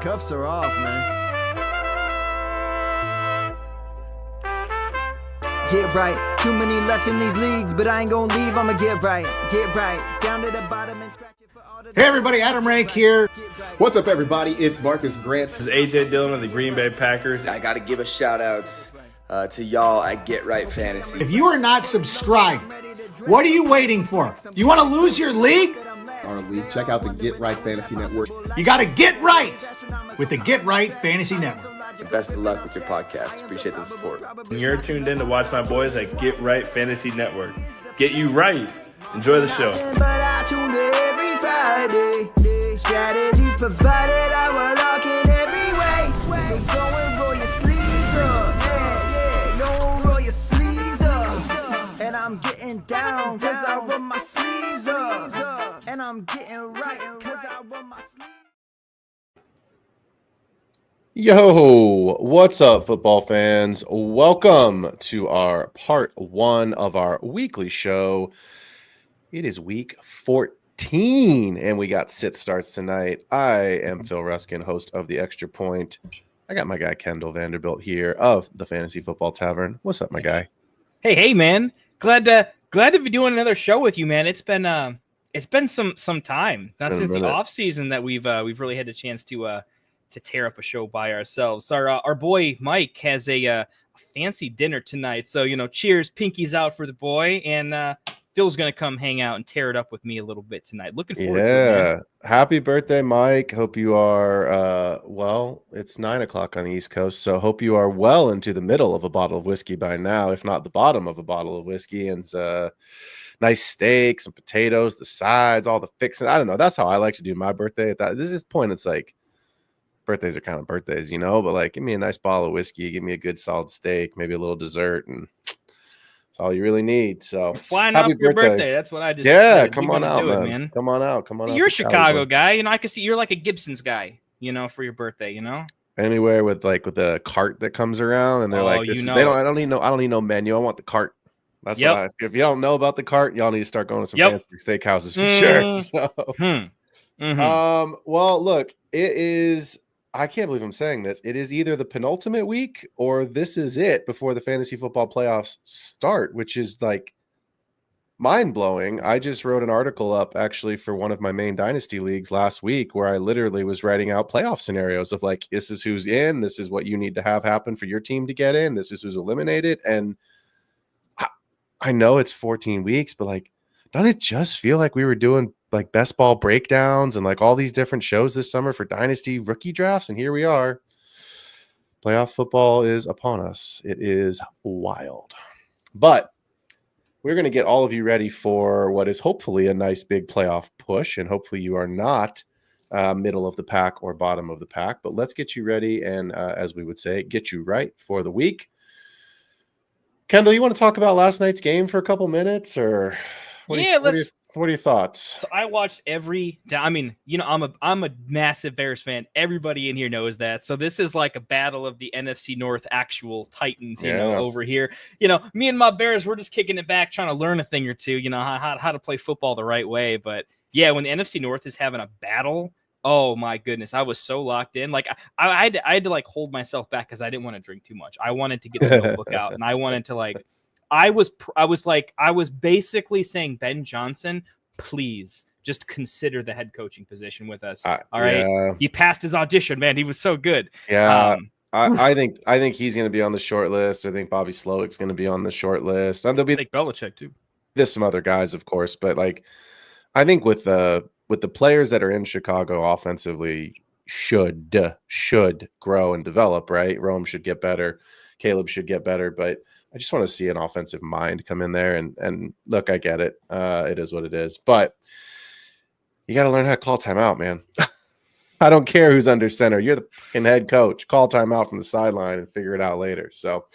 Cuffs are off, man. Get right. Too many left in these leagues, but I ain't gonna leave. I'ma get right. Get right. Down to the bottom and scratch it for all the... Hey everybody, Adam Rank here. What's up everybody? It's Marcus Grant. This is AJ Dillon of the Green Bay Packers. I gotta give a shout out to y'all at Get Right Fantasy. If you are not subscribed, what are you waiting for? You want to lose your league? Our league. Check out the Get Right Fantasy Network. You got to get right with the Get Right Fantasy Network. And best of luck with your podcast. Appreciate the support. You're tuned in to watch my boys at Get Right Fantasy Network. Get you right. Enjoy the show. But I tune in every Friday. Strategies provided, I will lock in every way. So go and roll your sleeves up. Yeah, go roll your sleeves up. And I'm getting down, cause I roll my sleeves up. And I'm getting right, cause I roll my sleeves up. Yo, what's up, football fans? Welcome to our part one of our weekly show. It is week 14, and we got sit starts tonight. I am Phil Ruskin, host of The Extra Point. I got my guy Kendall Vanderbilt here of the Fantasy Football Tavern. What's up, my guy? Hey, man! Glad to be doing another show with you, man. It's been some time, not since the off season that we've really had a chance to tear up a show by ourselves. Our boy Mike has a fancy dinner tonight, so cheers, pinkies out for the boy, and Phil's gonna come hang out and tear it up with me a little bit tonight. Looking forward to it. Yeah, happy birthday, Mike. Hope you are well. It's 9:00 on the East Coast, so hope you are well into the middle of a bottle of whiskey by now, if not the bottom of a bottle of whiskey, and nice steaks and potatoes, the sides, all the fixing. I don't know. That's how I like to do my birthday. At this point, it's like birthdays are kind of birthdays, but like, give me a nice bottle of whiskey, give me a good solid steak, maybe a little dessert, and that's all you really need. So flying out for your birthday. That's what I just decided. Come on out, man. Come on out. You're a Chicago guy, I can see you're like a Gibson's guy, for your birthday, Anywhere with a cart that comes around, and they're like, I don't need no menu. I want the cart. That's what if you don't know about the cart, y'all need to start going to some fancy steakhouses for sure. So well, look, it is. I can't believe I'm saying this. It is either the penultimate week or this is it before the fantasy football playoffs start, which is like mind-blowing. I just wrote an article up actually for one of my main dynasty leagues last week where I literally was writing out playoff scenarios of like, this is who's in, this is what you need to have happen for your team to get in, this is who's eliminated. And I know it's 14 weeks, but like, doesn't it just feel like we were doing like best ball breakdowns and like all these different shows this summer for dynasty rookie drafts? And here we are. Playoff football is upon us. It is wild. But we're going to get all of you ready for what is hopefully a nice big playoff push. And hopefully you are not middle of the pack or bottom of the pack. But let's get you ready and, as we would say, get you right for the week. Kendall, you want to talk about last night's game for a couple minutes, or what are your thoughts? So I watched I'm a massive Bears fan. Everybody in here knows that. So this is like a battle of the NFC North actual Titans, over here. Me and my Bears, we're just kicking it back, trying to learn a thing or two, how to play football the right way. But yeah, when the NFC North is having a battle, oh my goodness, I was so locked in. Like I had to like hold myself back because I didn't want to drink too much. I wanted to get the notebook out, and I wanted to like. I was basically saying, Ben Johnson, please just consider the head coaching position with us. All right. Yeah. He passed his audition, man. He was so good. Yeah. I think he's going to be on the short list. I think Bobby Slowick's going to be on the short list. And there'll be Belichick too. There's some other guys, of course, but like, I think with the players that are in Chicago offensively should grow and develop, right? Rome should get better. Caleb should get better, but I just want to see an offensive mind come in there. And look, I get it. It is what it is. But you got to learn how to call timeout, man. I don't care who's under center. You're the fucking head coach. Call timeout from the sideline and figure it out later. So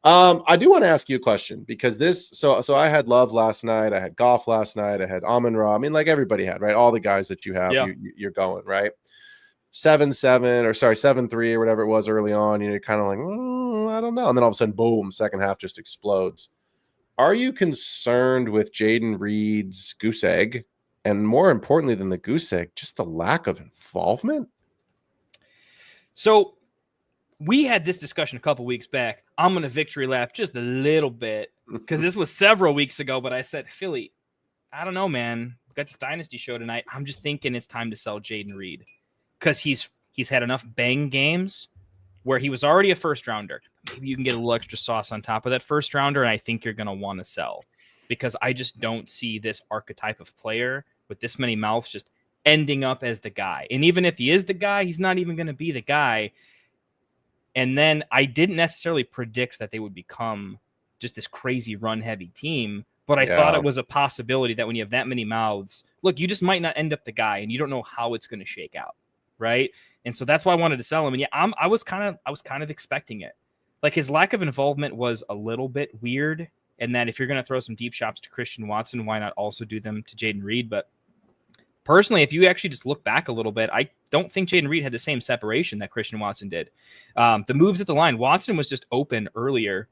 I do want to ask you a question because so I had Love last night. I had Goff last night. I had Amon-Ra. I mean, like everybody had, right? All the guys that you have, you're going, right? 7-3 or whatever it was early on, you're kind of like, I don't know. And then all of a sudden, boom, second half just explodes. Are you concerned with Jaden Reed's goose egg? And more importantly than the goose egg, just the lack of involvement? So we had this discussion a couple weeks back. I'm going to victory lap just a little bit because this was several weeks ago, but I said, Philly, I don't know, man. We got this Dynasty show tonight. I'm just thinking it's time to sell Jaden Reed because he's had enough bang games where he was already a first rounder. Maybe you can get a little extra sauce on top of that first rounder, and I think you're going to want to sell because I just don't see this archetype of player with this many mouths just ending up as the guy. And even if he is the guy, he's not even going to be the guy. And then I didn't necessarily predict that they would become just this crazy run-heavy team, but I thought it was a possibility that when you have that many mouths, look, you just might not end up the guy, and you don't know how it's going to shake out, right? And so that's why I wanted to sell him. And yeah, I was kind of expecting it. Like his lack of involvement was a little bit weird, and that if you're going to throw some deep shots to Christian Watson, why not also do them to Jaden Reed? But personally, if you actually just look back a little bit, I don't think Jaden Reed had the same separation that Christian Watson did. The moves at the line, Watson was just open earlier.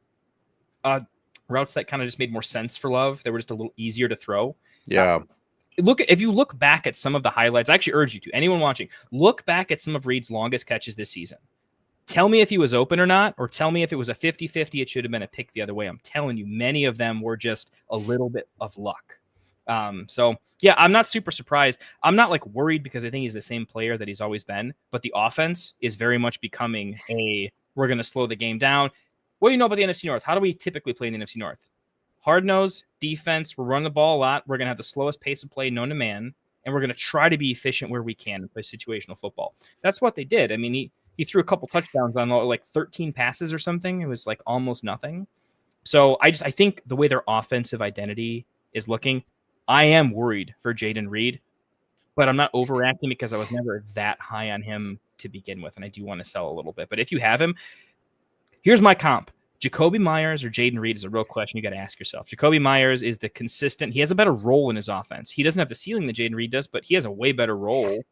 Routes that kind of just made more sense for Love. They were just a little easier to throw. Yeah. If you look back at some of the highlights, I actually urge you to, anyone watching, look back at some of Reed's longest catches this season. Tell me if he was open or not, or tell me if it was a 50-50, it should have been a pick the other way. I'm telling you, many of them were just a little bit of luck. So yeah, I'm not super surprised. I'm not like worried because I think he's the same player that he's always been, but the offense is very much becoming we're going to slow the game down. What do you know about the NFC North? How do we typically play in the NFC North? Hard nose, defense, we're running the ball a lot. We're going to have the slowest pace of play known to man, and we're going to try to be efficient where we can and play situational football. That's what they did. I mean, he threw a couple touchdowns on like 13 passes or something. It was like almost nothing. So I think the way their offensive identity is looking, I am worried for Jaden Reed, but I'm not overreacting because I was never that high on him to begin with, and I do want to sell a little bit. But if you have him, here's my comp. Jacoby Myers or Jaden Reed is a real question you got to ask yourself. Jacoby Myers is the consistent. He has a better role in his offense. He doesn't have the ceiling that Jaden Reed does, but he has a way better role.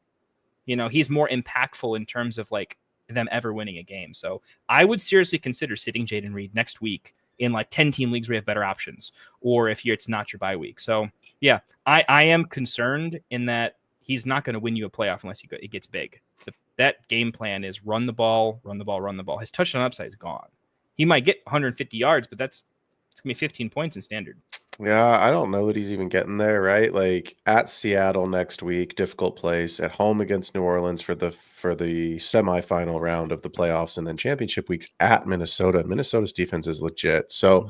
You know, he's more impactful in terms of like them ever winning a game. So I would seriously consider sitting Jaden Reed next week in like 10-team leagues where you have better options, or if it's not your bye week. So yeah, I am concerned in that he's not going to win you a playoff unless it gets big. That game plan is run the ball, run the ball, run the ball. His touchdown upside is gone. He might get 150 yards, but it's going to be 15 points in standard. Yeah, I don't know that he's even getting there, right? Like at Seattle next week, difficult place. At home against New Orleans for the semifinal round of the playoffs, and then championship weeks at Minnesota. Minnesota's defense is legit. So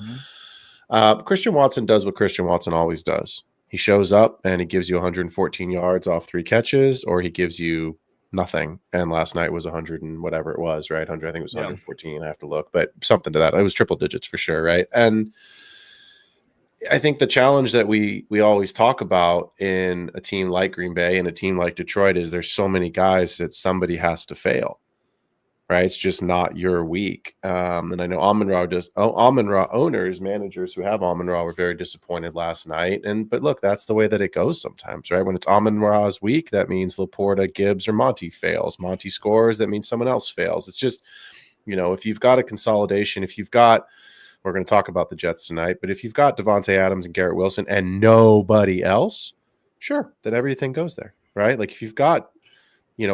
Christian Watson does what Christian Watson always does. He shows up and he gives you 114 yards off 3 catches, or he gives you nothing. And last night was 100 and whatever it was, right? 100, I think it was 114. I have to look, but something to that. It was triple digits for sure, right? And I think the challenge that we always talk about in a team like Green Bay and a team like Detroit is there's so many guys that somebody has to fail, right? It's just not your week. And I know Amon-Ra owners, managers who have Amon-Ra were very disappointed last night. But look, that's the way that it goes sometimes, right? When it's Amon-Ra's week, that means Laporta, Gibbs, or Monty fails. Monty scores, that means someone else fails. It's just, if you've got a consolidation, we're going to talk about the Jets tonight, but if you've got Devontae Adams and Garrett Wilson and nobody else, sure, then everything goes there, right? Like if you've got,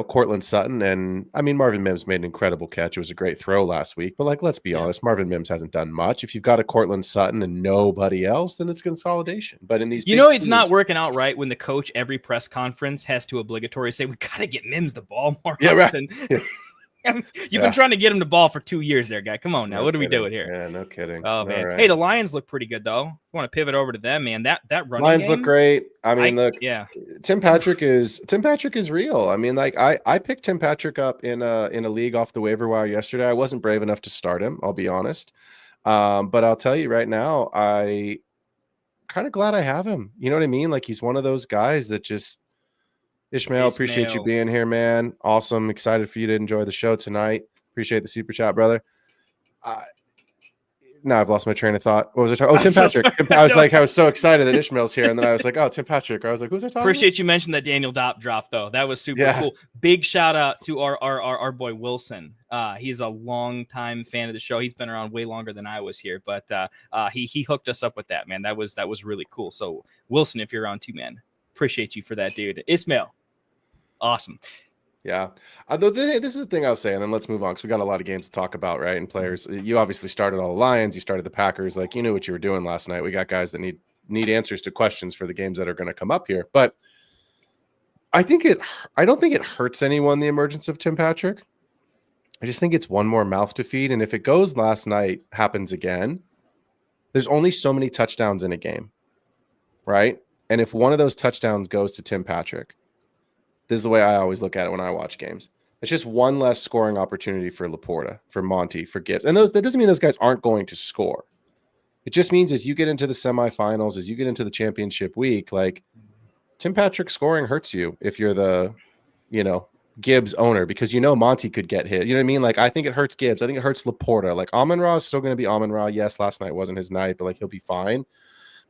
Cortland Sutton, and I mean, Marvin Mims made an incredible catch. It was a great throw last week, but like, let's be honest, Marvin Mims hasn't done much. If you've got a Cortland Sutton and nobody else, then it's consolidation. But in these, it's not working out right when the coach every press conference has to obligatory say, we got to get Mims the ball more often. Right. Yeah. You've been trying to get him the ball for 2 years there, guy. Come on now. No what kidding. are we doing here? Yeah, no kidding. Oh, man. Right. Hey, the Lions look pretty good, though. I want to pivot over to them, man. That running Lions game, look great. I mean, look, yeah. Tim Patrick is real. I mean, like I picked Tim Patrick up in a league off the waiver wire yesterday. I wasn't brave enough to start him, I'll be honest. But I'll tell you right now, I kind of glad I have him. You know what I mean? Like he's one of those guys that just Ishmael, appreciate you being here, man. Awesome. Excited for you to enjoy the show tonight. Appreciate the super chat, brother. Now I've lost my train of thought. What was I talking? Oh, Tim Patrick. I was so excited that Ishmael's here, and then I was like, oh, Tim Patrick. I was like, who's I talking Appreciate about? you mentioned that Daniel Dopp drop, though. That was super cool. Big shout out to our boy Wilson. He's a long-time fan of the show. He's been around way longer than I was here, but he hooked us up with that, man. That was really cool. So Wilson, if you're around too, man, appreciate you for that, dude. Ismail, awesome. Yeah. This is the thing I'll say, and then let's move on because we got a lot of games to talk about, right? And players. You obviously started all the Lions. You started the Packers. Like, you knew what you were doing last night. We got guys that need answers to questions for the games that are going to come up here. But I don't think it hurts anyone, the emergence of Tim Patrick. I just think it's one more mouth to feed. And if it goes last night, happens again, there's only so many touchdowns in a game, right? And if one of those touchdowns goes to Tim Patrick, this is the way I always look at it when I watch games. It's just one less scoring opportunity for Laporta, for Monty, for Gibbs. And that doesn't mean those guys aren't going to score. It just means as you get into the semifinals, as you get into the championship week, like Tim Patrick scoring hurts you if you're the, Gibbs owner, because Monty could get hit. You know what I mean? Like, I think it hurts Gibbs. I think it hurts Laporta. Like, Amon-Ra is still going to be Amon-Ra. Yes, last night wasn't his night, but like he'll be fine.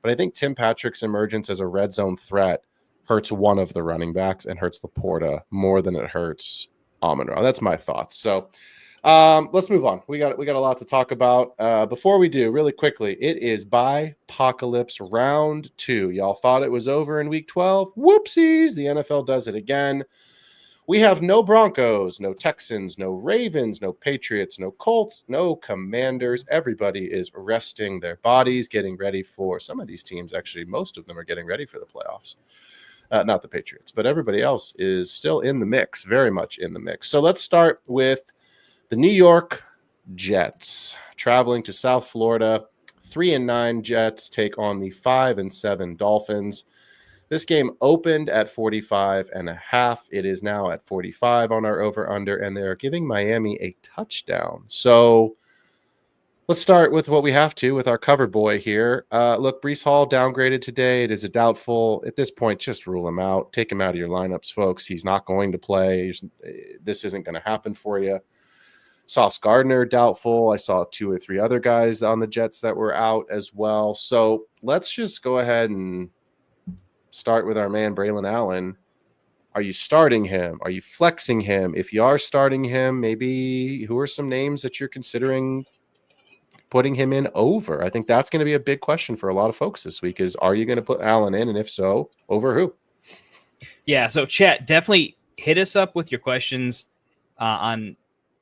But I think Tim Patrick's emergence as a red zone threat hurts one of the running backs and hurts Laporta more than it hurts Amon-Ra. That's my thoughts. So let's move on. We got a lot to talk about. Before we do, really quickly, it is Bye-Pocalypse round 2. Y'all thought it was over in week 12. Whoopsies. The NFL does it again. We have no Broncos, no Texans, no Ravens, no Patriots, no Colts, no Commanders. Everybody is resting their bodies, getting ready for some of these teams. Actually, most of them are getting ready for the playoffs. Not the Patriots, but everybody else is still in the mix, very much in the mix. So let's start with the New York Jets traveling to South Florida. 3-9 Jets take on the 5-7 Dolphins. This game opened at 45.5. It is now at 45 on our over-under, and they're giving Miami a touchdown. So let's start with what we have to with our cover boy here. Look, Breece Hall downgraded today. It is a doubtful. At this point, just rule him out. Take him out of your lineups, folks. He's not going to play. This isn't going to happen for you. Sauce Gardner, doubtful. I saw 2 or 3 other guys on the Jets that were out as well. So let's just go ahead and start with our man, Braylon Allen. Are you starting him? Are you flexing him? If you are starting him, maybe who are some names that you're considering putting him in over? I think that's going to be a big question for a lot of folks this week is, are you going to put Allen in? And if so, over who? Yeah. So chat, definitely hit us up with your questions on,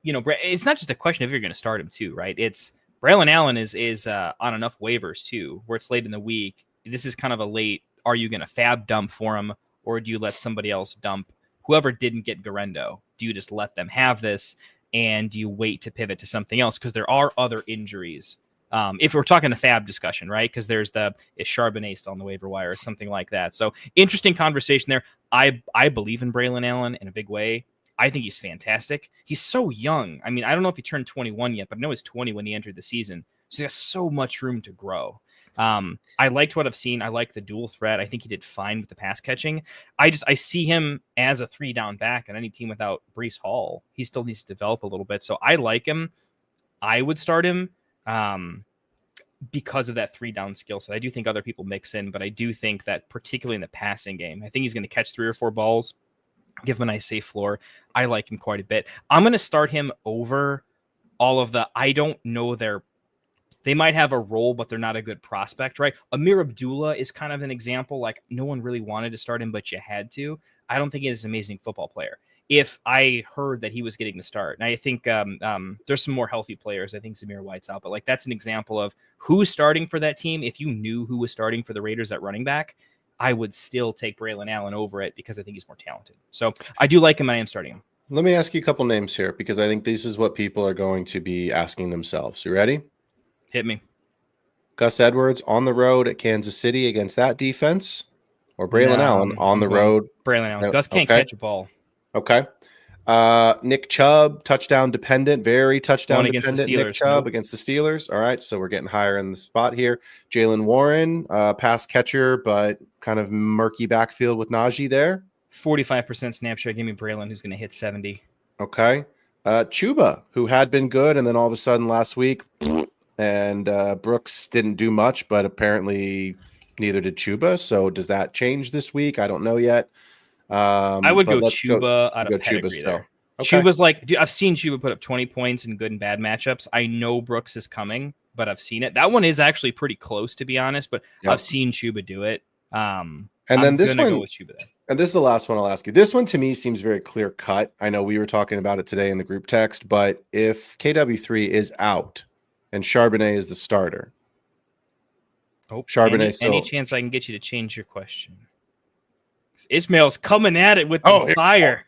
it's not just a question of if you're going to start him too, right? It's Braylon Allen is on enough waivers too, where it's late in the week. This is kind of a late, are you going to fab dump for him, or do you let somebody else dump whoever didn't get Garendo? Do you just let them have this, and do you wait to pivot to something else? Because there are other injuries. If we're talking the fab discussion, right? Because there's is Charbonnet still on the waiver wire or something like that. So interesting conversation there. I believe in Braylon Allen in a big way. I think he's fantastic. He's so young. I mean, I don't know if he turned 21 yet, but I know he's 20 when he entered the season. So he has so much room to grow. I liked what I've seen. I like the dual threat. I think he did fine with the pass catching. I see him as a 3-down back on any team without Breece Hall. He still needs to develop a little bit. So I like him. I would start him because of that 3-down skill set. I do think other people mix in, but I do think that particularly in the passing game, I think he's going to catch 3 or 4 balls, give him a nice safe floor. I like him quite a bit. I'm going to start him over all of I don't know they might have a role, but they're not a good prospect, right? Amir Abdullah is kind of an example. Like, no one really wanted to start him, but you had to. I don't think he's an amazing football player. If I heard that he was getting the start, and I think there's some more healthy players. I think Zamir White's out, but like that's an example of who's starting for that team. If you knew who was starting for the Raiders at running back, I would still take Braylon Allen over it because I think he's more talented. So I do like him. I am starting him. Let me ask you a couple names here because I think this is what people are going to be asking themselves. You ready? Hit me. Gus Edwards on the road at Kansas City against that defense, or Braylon Allen on the road? Braylon Allen. Gus can't catch a ball. Okay. Nick Chubb, touchdown dependent, very touchdown dependent. Nick Chubb against the Steelers. All right, so we're getting higher in the spot here. Jalen Warren, pass catcher, but kind of murky backfield with Najee there. 45% snap share. Give me Braylon, who's going to hit 70. Okay. Chuba, who had been good, and then all of a sudden last week, and Brooks didn't do much, but apparently neither did Chuba. So does that change this week? I don't know yet. I would go Chuba out of pedigree there. Okay. Chuba's like, dude, I've seen Chuba put up 20 points in good and bad matchups. I know Brooks is coming, but I've seen it. That one is actually pretty close, to be honest, but I've seen Chuba do it. And then this gonna one, go with Chuba there. and this is the last one I'll ask you. This one to me seems very clear cut. I know we were talking about it today in the group text, but if KW3 is out and Charbonnet is the starter, Oh, Charbonnet any chance I can get you to change your question? Ismail's coming at it with the fire.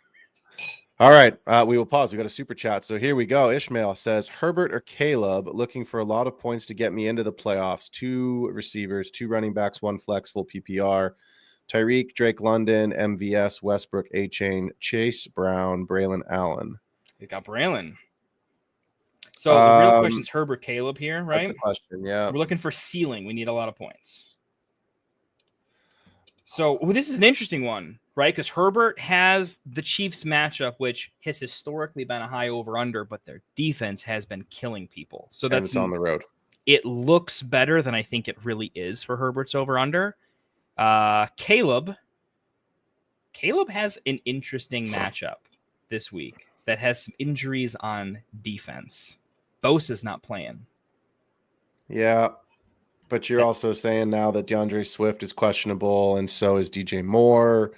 All right, we will pause. We got a super chat. So here we go. Ishmael says, Herbert or Caleb, looking for a lot of points to get me into the playoffs. 2 receivers, 2 running backs, 1 flex, full PPR. Tyreek, Drake London, MVS, Westbrook, A-Chain, Chase Brown, Braylon Allen. They got Braylon. So the real question is Herbert, Caleb here, right? That's the question, yeah. We're looking for ceiling. We need a lot of points. So this is an interesting one, right? Because Herbert has the Chiefs matchup, which has historically been a high over-under, but their defense has been killing people. So that's on the road. It looks better than I think it really is for Herbert's over-under. Caleb has an interesting matchup this week that has some injuries on defense. Bosa's not playing. Yeah. But you're also saying now that DeAndre Swift is questionable, and so is DJ Moore.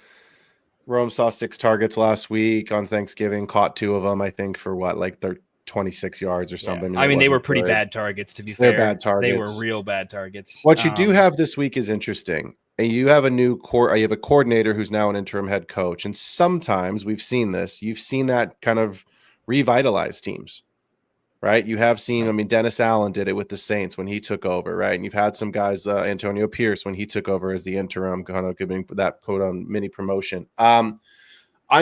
Rome saw 6 targets last week on Thanksgiving, caught 2 of them, I think, for what, like they're 26 yards or something. Yeah. I mean, they were pretty bad targets, to be fair. They're bad targets. They were real bad targets. What you do have this week is interesting. And you have you have a coordinator who's now an interim head coach. And sometimes we've seen this. You've seen that kind of revitalize teams. Right. You have seen, I mean, Dennis Allen did it with the Saints when he took over. Right. And you've had some guys, Antonio Pierce, when he took over as the interim, kind of giving that quote on mini promotion. I'm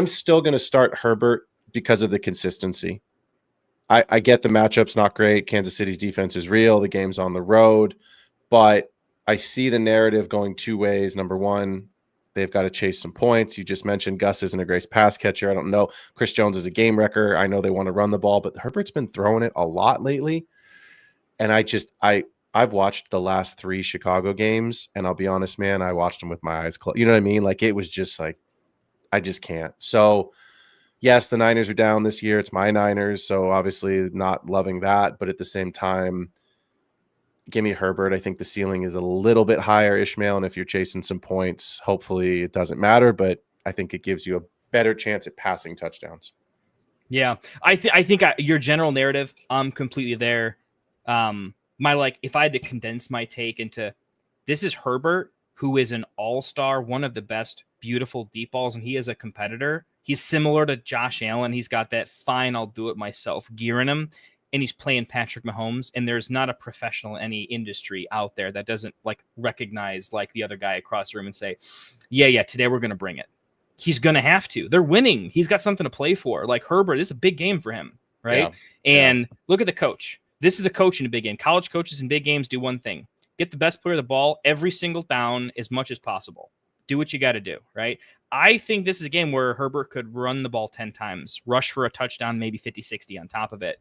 still going to start Herbert because of the consistency. I get the matchup's not great. Kansas City's defense is real. The game's on the road. But I see the narrative going 2 ways. Number one, they've got to chase some points. You just mentioned Gus isn't a great pass catcher. I don't know. Chris Jones is a game wrecker. I know they want to run the ball, but Herbert's been throwing it a lot lately. And I've watched the last 3 Chicago games, and I'll be honest, man, I watched them with my eyes closed. You know what I mean? Like, it was just like, I just can't. So, yes, the Niners are down this year. It's my Niners, so obviously not loving that. But at the same time, give me Herbert. I think the ceiling is a little bit higher, Ishmael, and if you're chasing some points, hopefully it doesn't matter, but I think it gives you a better chance at passing touchdowns. Yeah, I think your general narrative, I'm completely there. If I had to condense my take into this is Herbert, who is an all-star, one of the best beautiful deep balls, and he is a competitor. He's similar to Josh Allen. He's got that fine, I'll do it myself gear in him. And he's playing Patrick Mahomes, and there's not a professional in any industry out there that doesn't like recognize like the other guy across the room and say, yeah, today we're going to bring it. He's going to have to. They're winning. He's got something to play for. Like Herbert, this is a big game for him, right? Yeah. And look at the coach. This is a coach in a big game. College coaches in big games do one thing. Get the best player of the ball every single down as much as possible. Do what you got to do, right? I think this is a game where Herbert could run the ball 10 times, rush for a touchdown, maybe 50, 60 on top of it.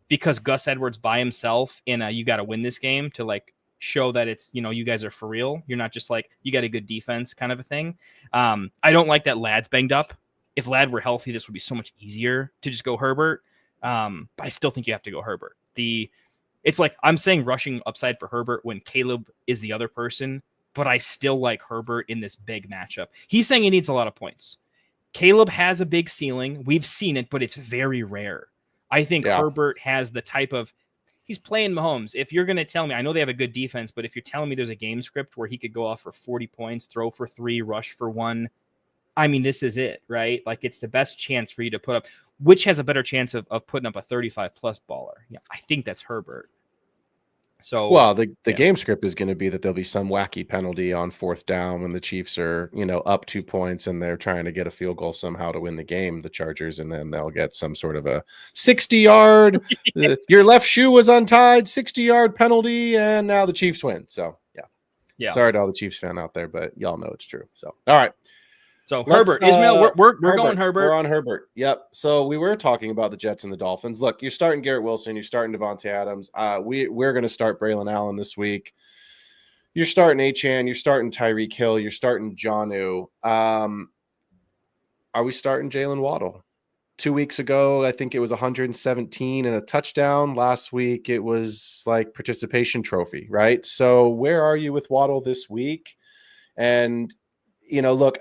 Because Gus Edwards by himself in a you got to win this game to like show that it's, you guys are for real. You're not just like, you got a good defense kind of a thing. I don't like that Ladd's banged up. If Ladd were healthy, this would be so much easier to just go Herbert. But I still think you have to go Herbert. It's like I'm saying rushing upside for Herbert when Caleb is the other person, but I still like Herbert in this big matchup. He's saying he needs a lot of points. Caleb has a big ceiling. We've seen it, but it's very rare. I think Herbert has the type of he's playing Mahomes. If you're going to tell me, I know they have a good defense, but if you're telling me there's a game script where he could go off for 40 points, throw for 3, rush for 1, I mean, this is it, right? Like it's the best chance for you to put up, which has a better chance of putting up a 35 plus baller. Yeah, I think that's Herbert. So, well, the game script is going to be that there'll be some wacky penalty on 4th down when the Chiefs are, up 2 points and they're trying to get a field goal somehow to win the game, the Chargers, and then they'll get some sort of a 60-yard, your left shoe was untied, 60-yard penalty, and now the Chiefs win. So, yeah. Sorry to all the Chiefs fan out there, but y'all know it's true. So, all right. So Herbert, Ismail, we're going Herbert. We're on Herbert. Yep. So we were talking about the Jets and the Dolphins. Look, you're starting Garrett Wilson. You're starting Devontae Adams. We're going to start Braylon Allen this week. You're starting Achane. You're starting Tyreek Hill. You're starting Jonnu. Are we starting Jalen Waddle? 2 weeks ago, I think it was 117 and a touchdown. Last week, it was like participation trophy, right? So where are you with Waddle this week? And look,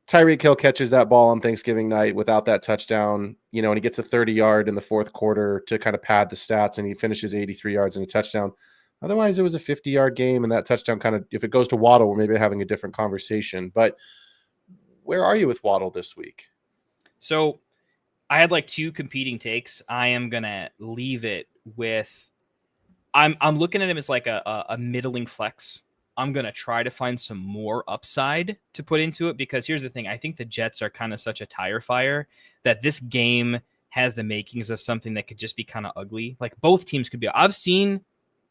Tyreek Hill catches that ball on Thanksgiving night without that touchdown, and he gets a 30-yard in the fourth quarter to kind of pad the stats, and he finishes 83 yards and a touchdown. Otherwise, it was a 50-yard game, and that touchdown kind of, if it goes to Waddle, we're maybe having a different conversation. But where are you with Waddle this week? So I had like two competing takes. I am going to leave it with I'm looking at him as like a middling flex. I'm going to try to find some more upside to put into it because here's the thing. I think the Jets are kind of such a tire fire that this game has the makings of something that could just be kind of ugly. Like both teams could be. I've seen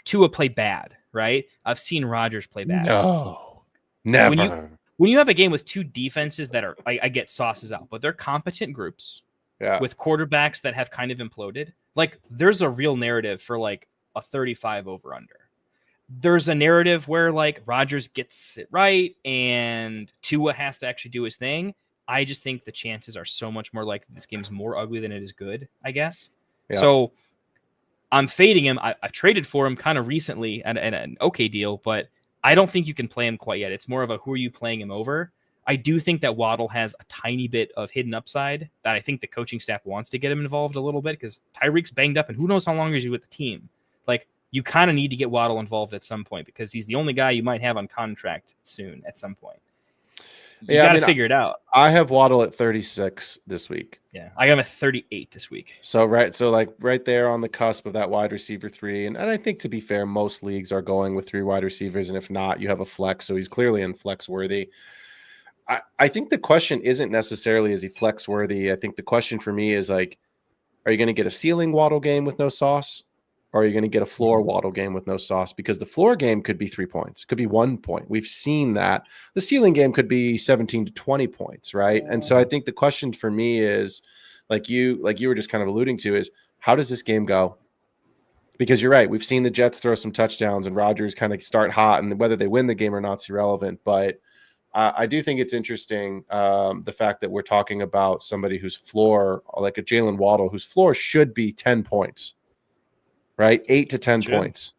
Tua play bad, right? I've seen Rodgers play bad. No, never. When you have a game with two defenses that are, I get sauces out, but they're competent groups with quarterbacks that have kind of imploded. Like there's a real narrative for like a 35 over under. There's a narrative where like Rodgers gets it right and Tua has to actually do his thing. I just think the chances are so much more like this game's more ugly than it is good, I guess. Yeah. So I'm fading him. I've traded for him kind of recently at an okay deal, but I don't think you can play him quite yet. It's more of a who are you playing him over? I do think that Waddle has a tiny bit of hidden upside that I think the coaching staff wants to get him involved a little bit because Tyreek's banged up and who knows how long is he with the team. Like you kind of need to get Waddle involved at some point because he's the only guy you might have on contract soon at some point. You got to figure it out. I have Waddle at 36 this week. Yeah, I got him at 38 this week. So like right there on the cusp of that wide receiver 3. And I think to be fair, most leagues are going with 3 wide receivers. And if not, you have a flex. So he's clearly in flex worthy. I think the question isn't necessarily is he flex worthy. I think the question for me is like, are you going to get a ceiling Waddle game with no sauce? Or are you going to get a floor Waddle game with no sauce? Because the floor game could be 3 points, could be 1 point. We've seen that. The ceiling game could be 17 to 20 points, right? And so I think the question for me is, like you were just kind of alluding to, is how does this game go? Because you're right. We've seen the Jets throw some touchdowns and Rodgers kind of start hot, and whether they win the game or not is irrelevant. But I do think it's interesting the fact that we're talking about somebody whose floor, like a Jalen Waddle, whose floor should be 10 points. Right, 8 to 10 points.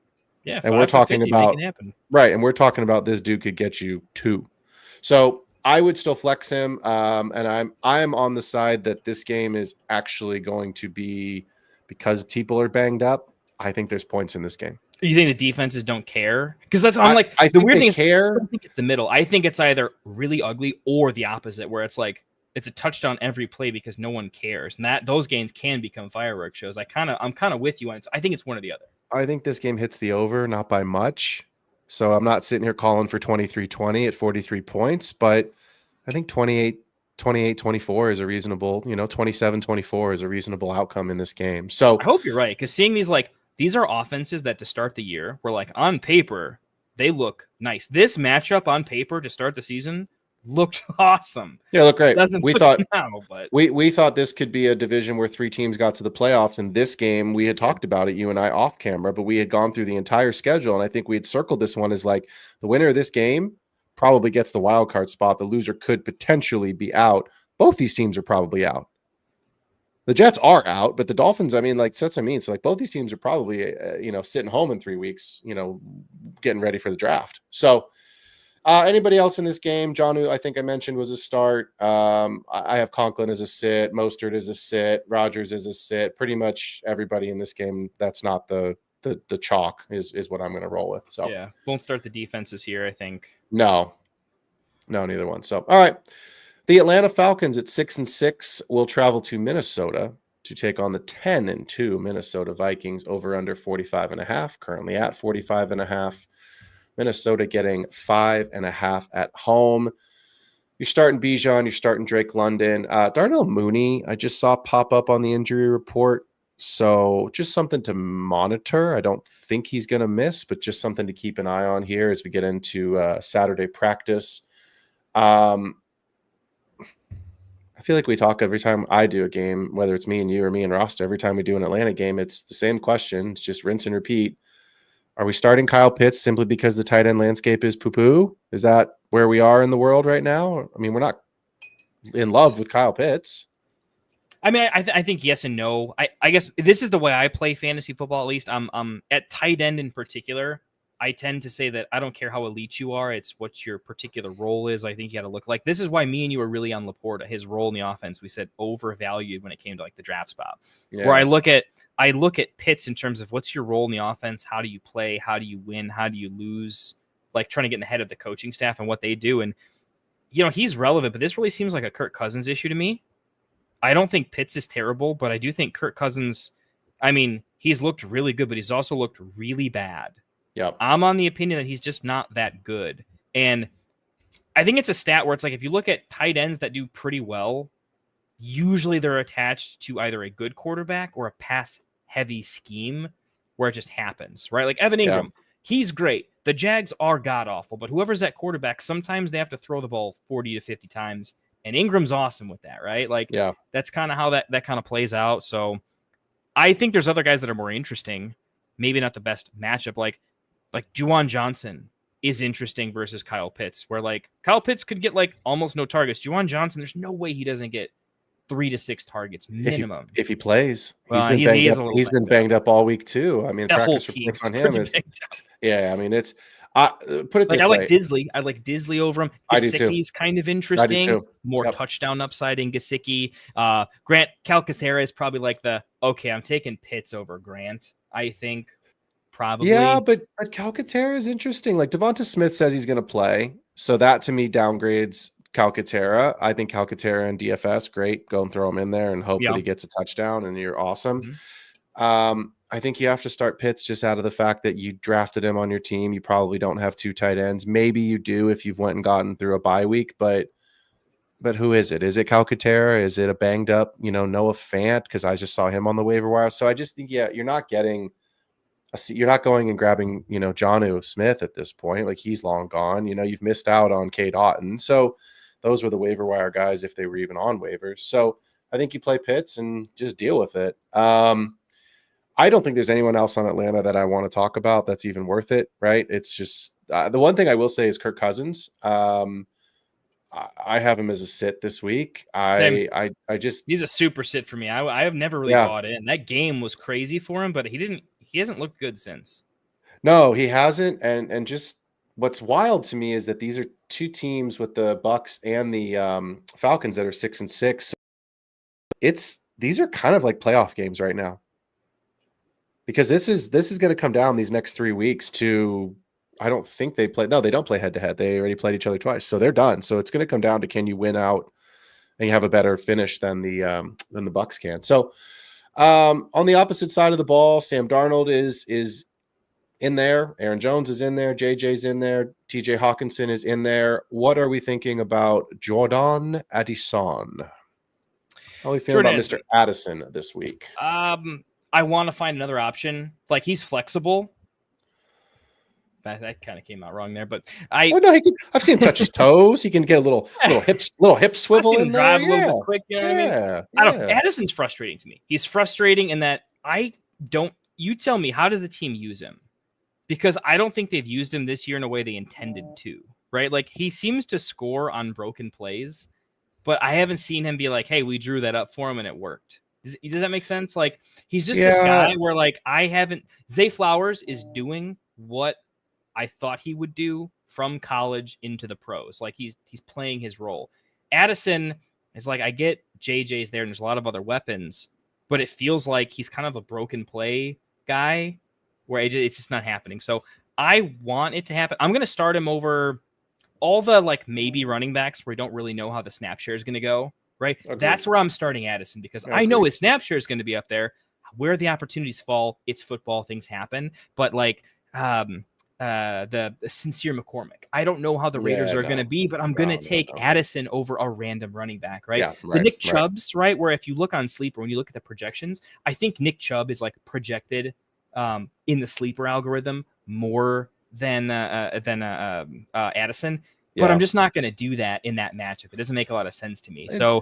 Yeah, and we're talking about right, and we're talking about this dude could get you 2. So I would still flex him, and I'm on the side that this game is actually going to be because people are banged up. I think there's points in this game. You think the defenses don't care? Because that's I think the weird thing care. I don't think it's the middle. I think it's either really ugly or the opposite, where it's like it's a touchdown every play because no one cares, and that those games can become fireworks shows. I'm kind of with you on it. I think it's one or the other. I think this game hits the over, not by much. So I'm not sitting here calling for 23-20 at 43 points, but I think 28-24 is a reasonable, 27-24 is a reasonable outcome in this game. So I hope you're right, because seeing these are offenses that to start the year were like on paper they look nice. This matchup on paper to start the season looked awesome. Yeah, look great. We thought this could be a division where 3 teams got to the playoffs. In this game, we had talked about it, you and I off camera, but we had gone through the entire schedule, and I think we had circled this one as like the winner of this game probably gets the wild card spot. The loser could potentially be out. Both these teams are probably out. The Jets are out, but the Dolphins, so like both these teams are probably sitting home in 3 weeks, getting ready for the draft. So anybody else in this game? John, who I think I mentioned was a start. I have Conklin as a sit, Mostert as a sit, Rodgers as a sit. Pretty much everybody in this game that's not the chalk is what I'm going to roll with. So yeah, won't start the defenses here, I think. No, neither one. So all right, the Atlanta Falcons at 6-6 will travel to Minnesota to take on the 10-2 Minnesota Vikings. Over under 45.5. Currently at 45.5. Minnesota getting 5.5 at home. You're starting Bijan. You're starting Drake London. Darnell Mooney, I just saw pop up on the injury report. So just something to monitor. I don't think he's going to miss, but just something to keep an eye on here as we get into Saturday practice. I feel like we talk every time I do a game, whether it's me and you or me and Rosta, every time we do an Atlanta game, it's the same question. It's just rinse and repeat. Are we starting Kyle Pitts simply because the tight end landscape is poo-poo? Is that where we are in the world right now? I mean, we're not in love with Kyle Pitts. I mean, I think yes and no. I guess this is the way I play fantasy football. At least I'm at tight end in particular. I tend to say that I don't care how elite you are. It's what your particular role is. I think you got to look like this is why me and you were really on Laporta. His role in the offense, we said overvalued when it came to like the draft spot. Yeah. Where I look at Pitts in terms of what's your role in the offense? How do you play? How do you win? How do you lose? Like trying to get in the head of the coaching staff and what they do. And, he's relevant, but this really seems like a Kirk Cousins issue to me. I don't think Pitts is terrible, but I do think Kirk Cousins, he's looked really good, but he's also looked really bad. Yep. I'm on the opinion that he's just not that good. And I think it's a stat where it's like if you look at tight ends that do pretty well, usually they're attached to either a good quarterback or a pass-heavy scheme where it just happens, right? Like Evan Ingram, he's great. The Jags are god-awful, but whoever's at quarterback, sometimes they have to throw the ball 40 to 50 times, and Ingram's awesome with that, right? Like, that's kind of how that kind of plays out. So I think there's other guys that are more interesting, maybe not the best matchup, like Juwan Johnson is interesting versus Kyle Pitts, where like Kyle Pitts could get like almost no targets. Juwan Johnson, there's no way he doesn't get 3 to 6 targets minimum if he plays. He's been banged up all week too. I mean, that practice reports on him is it's put it this way. I like Disley. I like Disley over him. I do too. Gesicki's kind of interesting. More touchdown upside in Gesicki. Grant Calcaterra is probably like I'm taking Pitts over Grant, I think. Probably. Yeah, but Calcaterra is interesting. Like Devonta Smith says he's going to play. So that to me downgrades Calcaterra. I think Calcaterra and DFS, great. Go and throw him in there and hope that he gets a touchdown and you're awesome. Mm-hmm. I think you have to start Pitts just out of the fact that you drafted him on your team. You probably don't have 2 tight ends. Maybe you do if you've went and gotten through a bye week, but who is it? Is it Calcaterra? Is it a banged up, Noah Fant? Because I just saw him on the waiver wire. So I just think, you're not going and grabbing, Jonnu Smith at this point. Like he's long gone. You've missed out on Cade Otton. So those were the waiver wire guys if they were even on waivers. So I think you play Pitts and just deal with it. I don't think there's anyone else on Atlanta that I want to talk about that's even worth it, right? It's just the one thing I will say is Kirk Cousins. I have him as a sit this week. He's a super sit for me. I have never really bought in. That game was crazy for him, but he hasn't looked good since. No, he hasn't. And just what's wild to me is that these are 2 teams with the Bucks and the Falcons that are 6-6. These are kind of like playoff games right now. Because this is going to come down these next 3 weeks to, I don't think they play. No, they don't play head to head. They already played each other twice. So they're done. So it's going to come down to, can you win out and you have a better finish than the Bucks can. So on the opposite side of the ball, Sam Darnold is in there. Aaron Jones is in there. JJ's in there. TJ Hawkinson is in there. What are we thinking about Jordan Addison? How are we feeling about Mr. Addison this week? I want to find another option. Like he's flexible. That kind of came out wrong there, but I've seen him touch his toes. He can get a little hip swivel in there. Drive a little bit quick. You know what I mean? I don't. Addison's frustrating to me. He's frustrating in that you tell me, how does the team use him? Because I don't think they've used him this year in a way they intended to, right? Like he seems to score on broken plays, but I haven't seen him be like, hey, we drew that up for him and it worked. Does that make sense? Like he's just this guy where like Zay Flowers is doing what I thought he would do from college into the pros. Like he's playing his role. Addison is like, I get JJ's there and there's a lot of other weapons, but it feels like he's kind of a broken play guy where it's just not happening. So I want it to happen. I'm going to start him over all the like maybe running backs where we don't really know how the snap share is going to go. Right. Agreed. That's where I'm starting Addison because I know his snap share is going to be up there. Where the opportunities fall, it's football, things happen. But like the Sincere McCormick, I don't know how the Raiders are going to be, but I'm going to take Addison over a random running back, right? The Nick Chubbs, right? Where if you look on Sleeper, when you look at the projections, I think Nick Chubb is like projected in the Sleeper algorithm more than Addison. But I'm just not going to do that in that matchup. It doesn't make a lot of sense to me. So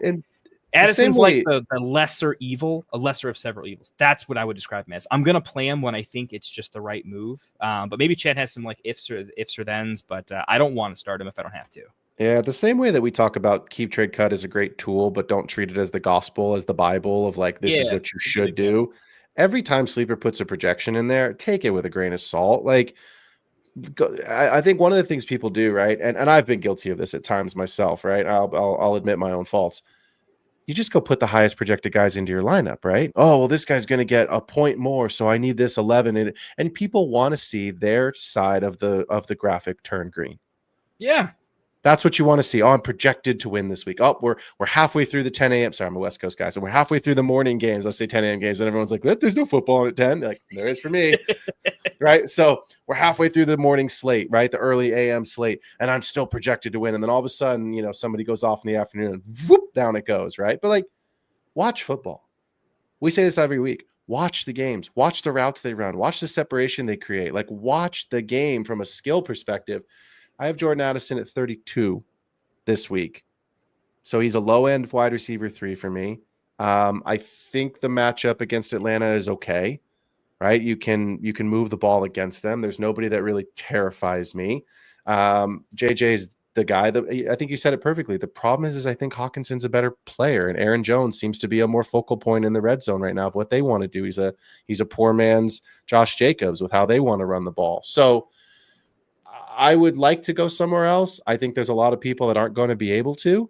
Addison's like the lesser evil, a lesser of several evils. That's what I would describe him as. I'm going to play him when I think it's just the right move. But maybe Chad has some like ifs or thens, but I don't want to start him if I don't have to. Yeah, the same way that we talk about keep, trade, cut is a great tool, but don't treat it as the gospel, as the Bible of like, this is what you should do. Every time Sleeper puts a projection in there, take it with a grain of salt. Like, I think one of the things people do, right, and I've been guilty of this at times myself, right? I'll admit my own faults. You just go put the highest projected guys into your lineup, right? Oh, well, this guy's going to get a point more, so I need this 11. And people want to see their side of the graphic turn green. Yeah. That's what you want to see. Oh, I'm projected to win this week. Oh, we're halfway through the 10 a.m. Sorry, I'm a West Coast guy. So we're halfway through the morning games. Let's say 10 a.m. games. And everyone's like, what? There's no football on at 10. Like, there is for me. Right? So we're halfway through the morning slate, right? The early a.m. slate. And I'm still projected to win. And then all of a sudden, somebody goes off in the afternoon and whoop, down it goes, right? But like, watch football. We say this every week. Watch the games. Watch the routes they run. Watch the separation they create. Like, watch the game from a skill perspective. I have Jordan Addison at 32 this week. So he's a low-end wide receiver 3 for me. I think the matchup against Atlanta is okay, right? You can move the ball against them. There's nobody that really terrifies me. JJ's the guy that I think you said it perfectly. The problem is I think Hawkinson's a better player, and Aaron Jones seems to be a more focal point in the red zone right now of what they want to do. He's a poor man's Josh Jacobs with how they want to run the ball. So I would like to go somewhere else. I think there's a lot of people that aren't going to be able to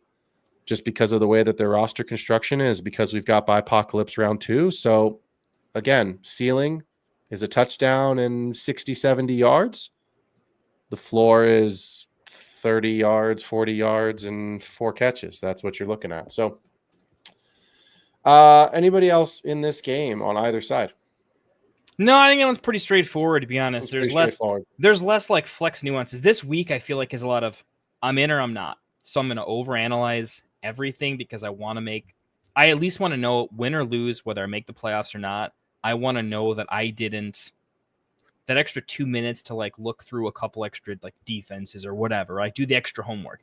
just because of the way that their roster construction is, because we've got Bipocalypse round 2. So again, ceiling is a touchdown and 60, 70 yards. The floor is 30 yards, 40 yards, and 4 catches. That's what you're looking at. So anybody else in this game on either side? No, I think that one's pretty straightforward, to be honest. There's less like flex nuances. This week, I feel like is a lot of I'm in or I'm not. So I'm going to overanalyze everything because I at least want to know, win or lose, whether I make the playoffs or not. I want to know that I didn't, that extra 2 minutes to like look through a couple extra like defenses or whatever, right? Do the extra homework.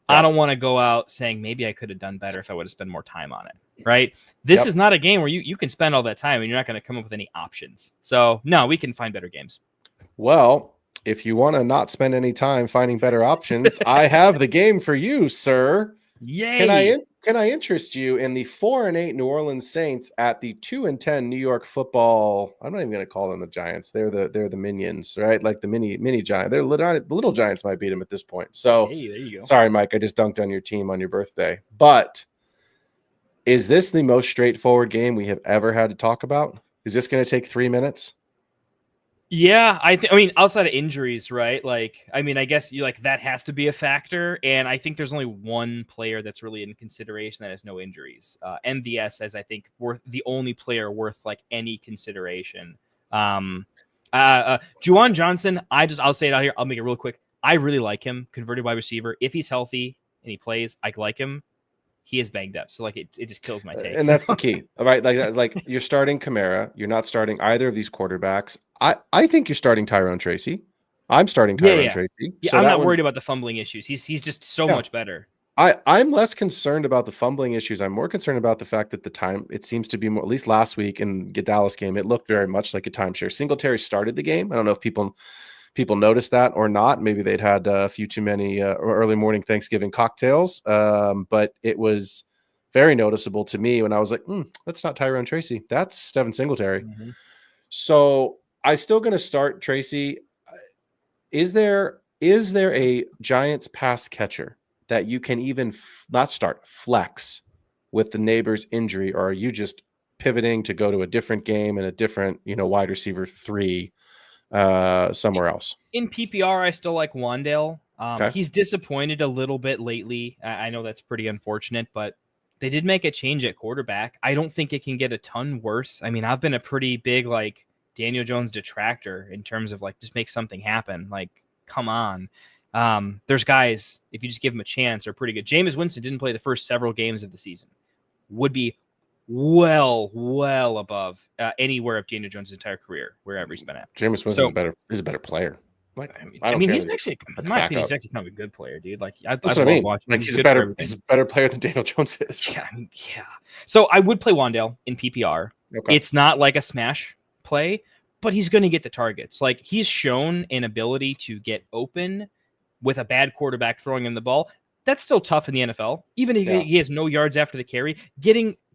Yeah. I don't want to go out saying maybe I could have done better if I would have spent more time on it, right? This is not a game where you can spend all that time and you're not going to come up with any options. So, no, we can find better games. Well, if you want to not spend any time finding better options, I have the game for you, sir. Yay! Can I interest you in the 4-8 New Orleans Saints at the 2-10 New York Football? I'm not even going to call them the Giants. They're the minions, right? Like the mini giant. The little Giants might beat them at this point. So, hey, there you go. Sorry, Mike, I just dunked on your team on your birthday. But is this the most straightforward game we have ever had to talk about? Is this going to take 3 minutes? Yeah, I mean, outside of injuries, right? Like, I mean, I guess that has to be a factor. And I think there's only one player that's really in consideration that has no injuries. MVS says, I think, worth the only player worth like any consideration. Juwan Johnson, I'll say it out here. I'll make it real quick. I really like him, converted wide receiver. If he's healthy and he plays, I like him. He is banged up, so like it just kills my take. And that's the key, all right? Like you're starting Kamara, you're not starting either of these quarterbacks. I think you're starting Tyrone Tracy. I'm starting Tyrone Tracy. Yeah, so I'm not worried about the fumbling issues. He's just so much better. I'm less concerned about the fumbling issues. I'm more concerned about the fact that the time, it seems to be more, at least last week in the Dallas game, it looked very much like a timeshare. Singletary started the game. I don't know if people noticed that or not. Maybe they'd had a few too many early morning Thanksgiving cocktails. But it was very noticeable to me when I was like, that's not Tyrone Tracy. That's Devin Singletary. Mm-hmm. So I'm still going to start Tracy. Is there a Giants pass catcher that you can even not start, flex with the neighbor's injury? Or are you just pivoting to go to a different game and a different, wide receiver 3 somewhere else? In PPR, I still like Wandale. Okay. He's disappointed a little bit lately. I know that's pretty unfortunate, but they did make a change at quarterback. I don't think it can get a ton worse. I mean, I've been a pretty big like Daniel Jones detractor in terms of like just make something happen. Like, come on. There's guys, if you just give them a chance, are pretty good. Jameis Winston didn't play the first several games of the season. Would be well above anywhere of Daniel Jones' entire career, wherever he's been at. Jameis Winston is a better player. Like, I mean, he's actually, in my opinion, he's actually kind of a good player, dude. Like, that's what I mean. Like, he's a better player than Daniel Jones is. Yeah. So I would play Wandale in PPR. Okay. It's not like a smash play, but he's going to get the targets. Like, he's shown an ability to get open with a bad quarterback throwing him the ball. That's still tough in the NFL. Even if he has no yards after the carry,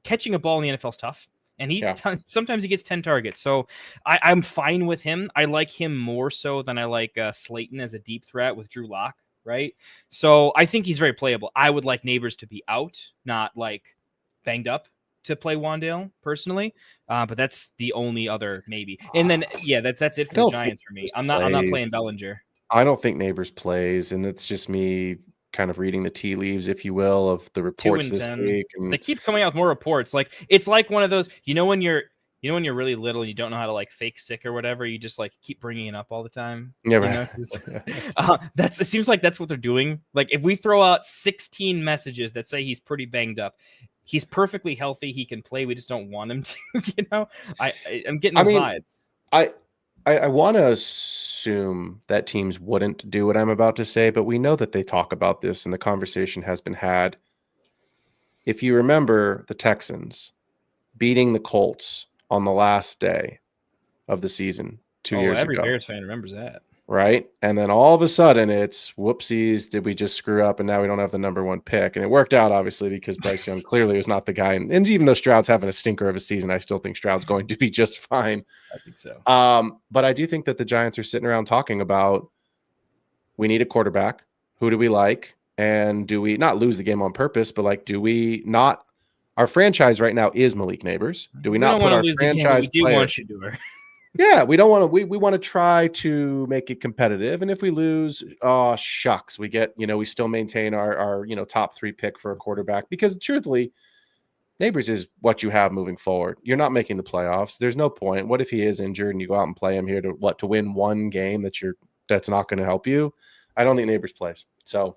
catching a ball in the NFL is tough. and sometimes he gets 10 targets. So I'm fine with him. I like him more so than I like Slayton as a deep threat with Drew Lock, right? So I think he's very playable. I would like Neighbors to be out, not like banged up to play Wandale personally, but that's the only other maybe. And then that's it for the Giants for me. I'm not playing Bellinger. I don't think Neighbors plays, and it's just me kind of reading the tea leaves, if you will, of the reports this 2-10. week. And they keep coming out with more reports. Like it's like one of those, when you're really little and you don't know how to like fake sick or whatever, you just like keep bringing it up all the time. Yeah, right. It seems like that's what they're doing. Like if we throw out 16 messages that say he's pretty banged up, he's perfectly healthy, he can play, we just don't want him to. I'm getting the vibes. I want to assume that teams wouldn't do what I'm about to say, but we know that they talk about this and the conversation has been had. If you remember the Texans beating the Colts on the last day of the season 2 years ago. Every Bears fan remembers that. Right? And then all of a sudden it's whoopsies, did we just screw up and now we don't have the number 1 pick? And it worked out obviously because Bryce Young clearly was not the guy. And even though Stroud's having a stinker of a season, I still think Stroud's going to be just fine. I think so. But I do think that the Giants are sitting around talking about, we need a quarterback. Who do we like? And do we not lose the game on purpose, but like, do we not, our franchise right now is Malik Neighbors. Do we not put our franchise player? We do want you to do it. Yeah, we don't want to. We want to try to make it competitive, and if we lose, shucks, we get we still maintain our top 3 pick for a quarterback, because truthfully, Neighbors is what you have moving forward. You're not making the playoffs. There's no point. What if he is injured and you go out and play him here to win one game that's not going to help you? I don't think Neighbors plays. So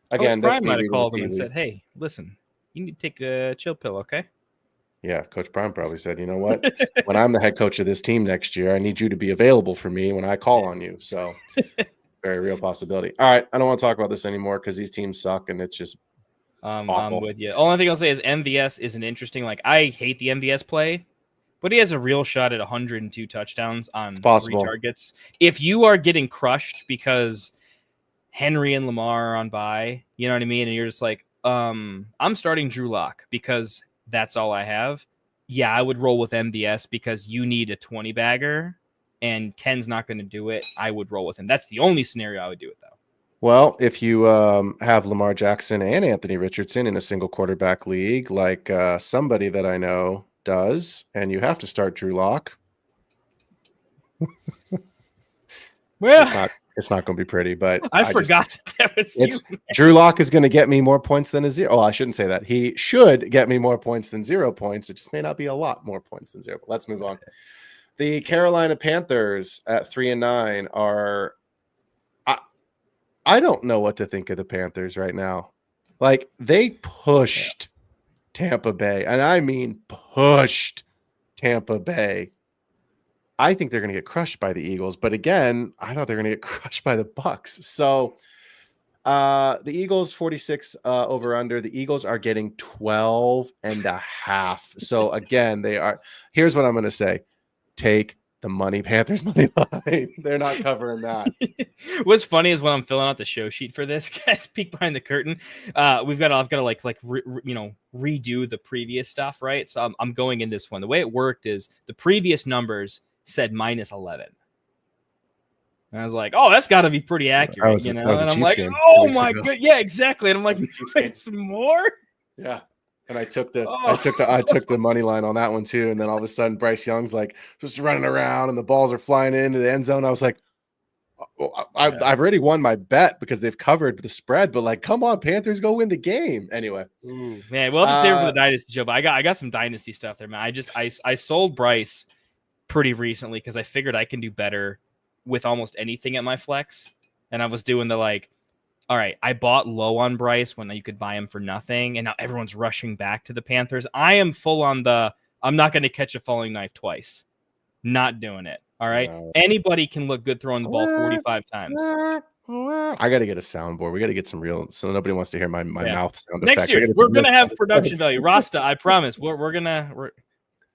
again, Coach Prime might have called him and said, "Hey, listen, you need to take a chill pill, okay?" Yeah, Coach Prime probably said, "You know what? When I'm the head coach of this team next year, I need you to be available for me when I call on you." So very real possibility. All right, I don't want to talk about this anymore because these teams suck and it's just awful. I'm with you. Only thing I'll say is MVS is an interesting. Like I hate the MVS play, but he has a real shot at 102 touchdowns on 3 targets. If you are getting crushed because Henry and Lamar are on bye, you know what I mean, and you're just like, I'm starting Drew Lock because that's all I have. Yeah, I would roll with MVS because you need a 20 bagger and 10's not going to do it. I would roll with him. That's the only scenario I would do it though. Well, if you have Lamar Jackson and Anthony Richardson in a single quarterback league, like somebody that I know does, and you have to start Drew Lock, well, it's not going to be pretty, but I forgot that was you. Drew Lock is going to get me more points than a 0. Oh, I shouldn't say that. He should get me more points than 0 points. It just may not be a lot more points than 0. But let's move on. The Carolina Panthers at 3-9 are. I don't know what to think of the Panthers right now. Like they pushed Tampa Bay, and I mean pushed Tampa Bay. I think they're going to get crushed by the Eagles, but again, I thought they're going to get crushed by the Bucks. So the Eagles 46 over under. The Eagles are getting 12.5. So again, here's what I'm going to say. Take the money, Panthers money line. They're not covering that. What's funny is when I'm filling out the show sheet for this, guys, peek behind the curtain. I've got to redo the previous stuff, right? So I'm going in this one. The way it worked is the previous numbers said -11. And I was like, oh, that's got to be pretty accurate, And I'm like, oh my god, yeah, exactly. And I'm like, it's more. Yeah. And I took the money line on that one too. And then all of a sudden, Bryce Young's like just running around, and the balls are flying into the end zone. I was like, I've already won my bet because they've covered the spread. But like, come on, Panthers, go win the game anyway. Ooh, man, we'll have to save it for the dynasty show. But I got some dynasty stuff there, man. I sold Bryce pretty recently because I figured I can do better with almost anything at my flex, and I was doing the like. All right, I bought low on Bryce when you could buy him for nothing, and now everyone's rushing back to the Panthers. I am full on I'm not going to catch a falling knife twice. Not doing it, all right? No. Anybody can look good throwing the ball 45 times. I got to get a soundboard. We got to get some real, so nobody wants to hear my mouth sound Next effects. Year, we're going to have production value. Rasta, I promise.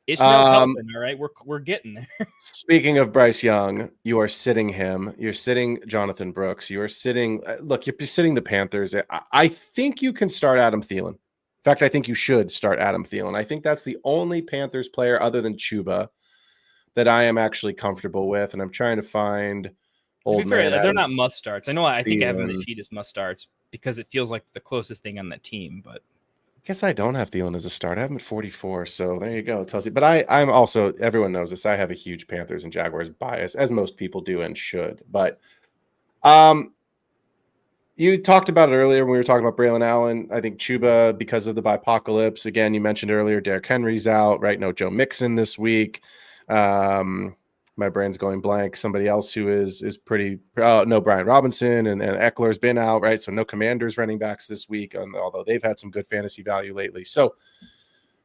Ishmael's helping, all right? We're getting there. Speaking of Bryce Young, you are sitting him. You're sitting Jonathan Brooks. You are sitting. Look, you're sitting the Panthers. I think you can start Adam Thielen. fact, I think you should start Adam Thielen. I think that's the only Panthers player other than Chuba that I am actually comfortable with, and I'm trying to find To be fair, they're Adam not must starts. I think I have them in the Thielen. sheet as must starts because it feels like the closest thing on that team. But I guess I don't have Thielen as a start. I have him at 44, so there you go. It tells you. But I'm also, everyone knows this, I have a huge Panthers and Jaguars bias, as most people do and should. But you talked about it earlier when we were talking about Braylon Allen. I think Chuba, because of the bipocalypse, again, you mentioned earlier, Derrick Henry's out, right? No Joe Mixon this week. My brain's going blank. Somebody else who is pretty no, Brian Robinson and Eckler's been out, right? So no Commanders running backs this week, although they've had some good fantasy value lately. So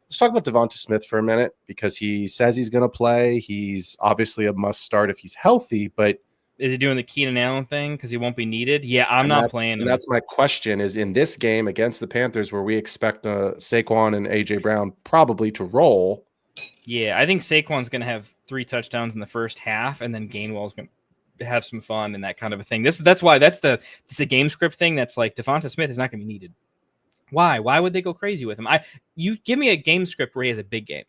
let's talk about Devonta Smith for a minute, because he says he's going to play. He's obviously a must start if he's healthy, but is he doing the Keenan Allen thing because he won't be needed? Yeah, I'm not playing him. And that's my question, is in this game against the Panthers, where we expect Saquon and A.J. Brown probably to roll. Yeah, I think Saquon's going to have 3 touchdowns in the first half, and then Gainwell's going to have some fun and that kind of a thing. That's why it's the game script thing. That's like Devonta Smith is not going to be needed. Why? Why would they go crazy with him? You give me a game script where he has a big game.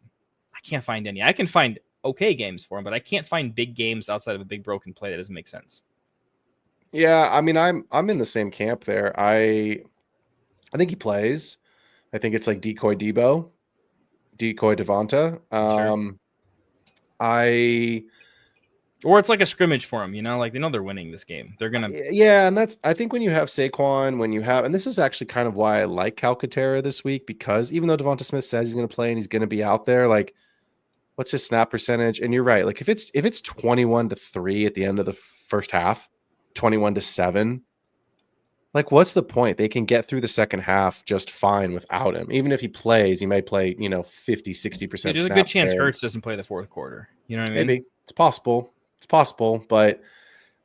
I can't find any. I can find okay games for him, but I can't find big games outside of a big broken play. That doesn't make sense. Yeah, I mean, I'm in the same camp there. I think he plays. I think it's like decoy Debo, decoy Devonta. Sure. Or it's like a scrimmage for them, like they know they're winning this game. They're gonna, yeah, and that's, I think when you have Saquon, and this is actually kind of why I like Calcaterra this week, because even though Devonta Smith says he's going to play and he's going to be out there, like, what's his snap percentage? And you're right, like if it's 21-3 at the end of the first half, 21-7, like what's the point? They can get through the second half just fine without him. Even if he plays, he may play 50-60%. There's a good chance Hurts doesn't play the fourth quarter. You know what I mean? Maybe it's possible. It's possible, but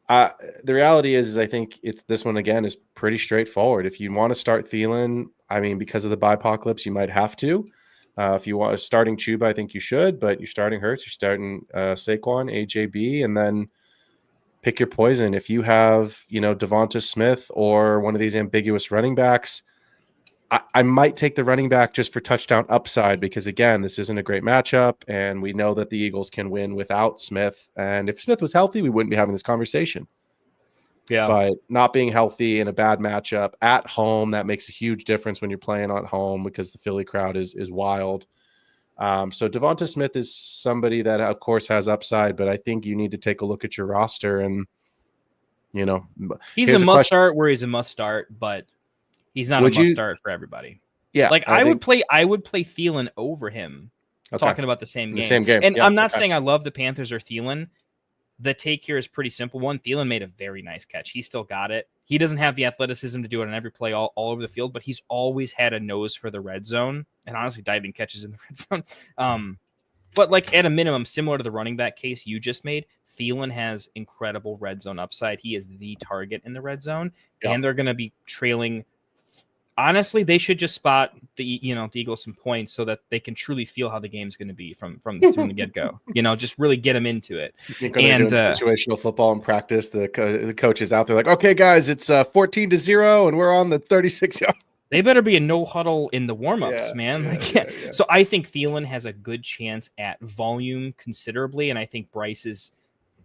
the reality is I think this one again is pretty straightforward. If you want to start Thielen, I mean, because of the bipocalypse, you might have to. If you want starting Chuba, I think you should, but you're starting Hurts, you're starting Saquon, AJB, and then pick your poison. If you have, Devonta Smith or one of these ambiguous running backs, I might take the running back just for touchdown upside, because again, this isn't a great matchup, and we know that the Eagles can win without Smith. And if Smith was healthy, we wouldn't be having this conversation. Yeah. But not being healthy in a bad matchup at home, that makes a huge difference when you're playing at home, because the Philly crowd is wild. So Devonta Smith is somebody that, of course, has upside, but I think you need to take a look at your roster and, he's a must start where he's a must start, but he's not a must start for everybody. Yeah. Like I would play Thielen over him. Okay. Talking about the same game. And I'm not saying I love the Panthers or Thielen. The take here is pretty simple. One, Thielen made a very nice catch. He still got it. He doesn't have the athleticism to do it on every play all over the field, but he's always had a nose for the red zone, and honestly diving catches in the red zone. But like at a minimum, similar to the running back case you just made, Thielen has incredible red zone upside. He is the target in the red zone, and they're going to be trailing. Honestly, they should just spot the Eagles some points so that they can truly feel how the game's going to be from the get-go. Just really get them into it. And situational football in practice, the coach is out there like, okay, guys, it's 14-0, and we're on the 36-yard. They better be a no huddle in the warm-ups, man. So I think Thielen has a good chance at volume considerably, and I think Bryce is.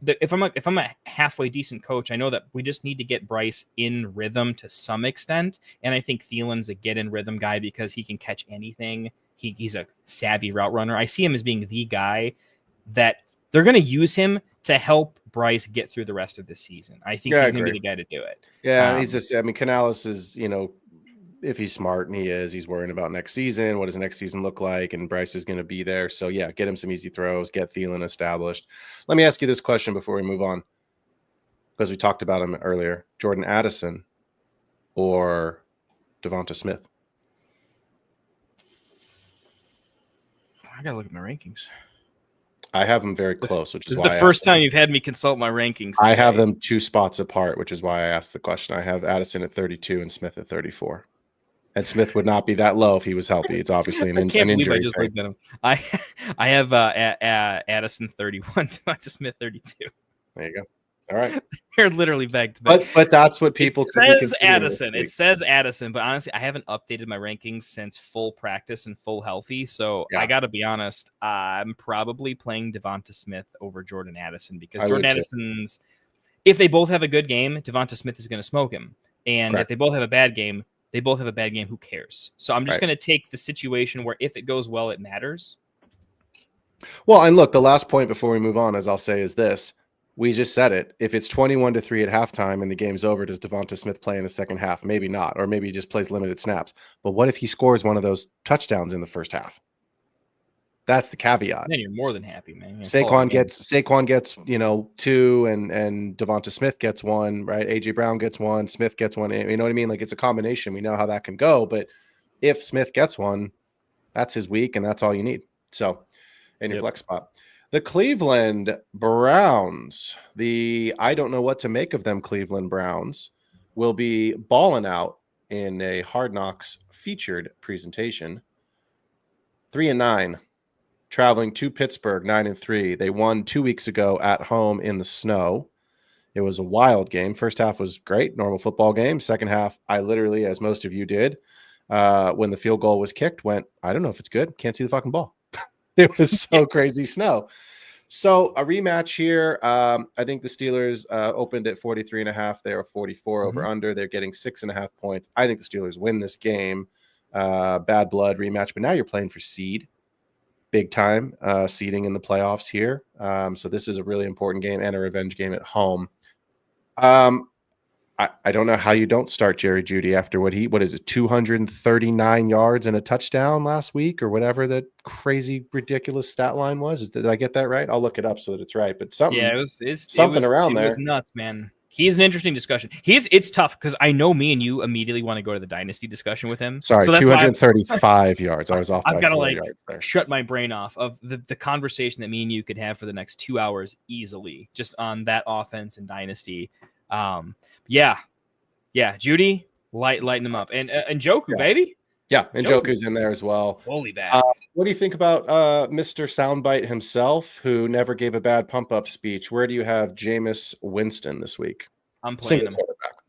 If I'm a halfway decent coach, I know that we just need to get Bryce in rhythm to some extent, and I think Thielen's a get in rhythm guy because he can catch anything. He's a savvy route runner. I see him as being the guy that they're going to use him to help Bryce get through the rest of the season. I think he's going to be the guy to do it. Yeah, he's just. I mean, Canales is if he's smart, and he's worrying about next season. What does next season look like? And Bryce is going to be there. So, yeah, get him some easy throws, get Thielen established. Let me ask you this question before we move on, because we talked about him earlier. Jordan Addison or Devonta Smith? I got to look at my rankings. I have them very close, which is why this is the first time you've had me consult my rankings today. I have them 2 spots apart, which is why I asked the question. I have Addison at 32 and Smith at 34. And Smith would not be that low if he was healthy. It's obviously an injury. I just looked at him. I have Addison 31, Devonta Smith 32. There you go. All right. They're literally back to back. But that's what people It could be says considering this Addison. week. It says Addison, but honestly, I haven't updated my rankings since full practice and full healthy. So Yeah. I got to be honest. I'm probably playing Devonta Smith over Jordan Addison because I Jordan would too. Addison's. If they both have a good game, Devonta Smith is going to smoke him, and Correct. if they both have a bad game, they both have a bad game. Who cares? So I'm just Right. going to take the situation where if it goes well, it matters. Well, and look, the last point before we move on, as I'll say, is this. We just said it. If it's 21-3 at halftime and the game's over, does Devonta Smith play in the second half? Maybe not, or maybe he just plays limited snaps. But what if he scores one of those touchdowns in the first half? That's the caveat. Then you're more than happy, man. Saquon gets 2, and Devonta Smith gets 1, right? AJ Brown gets 1, Smith gets 1. You know what I mean? Like, it's a combination. We know how that can go, but if Smith gets 1, that's his week, and that's all you need. So, in your flex spot. The Cleveland Browns, I don't know what to make of them Cleveland Browns, will be balling out in a Hard Knocks featured presentation. 3-9, traveling to Pittsburgh, 9-3. They won 2 weeks ago at home in the snow. It was a wild game. First half was great, normal football game. Second half, I literally, as most of you did, when the field goal was kicked, went, I don't know if it's good. Can't see the fucking ball. It was so crazy snow. So a rematch here. I think the Steelers opened at 43.5. They are 44 over under. They're getting 6.5 points. I think the Steelers win this game. Bad blood rematch. But now you're playing for seed. Big time seeding in the playoffs here. So this is a really important game and a revenge game at home. I don't know how you don't start Jerry Jeudy after what is it, 239 yards and a touchdown last week or whatever that crazy ridiculous stat line was. Did I get that right? I'll look it up so that it's right. But something, Yeah, it was around there. It was nuts, man. He's an interesting discussion. It's tough because I know me and you immediately want to go to the dynasty discussion with him. Sorry, so that's 235 yards. I was off. I've got to yards there. shut my brain off of the conversation that me and you could have for the next 2 hours easily, just on that offense and dynasty. Yeah, Judy, lighten him up, and Njoku, baby. Yeah, and Njoku's in there as well. Fully back. What do you think about Mr. Soundbite himself, who never gave a bad pump-up speech? Where do you have Jameis Winston this week? I'm playing him.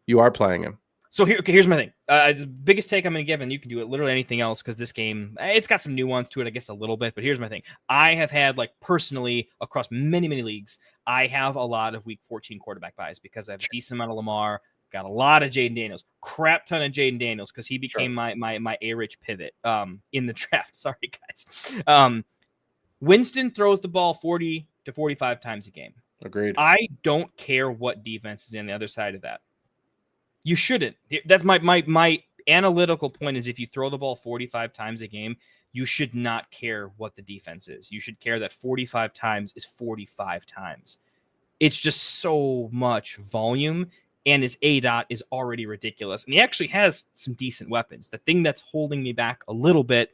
You are playing him. So here's my thing. The biggest take I'm going to give, and you can do it literally anything else because this game, it's got some nuance to it, I guess, a little bit. But here's my thing. I have had, personally, across many, many leagues, I have a lot of week 14 quarterback buys because I have a decent amount of Lamar. Got a lot of Jaden Daniels, crap ton of Jaden Daniels because he became my A-Rich pivot in the draft. Sorry, guys. Winston throws the ball 40 to 45 times a game. Agreed. I don't care what defense is on the other side of that. You shouldn't. That's my analytical point is if you throw the ball 45 times a game, you should not care what the defense is. You should care that 45 times is 45 times. It's just so much volume. And his ADOT is already ridiculous. And he actually has some decent weapons. The thing that's holding me back a little bit,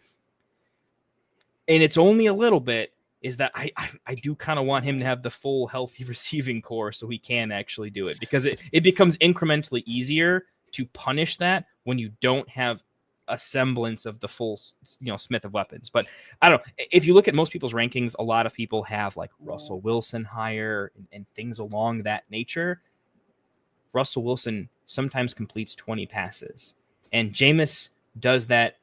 and it's only a little bit, is that I do kind of want him to have the full healthy receiving core so he can actually do it. Because it becomes incrementally easier to punish that when you don't have a semblance of the full, Smith of weapons. But I don't know. If you look at most people's rankings, a lot of people have Russell Wilson higher and things along that nature. Russell Wilson sometimes completes 20 passes, and Jameis does that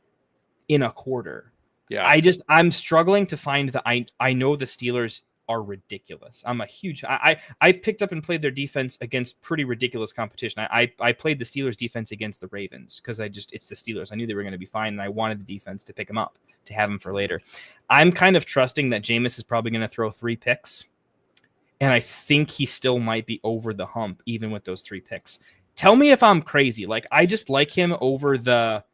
in a quarter. Yeah, I'm struggling to find I know the Steelers are ridiculous. I'm a huge. I picked up and played their defense against pretty ridiculous competition. I played the Steelers defense against the Ravens because it's the Steelers. I knew they were going to be fine, and I wanted the defense to pick them up to have them for later. I'm kind of trusting that Jameis is probably going to throw 3 picks. And I think he still might be over the hump, even with those 3 picks. Tell me if I'm crazy. I just like him over the,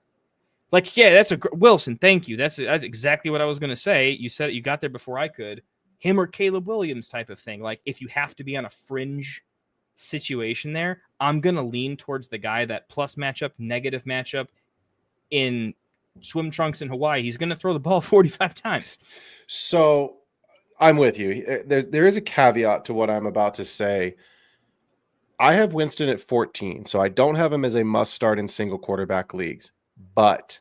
that's Wilson. Thank you. That's exactly what I was going to say. You said it. You got there before I could. Him or Caleb Williams type of thing. If you have to be on a fringe situation there, I'm going to lean towards the guy that plus matchup, negative matchup in swim trunks in Hawaii. He's going to throw the ball 45 times. So I'm with you. There is a caveat to what I'm about to say. I have Winston at 14, so I don't have him as a must start in single quarterback leagues. But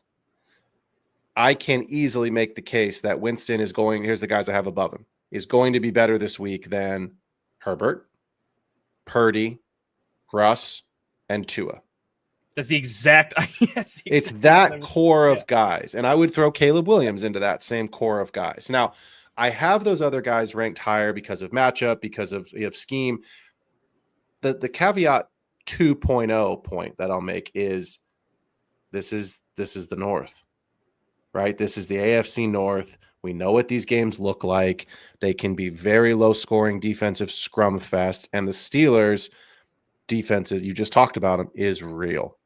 I can easily make the case that Winston is going, here's the guys I have above him, is going to be better this week than Herbert, Purdy, Russ, and Tua. That's the exact. Yes, It's that core of guys. And I would throw Caleb Williams into that same core of guys. Now, I have those other guys ranked higher because of matchup, because of scheme. The caveat 2.0 point that I'll make is this is the North, right? This is the AFC North. We know what these games look like. They can be very low scoring defensive scrum fest. And the Steelers defenses, you just talked about them, is real,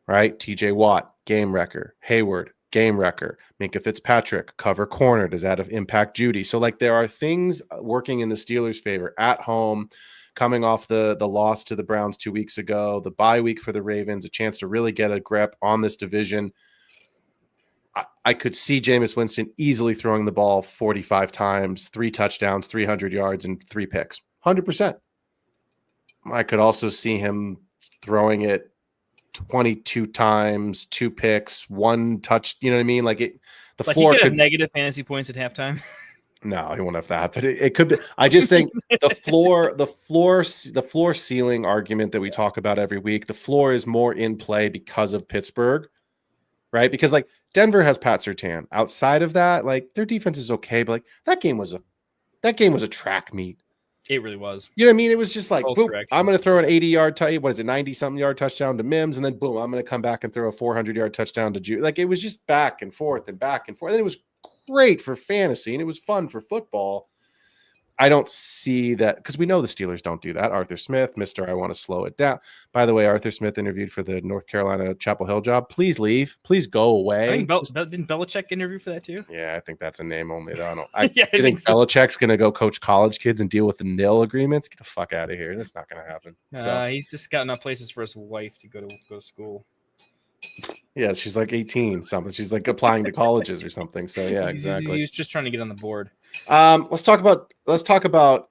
right? TJ Watt, game wrecker. Hayward, game wrecker. Minka Fitzpatrick, cover corner. Does that impact Judy? So like there are things working in the Steelers' favor at home, coming off the loss to the Browns 2 weeks ago, the bye week for the Ravens, a chance to really get a grip on this division. I could see Jameis Winston easily throwing the ball 45 times, 3 touchdowns, 300 yards, and 3 picks. 100%. I could also see him throwing it 22 times, 2 picks, 1 touch. You know what I mean? Like the like floor he could could have negative fantasy points at halftime. No, he won't have that. But it could be. I just think the floor ceiling argument that we talk about every week. The floor is more in play because of Pittsburgh, right? Because like Denver has Pat Surtain. Outside of that, like their defense is okay, but like that game was a track meet. It really was. You know what I mean? It was just like, boom, Correct. I'm going to throw an 80-yard, 90-something yard touchdown to Mims, and then boom, I'm going to come back and throw a 400-yard touchdown to Jude. Like it was just back and forth and back and forth. And it was great for fantasy and it was fun for football. I don't see that because we know the Steelers don't do that. Arthur Smith, Mr. I want to slow it down. By the way, Arthur Smith interviewed for the North Carolina Chapel Hill job. Please leave. Please go away. I think didn't Belichick interview for that too? Yeah, I think that's a name only. Though. I think so. Belichick's going to go coach college kids and deal with the nil agreements? Get the fuck out of here. That's not going to happen. He's just got enough places for his wife to go to school. Yeah, she's like 18 something. She's like applying to colleges or something. So yeah, exactly. He was just trying to get on the board. Let's talk about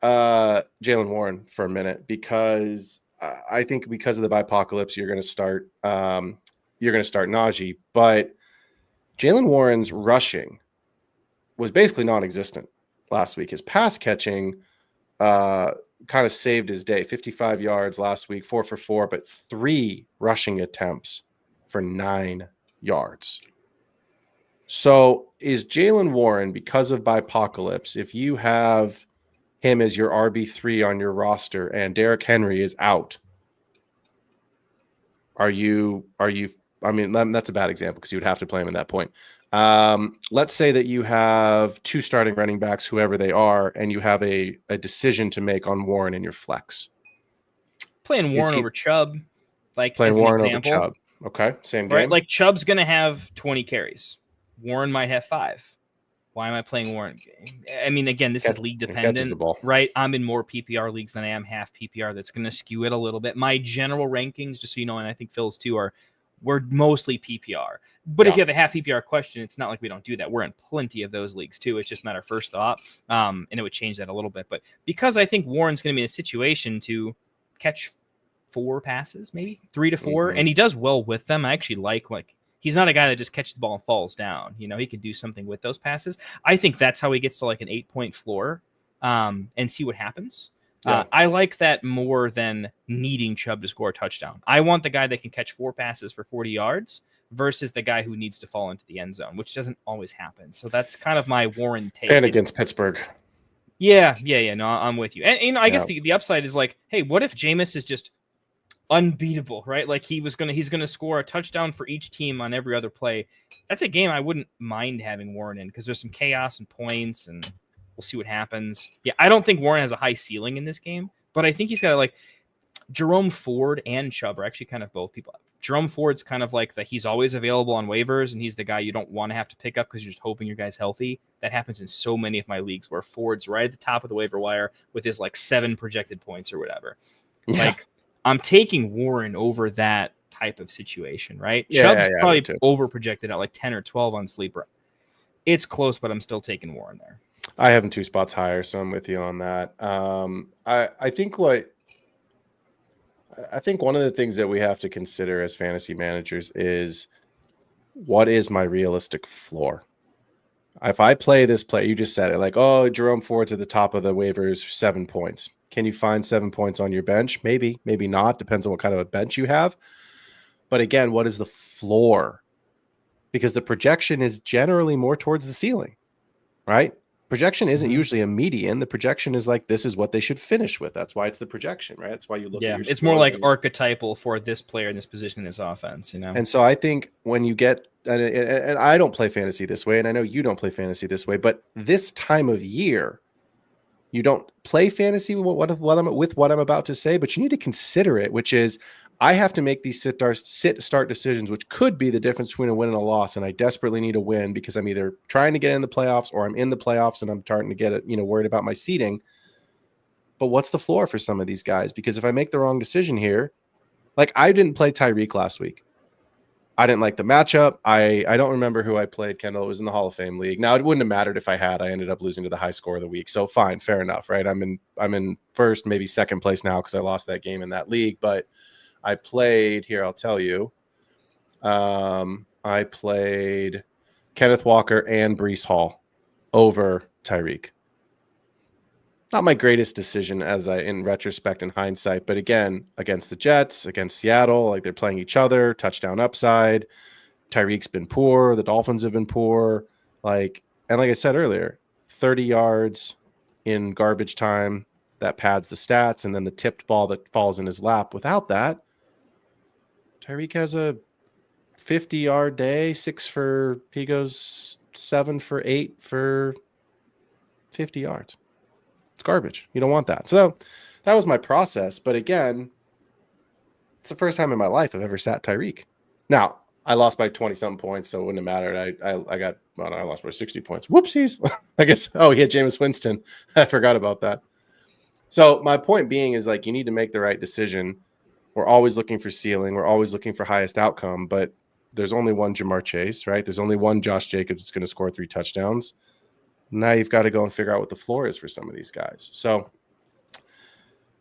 Jaylen Warren for a minute because I think because of the bipocalypse, you're going to start Najee, but Jaylen Warren's rushing was basically non-existent last week. His pass catching kind of saved his day. 55 yards last week, 4 for 4, but 3 rushing attempts for 9 yards. So is Jaylen Warren, because of bipocalypse, if you have him as your RB3 on your roster and Derrick Henry is out, are you I mean, that's a bad example because you would have to play him at that point. Let's say that you have 2 starting running backs, whoever they are, and you have a decision to make on Warren in your flex. Playing Warren over Chubb, like playing as an Warren example. over Chubb. Okay, same game. Right, like Chubb's going to have 20 carries. Warren might have 5. Why am I playing Warren? I mean, again, this is league dependent, right? I'm in more PPR leagues than I am half PPR. That's going to skew it a little bit. My general rankings, just so you know, and I think Phil's too, we're mostly PPR. But if you have a half PPR question, it's not like we don't do that. We're in plenty of those leagues too. It's just not our first thought, and it would change that a little bit. But because I think Warren's going to be in a situation to catch 4 passes, maybe 3 to 4, and he does well with them. I actually like he's not a guy that just catches the ball and falls down. You know, he can do something with those passes. I think that's how he gets to like an 8-point floor and see what happens. Yeah. I like that more than needing Chubb to score a touchdown. I want the guy that can catch 4 passes for 40 yards versus the guy who needs to fall into the end zone, which doesn't always happen. So that's kind of my Warren take. And against Pittsburgh. Yeah. No, I'm with you. And you know, I guess the upside is like, hey, what if Jameis is just unbeatable, right? Like he's gonna score a touchdown for each team on every other play. That's a game I wouldn't mind having Warren in because there's some chaos and points, and we'll see what happens. Yeah, I don't think Warren has a high ceiling in this game, but I think he's got like Jerome Ford and Chubb are actually kind of both people. Jerome Ford's kind of like he's always available on waivers, and he's the guy you don't want to have to pick up because you're just hoping your guy's healthy. That happens in so many of my leagues where Ford's right at the top of the waiver wire with his like 7 projected points or whatever. Yeah. Like I'm taking Warren over that type of situation, right? Chubb's probably over projected at like 10 or 12 on Sleeper. It's close, but I'm still taking Warren there. I have him 2 spots higher, so I'm with you on that. I think one of the things that we have to consider as fantasy managers is what is my realistic floor? If I play this play, you just said it, like, oh, Jerome Ford's at the top of the waivers, 7 points. Can you find 7 points on your bench? Maybe, maybe not. Depends on what kind of a bench you have. But again, what is the floor? Because the projection is generally more towards the ceiling, right? Projection isn't usually a median. The projection is like, this is what they should finish with. That's why it's the projection, right? That's why you look at your it's more scores like and- archetypal for this player in this position in this offense, you know? And so I think when you get, and I don't play fantasy this way, and I know you don't play fantasy this way, but this time of year, you don't play fantasy with what I'm about to say, but you need to consider it, which is I have to make these sit-start decisions, which could be the difference between a win and a loss. And I desperately need a win because I'm either trying to get in the playoffs or I'm in the playoffs and I'm starting to get it, worried about my seeding. But what's the floor for some of these guys? Because if I make the wrong decision here, like I didn't play Tyreek last week. I didn't like the matchup. I don't remember who I played, Kendall. It was in the Hall of Fame league. Now, it wouldn't have mattered if I had. I ended up losing to the high score of the week. So fine, fair enough, right? I'm in first, maybe second place now because I lost that game in that league. But I played here, I'll tell you. I played Kenneth Walker and Breece Hall over Tyreek. Not my greatest decision in retrospect and hindsight, but again, against the Jets, against Seattle, like they're playing each other, touchdown upside. Tyreek's been poor. The Dolphins have been poor. And like I said earlier, 30 yards in garbage time, that pads the stats. And then the tipped ball that falls in his lap. Without that, Tyreek has a 50-yard day, he goes 7 for 8 for 50 yards. It's garbage. You don't want that. So that was my process. But again, it's the first time in my life I've ever sat Tyreek. Now, I lost by 20-something points, so it wouldn't have mattered. I lost by 60 points. Whoopsies. I guess, he had Jameis Winston. I forgot about that. So my point being is you need to make the right decision. We're always looking for ceiling. We're always looking for highest outcome, but there's only one Jamar Chase, right? There's only one Josh Jacobs that's going to score 3 touchdowns. Now you've got to go and figure out what the floor is for some of these guys. So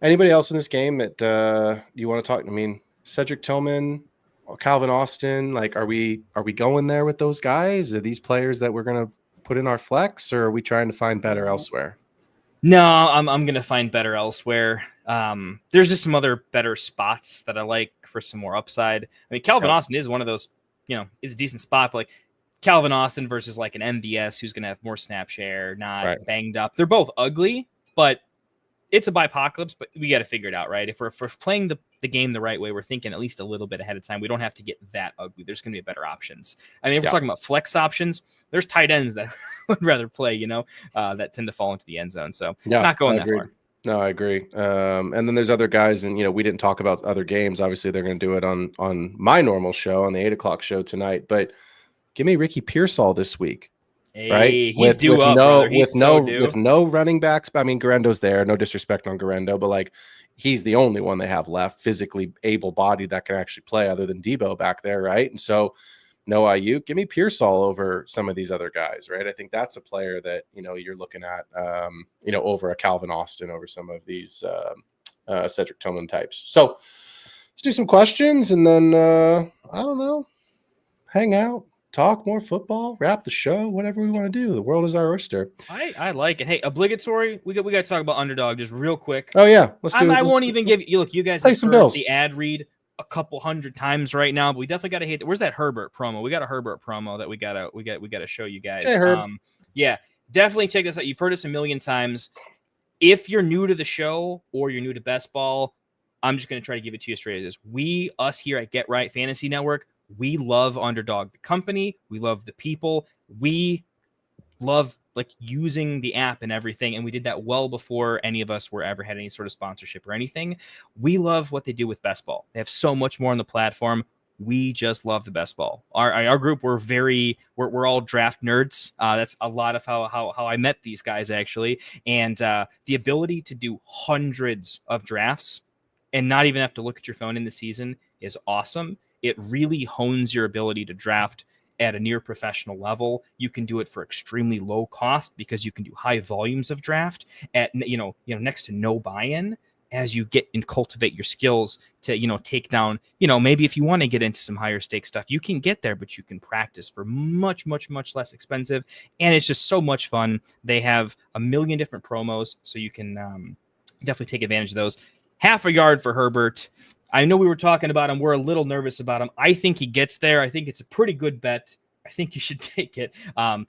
anybody else in this game that you want to talk? I mean, Cedric Tillman or Calvin Austin, are we going there with those guys? Are these players that we're going to put in our flex, or are we trying to find better elsewhere? No, I'm going to find better elsewhere. There's just some other better spots that I like for some more upside. I mean, Calvin Austin is one of those, is a decent spot, but Calvin Austin versus an MVS who's going to have more snap share, not banged up. They're both ugly, but it's a bipocalypse, but we got to figure it out, right? If we're playing the game the right way, we're thinking at least a little bit ahead of time. We don't have to get that ugly. There's going to be better options. I mean, if we're talking about flex options, there's tight ends that would rather play, that tend to fall into the end zone. So not going that far. No, I agree. And then there's other guys, and we didn't talk about other games. Obviously, they're going to do it on my normal show, on the 8:00 show tonight. But give me Ricky Pearsall this week. Hey, right? He's due up, with no running backs. I mean, Garendo's there. No disrespect on Garendo, but he's the only one they have left, physically able-bodied, that can actually play, other than Debo back there, right? And so, no Ayuk. Give me Pearsall over some of these other guys, right? I think that's a player that you're looking at, over a Calvin Austin, over some of these Cedric Tillman types. So let's do some questions, and then I don't know, hang out. Talk more football, wrap the show, whatever we want to do. The world is our oyster. I like it. Hey, obligatory. We got to talk about underdog just real quick. Oh yeah, let's do it. I won't even give you. Look, you guys have heard the ad read a couple hundred times right now, but we definitely got to hit. Where's that Herbert promo? We got a Herbert promo that we gotta show you guys. Hey, Herb. Yeah, definitely check this out. You've heard us a million times. If you're new to the show or you're new to best ball, I'm just gonna try to give it to you straight as this. Us here at Get Right Fantasy Network. We love Underdog, the company. We love the people. We love using the app and everything. And we did that well before any of us were ever had any sort of sponsorship or anything. We love what they do with best ball. They have so much more on the platform. We just love the best ball. Our group, we're all draft nerds. That's a lot of how I met these guys actually. And the ability to do hundreds of drafts and not even have to look at your phone in the season is awesome. It really hones your ability to draft at a near professional level. You can do it for extremely low cost because you can do high volumes of draft at next to no buy-in. as you get and cultivate your skills to, take down, maybe if you want to get into some higher stake stuff, you can get there, but you can practice for much, much, much less expensive. And it's just so much fun. They have a million different promos, so you can definitely take advantage of those. Half a yard for Herbert. I know we were talking about him. We're a little nervous about him. I think he gets there. I think it's a pretty good bet. I think you should take it.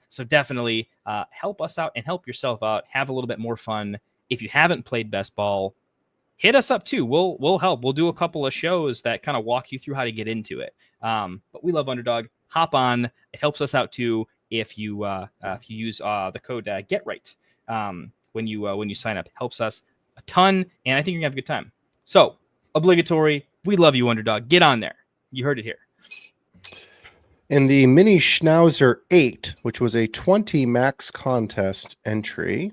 So definitely help us out and help yourself out. Have a little bit more fun. If you haven't played best ball, hit us up too. We'll help. We'll do a couple of shows that kind of walk you through how to get into it. But we love Underdog. Hop on. It helps us out too if you use the code GetRight when you sign up. It helps us a ton, and I think you're gonna have a good time. So obligatory. We love you, Underdog. Get on there. You heard it here. In the Mini Schnauzer 8, which was a 20 max contest entry,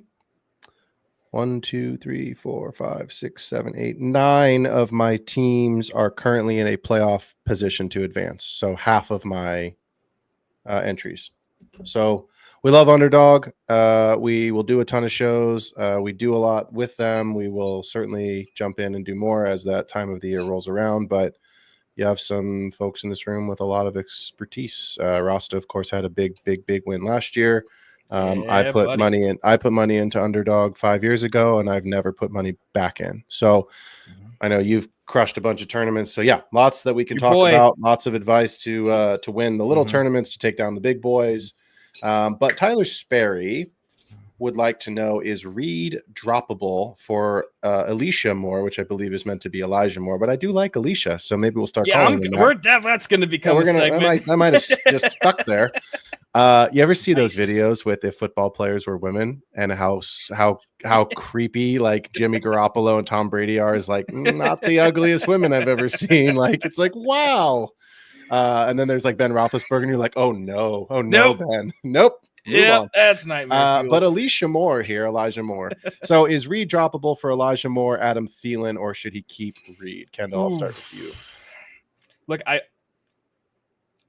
1, 2, 3, 4, 5, 6, 7, 8, 9 of my teams are currently in a playoff position to advance. So half of my entries. So we love Underdog. We will do a ton of shows. We do a lot with them. We will certainly jump in and do more as that time of the year rolls around. But you have some folks in this room with a lot of expertise. Rasta, of course, had a big win last year. I put money into Underdog 5 years ago, and I've never put money back in. So I know you've crushed a bunch of tournaments. So yeah, lots that we can talk about. Lots of advice to win the little tournaments, to take down the big boys. But Tyler Sperry would like to know, is Reed droppable for Alicia Moore, which I believe is meant to be Elijah Moore, but I do like Alicia, so maybe we'll start calling him that. That's going to become a segment. I might have just stuck there. You ever see those videos with if football players were women and how creepy like Jimmy Garoppolo and Tom Brady are? Is like not the ugliest women I've ever seen. Like it's like wow. And then there's like Ben Roethlisberger, and you're like, oh no, nope. Ben, nope. Yeah, that's nightmare. But Elijah Moore. So is Reed droppable for Elijah Moore, Adam Thielen, or should he keep Reed? Kendall, I'll start with you. Look,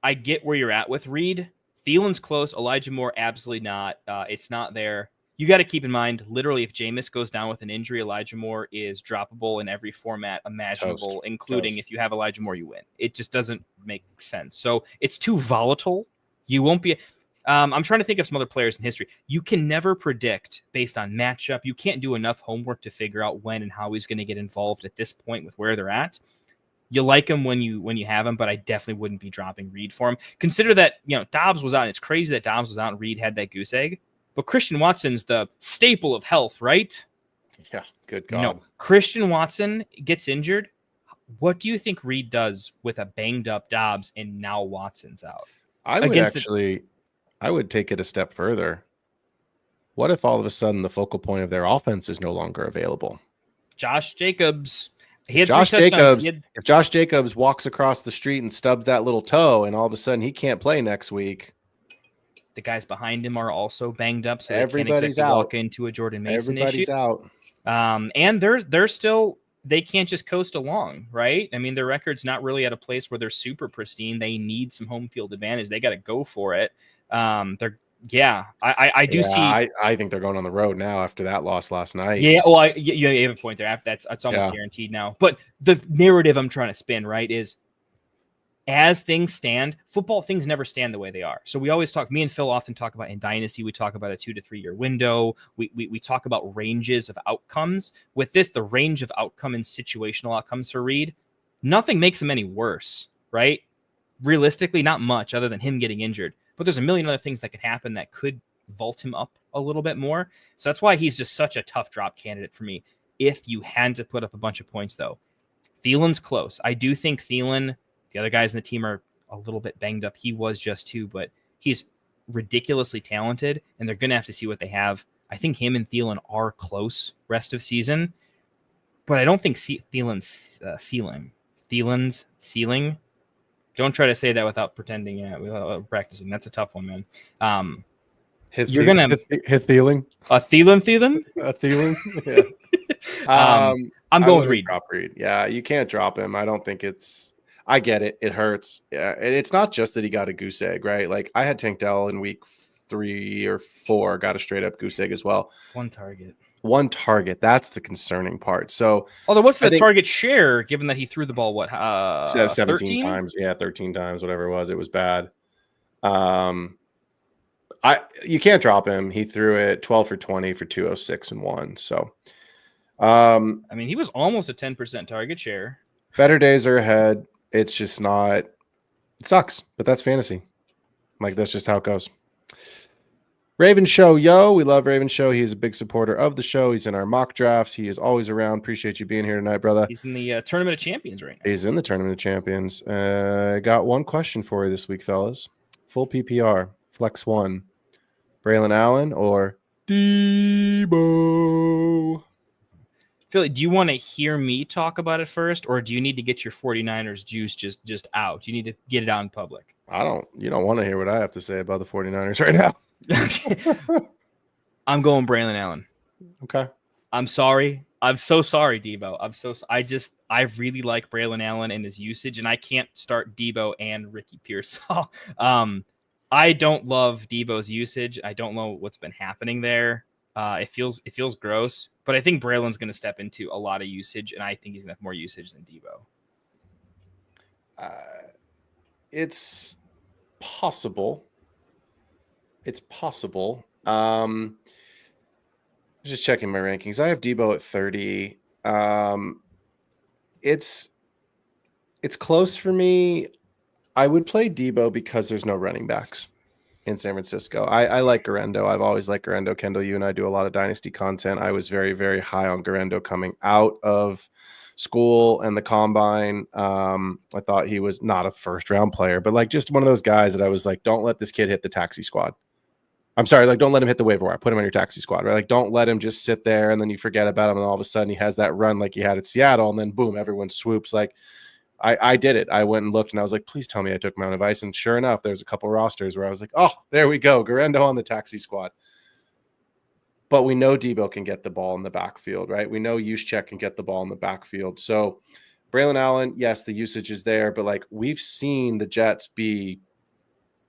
I get where you're at with Reed. Thielen's close. Elijah Moore, absolutely not. It's not there. You got to keep in mind, literally, if Jameis goes down with an injury, Elijah Moore is droppable in every format imaginable, including if you have Elijah Moore, you win. It just doesn't make sense. So it's too volatile. You won't be. I'm trying to think of some other players in history. You can never predict based on matchup. You can't do enough homework to figure out when and how he's going to get involved at this point with where they're at. You like him when you have him, but I definitely wouldn't be dropping Reed for him. Consider that Dobbs was out, and it's crazy that Dobbs was out and Reed had that goose egg. But Christian Watson's the staple of health, right? Yeah, good God. No, Christian Watson gets injured. What do you think Reed does with a banged up Dobbs and now Watson's out? I would take it a step further. What if all of a sudden the focal point of their offense is no longer available? Josh Jacobs. If Josh Jacobs walks across the street and stubs that little toe, and all of a sudden he can't play next week. The guys behind him are also banged up, so everybody's they can't exactly walk into a Jordan Mason Everybody's out. And they're still, they can't just coast along, right? I mean, their record's not really at a place where they're super pristine. They need some home field advantage. They got to go for it. I think they're going on the road now after that loss last night. Yeah, well, you have a point there. That's almost guaranteed now. But the narrative I'm trying to spin, right, is as things stand, football things never stand the way they are. So we always talk, me and Phil often talk about in Dynasty, we talk about a 2 to 3 year window. We talk about ranges of outcomes. With this, the range of outcome and situational outcomes for Reed, nothing makes him any worse, right? Realistically, not much other than him getting injured. But there's a million other things that could happen that could vault him up a little bit more. So that's why he's just such a tough drop candidate for me. If you had to put up a bunch of points, though, Thielen's close. I do think Thielen, the other guys in the team are a little bit banged up. He was just too, but he's ridiculously talented, and they're going to have to see what they have. I think him and Thielen are close rest of season, but I don't think Thielen's ceiling. Thielen's ceiling. Don't try to say that without pretending, without practicing. That's a tough one, man. You're going to hit Thielen. A Thielen? A Thielen? Yeah. I'm going with Reed. Drop Reed. Yeah, you can't drop him. I don't think I get it. It hurts. Yeah, and it's not just that he got a goose egg, right? Like I had Tank Dell in week 3 or 4, got a straight up goose egg as well. One target. one target. That's the concerning part. So, although what's I the think target share given that he threw the ball 17 13 times? Yeah, 13 times, whatever it was. It was bad. You can't drop him. He threw it 12 for 20 for 206 and 1. So, I mean, he was almost a 10% target share. better days are ahead. It's just not. It sucks, but that's fantasy. Like, that's just how it goes. Raven Show, yo, we love Raven Show. He's a big supporter of the show. He's in our mock drafts. He is always around. Appreciate you being here tonight, brother. He's in the Tournament of Champions right now. He's in the Tournament of Champions. I got one question for you this week, fellas. Full PPR, Flex 1, Braylon Allen or Debo? Philly, do you want to hear me talk about it first, or do you need to get your 49ers juice just out? Do you need to get it out in public? You don't want to hear what I have to say about the 49ers right now. I'm going Braylon Allen. Okay. I'm sorry. I'm so sorry, Debo. I really like Braylon Allen and his usage, and I can't start Debo and Ricky Pearsall. I don't love Debo's usage. I don't know what's been happening there. It feels gross, but I think Braylon's going to step into a lot of usage, and I think he's going to have more usage than Debo. It's possible. It's possible. Just checking my rankings. I have Debo at 30. It's close for me. I would play Debo because there's no running backs in San Francisco. I like Garendo. I've always liked Garendo. Kendall, you and I do a lot of Dynasty content. I was very, very high on Garendo coming out of school and the combine. I thought he was not a first round player, but like just one of those guys that I was like, don't let this kid hit the taxi squad. I'm sorry, like don't let him hit the waiver wire. Put him on your taxi squad, right? Like don't let him just sit there and then you forget about him and all of a sudden he has that run like he had at Seattle and then boom, everyone swoops. Like I did it. I went and looked and I was like, please tell me I took my own advice. And sure enough, there's a couple rosters where I was like, oh, there we go. Garendo on the taxi squad. But we know Debo can get the ball in the backfield, right? We know Juszczyk can get the ball in the backfield. So Braylon Allen, yes, the usage is there, but like we've seen the Jets be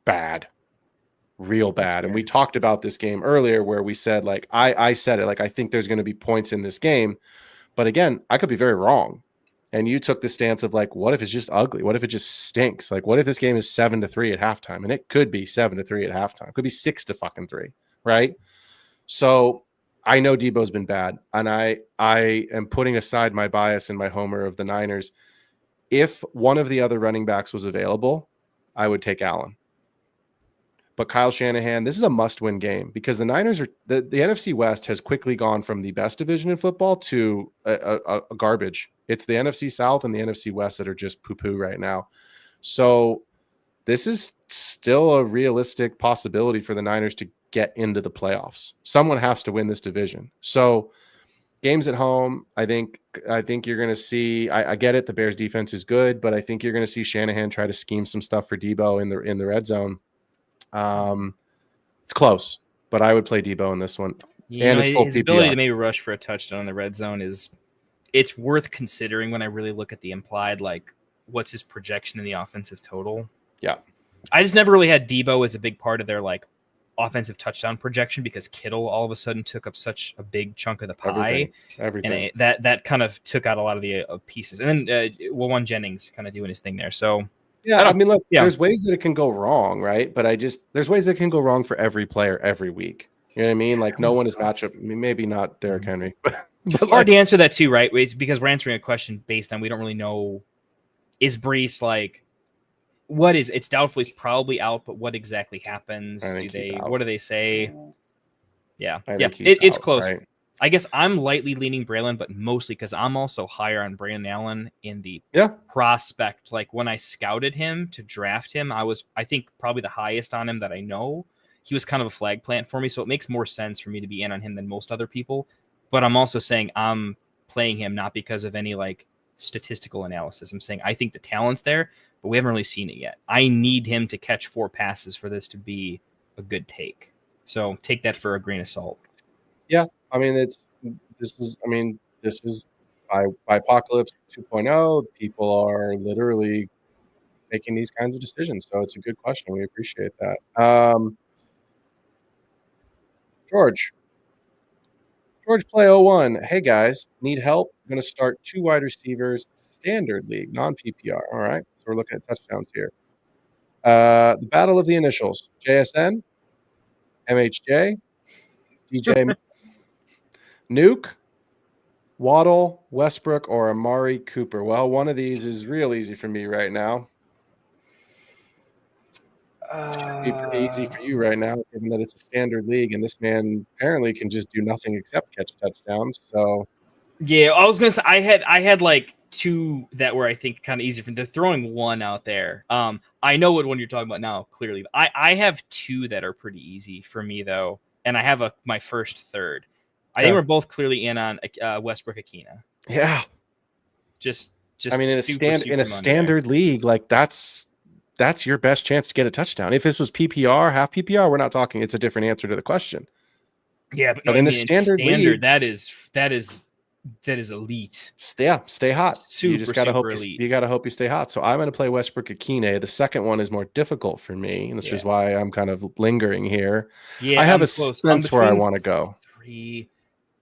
bad. Real bad. And we talked about this game earlier where we said, like, I said it, like, I think there's going to be points in this game. But again, I could be very wrong. And you took the stance of like, what if it's just ugly? What if it just stinks? Like, what if this game is 7-3 at halftime? And it could be 7-3 at halftime. It could be 6-3, right? So I know Debo's been bad. And I am putting aside my bias and my homer of the Niners. If one of the other running backs was available, I would take Allen. But Kyle Shanahan, this is a must-win game because the Niners are the NFC West has quickly gone from the best division in football to a garbage. It's the NFC South and the NFC West that are just poo-poo right now. So this is still a realistic possibility for the Niners to get into the playoffs. Someone has to win this division. So games at home, I think you're going to see. I get it. The Bears defense is good, but I think you're going to see Shanahan try to scheme some stuff for Debo in the red zone. It's close, but I would play Debo in this one. And it's full his PPR. ability to maybe rush for a touchdown in the red zone it's worth considering when I really look at the implied, like what's his projection in the offensive total. Yeah. I just never really had Debo as a big part of their like offensive touchdown projection because Kittle all of a sudden took up such a big chunk of the pie. Everything. And that kind of took out a lot of the pieces. And then Juwan Jennings kind of doing his thing there. So yeah, I mean, look, there's ways that it can go wrong, right? But there's ways that it can go wrong for every player every week. You know what I mean? Like no one is matchup. I mean, maybe not Derrick Henry, but hard to answer that too, right? It's because we're answering a question based on we don't really know. Is Brees like? It's doubtful he's probably out, but what exactly happens? What do they say? Yeah, it's close. Right? I guess I'm lightly leaning Braylon, but mostly because I'm also higher on Braylon Allen in the prospect. Like when I scouted him to draft him, I think probably the highest on him that I know. He was kind of a flag plant for me, so it makes more sense for me to be in on him than most other people. But I'm also saying I'm playing him not because of any like statistical analysis. I'm saying I think the talent's there, but we haven't really seen it yet. I need him to catch 4 passes for this to be a good take. So take that for a grain of salt. Yeah. I mean, this is by Apocalypse 2.0. People are literally making these kinds of decisions. So it's a good question. We appreciate that. George, George Play 01. Hey guys, need help? I'm going to start 2 wide receivers, standard league, non PPR. All right. So we're looking at touchdowns here. The battle of the initials: JSN, MHJ, DJ, Nuke, Waddle, Westbrook, or Amari Cooper. Well, one of these is real easy for me right now. Should be pretty easy for you right now, given that it's a standard league, and this man apparently can just do nothing except catch touchdowns. So, yeah, I was gonna say I had like 2 that were I think kind of easy for. They're throwing 1 out there. I know what one you're talking about now. Clearly, I have 2 that are pretty easy for me though, and I have my first third. I think we're both clearly in on Westbrook Akina. yeah, Just I mean, in a standard league, like that's your best chance to get a touchdown. If this was PPR, half PPR, we're not talking. It's a different answer to the question. Yeah, but no, in a standard league, that is elite. Stay hot. You just gotta hope elite. you gotta hope you stay hot. So I'm gonna play Westbrook Akine. The second one is more difficult for me, and this is why I'm kind of lingering here. Yeah, I have a sense where I want to go. 3.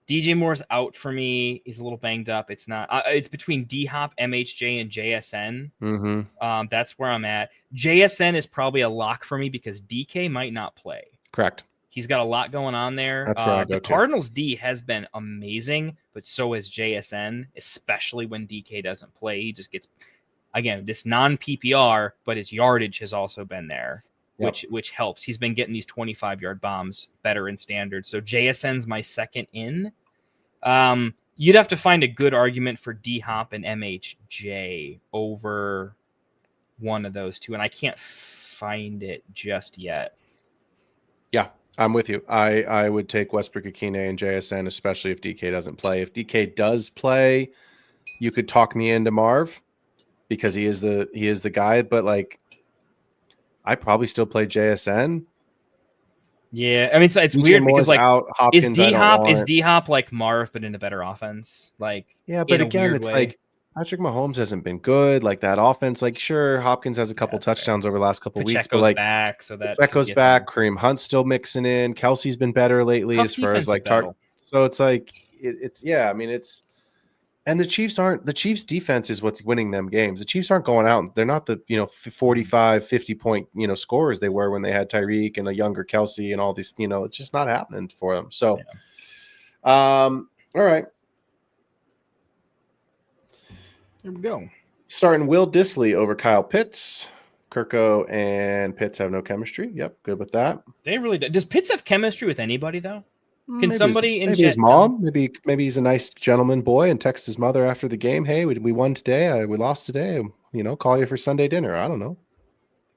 DJ Moore's out for me. He's a little banged up. It's not. It's between D Hop, MHJ, and JSN. Mm-hmm. That's where I'm at. JSN is probably a lock for me because DK might not play. Correct. He's got a lot going on there. That's where I go the Cardinals D has been amazing, but so is JSN, especially when DK doesn't play. He just gets, again, this non-PPR, but his yardage has also been there, which helps. He's been getting these 25-yard bombs better in standard. So JSN's my second in. You'd have to find a good argument for D-Hop and MHJ over one of those 2, and I can't find it just yet. Yeah, I'm with you. I would take Westbrook Akine and JSN, especially if DK doesn't play. If DK does play, you could talk me into Marv because he is the guy, but like I probably still play JSN. Yeah, I mean it's weird because like Hopkins, is D Hop like Marv but in a better offense? Like yeah, but again, it's like Patrick Mahomes hasn't been good. Like that offense, like sure, Hopkins has a couple touchdowns over the last couple weeks, but like back, so that goes back. Kareem Hunt's still mixing in. Kelsey's been better lately as far as like target. So it's like it's yeah. I mean it's. And the Chiefs defense is what's winning them games. The Chiefs aren't going out. They're not the 45, 50 point scorers they were when they had Tyreek and a younger Kelsey and all these. It's just not happening for them. So, all right. Here we go. Starting Will Dissly over Kyle Pitts. Kirko and Pitts have no chemistry. Yep, good with that. They really do. Does Pitts have chemistry with anybody though? Can maybe somebody in his mom? Maybe he's a nice gentleman boy and text his mother after the game. Hey, we won today. We lost today. Call you for Sunday dinner. I don't know.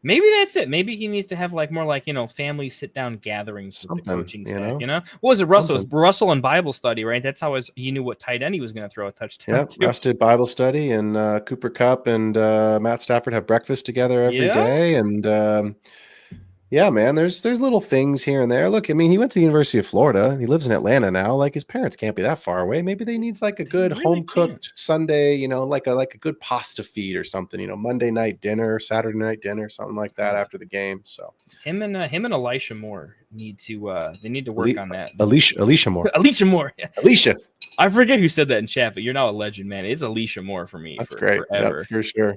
Maybe that's it. Maybe he needs to have more family sit down gatherings with the coaching staff. What was it? Russell? It was Russell and Bible study, right? That's how he knew what tight end he was going to throw a touchdown. Yeah, rested Bible study, and Cooper Kupp and Matt Stafford have breakfast together every day, and. Yeah, man, there's little things here and there. Look, I mean, he went to the University of Florida. He lives in Atlanta now. Like his parents can't be that far away. Maybe they need like a good home cooked Sunday, like a good pasta feed or something. Monday night dinner, Saturday night dinner, something like that after the game. So him and Elisha Moore need to work on that. Alicia Moore. Alicia Moore. Yeah. Alicia. I forget who said that in chat, but you're now a legend, man. It's Alicia Moore for me. That's great. Forever. Yep, for sure.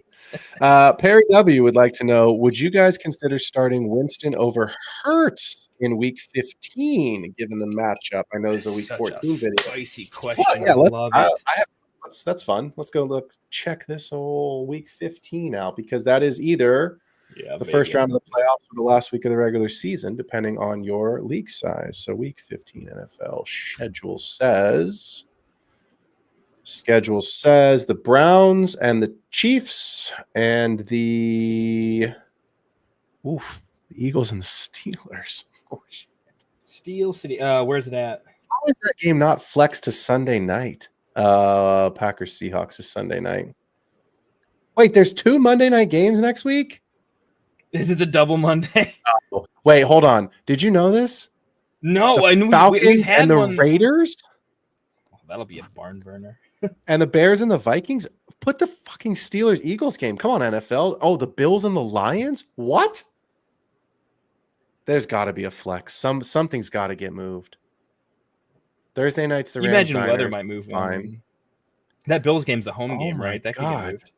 Perry W would like to know, would you guys consider starting Winston over Hurts in week 15, given the matchup? I know it's a week 14 video. Spicy question. Well, yeah, that's fun. Let's go check this whole week 15 out, because that is either the first round of the playoffs or the last week of the regular season, depending on your league size. So week 15 NFL schedule says the Browns and the Chiefs and the Eagles and the Steelers. Oh, shit. Steel City. Where's it at? How is that game not flexed to Sunday night? Packers Seahawks is Sunday night. Wait, there's 2 Monday night games next week? Is it the double Monday? Wait, hold on. Did you know this? No, I knew Falcons and the Raiders. That'll be a barn burner. And the Bears and the Vikings. Put the fucking Steelers-Eagles game. Come on, NFL. Oh, the Bills and the Lions? What? There's got to be a flex. Something's got to get moved. Thursday night's the You Rams. imagine weather Niners. might move Fine. one. That Bills game's the home Oh game, my right? That could get God. moved.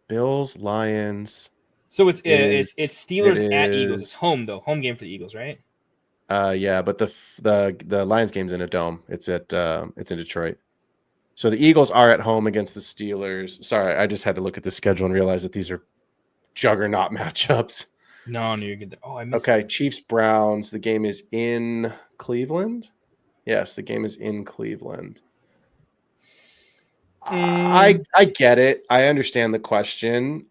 Bills, Lions. So it's Is- Steelers it at Eagles. is- It's home though. Home game for the Eagles, right? Yeah, but the Lions game's in a dome. It's in Detroit. So the Eagles are at home against the Steelers. Sorry, I just had to look at the schedule and realize that these are juggernaut matchups. No, you're good. Oh, I missed Okay, Chiefs, Browns. The game is in Cleveland. Yes, the game is in Cleveland. I get it. I understand the question.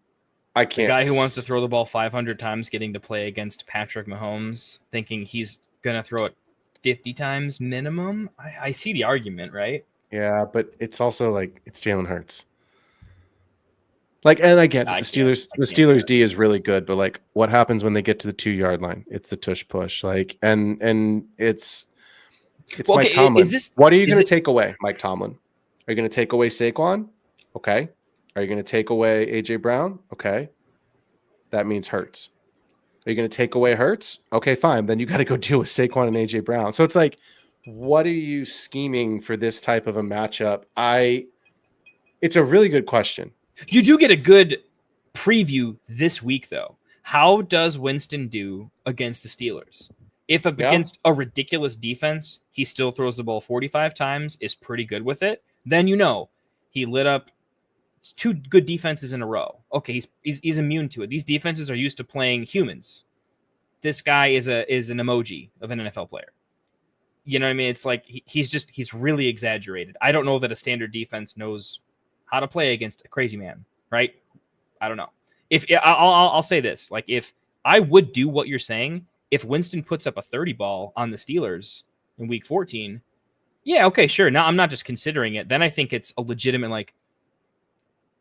I the can't. guy who wants to throw the ball 500 times getting to play against Patrick Mahomes, thinking he's gonna throw it 50 times minimum. I see the argument, right? Yeah, but it's also like it's Jalen Hurts. Like, and I get it. The Steelers D is really good, but like, what happens when they get to the 2-yard line? It's the tush push. Like, and it's Well, Mike okay, Tomlin. What are you going to it- take away, Mike Tomlin? Are you going to take away Saquon? Okay. Are you going to take away AJ Brown? Okay. That means Hurts. Are you going to take away Hurts? Okay, fine. Then you got to go deal with Saquon and AJ Brown. So it's like, what are you scheming for this type of a matchup? It's a really good question. You do get a good preview this week, though. How does Winston do against the Steelers? If against a ridiculous defense, he still throws the ball 45 times, is pretty good with it, then he lit up 2 good defenses in a row. Okay, he's immune to it. These defenses are used to playing humans. This guy is an emoji of an NFL player. You know what I mean? It's like he's really exaggerated. I don't know that a standard defense knows how to play against a crazy man, right? I don't know. I'll say this, like if I would do what you're saying, if Winston puts up a 30 ball on the Steelers in week 14, yeah, okay, sure. Now I'm not just considering it. Then I think it's a legitimate, like,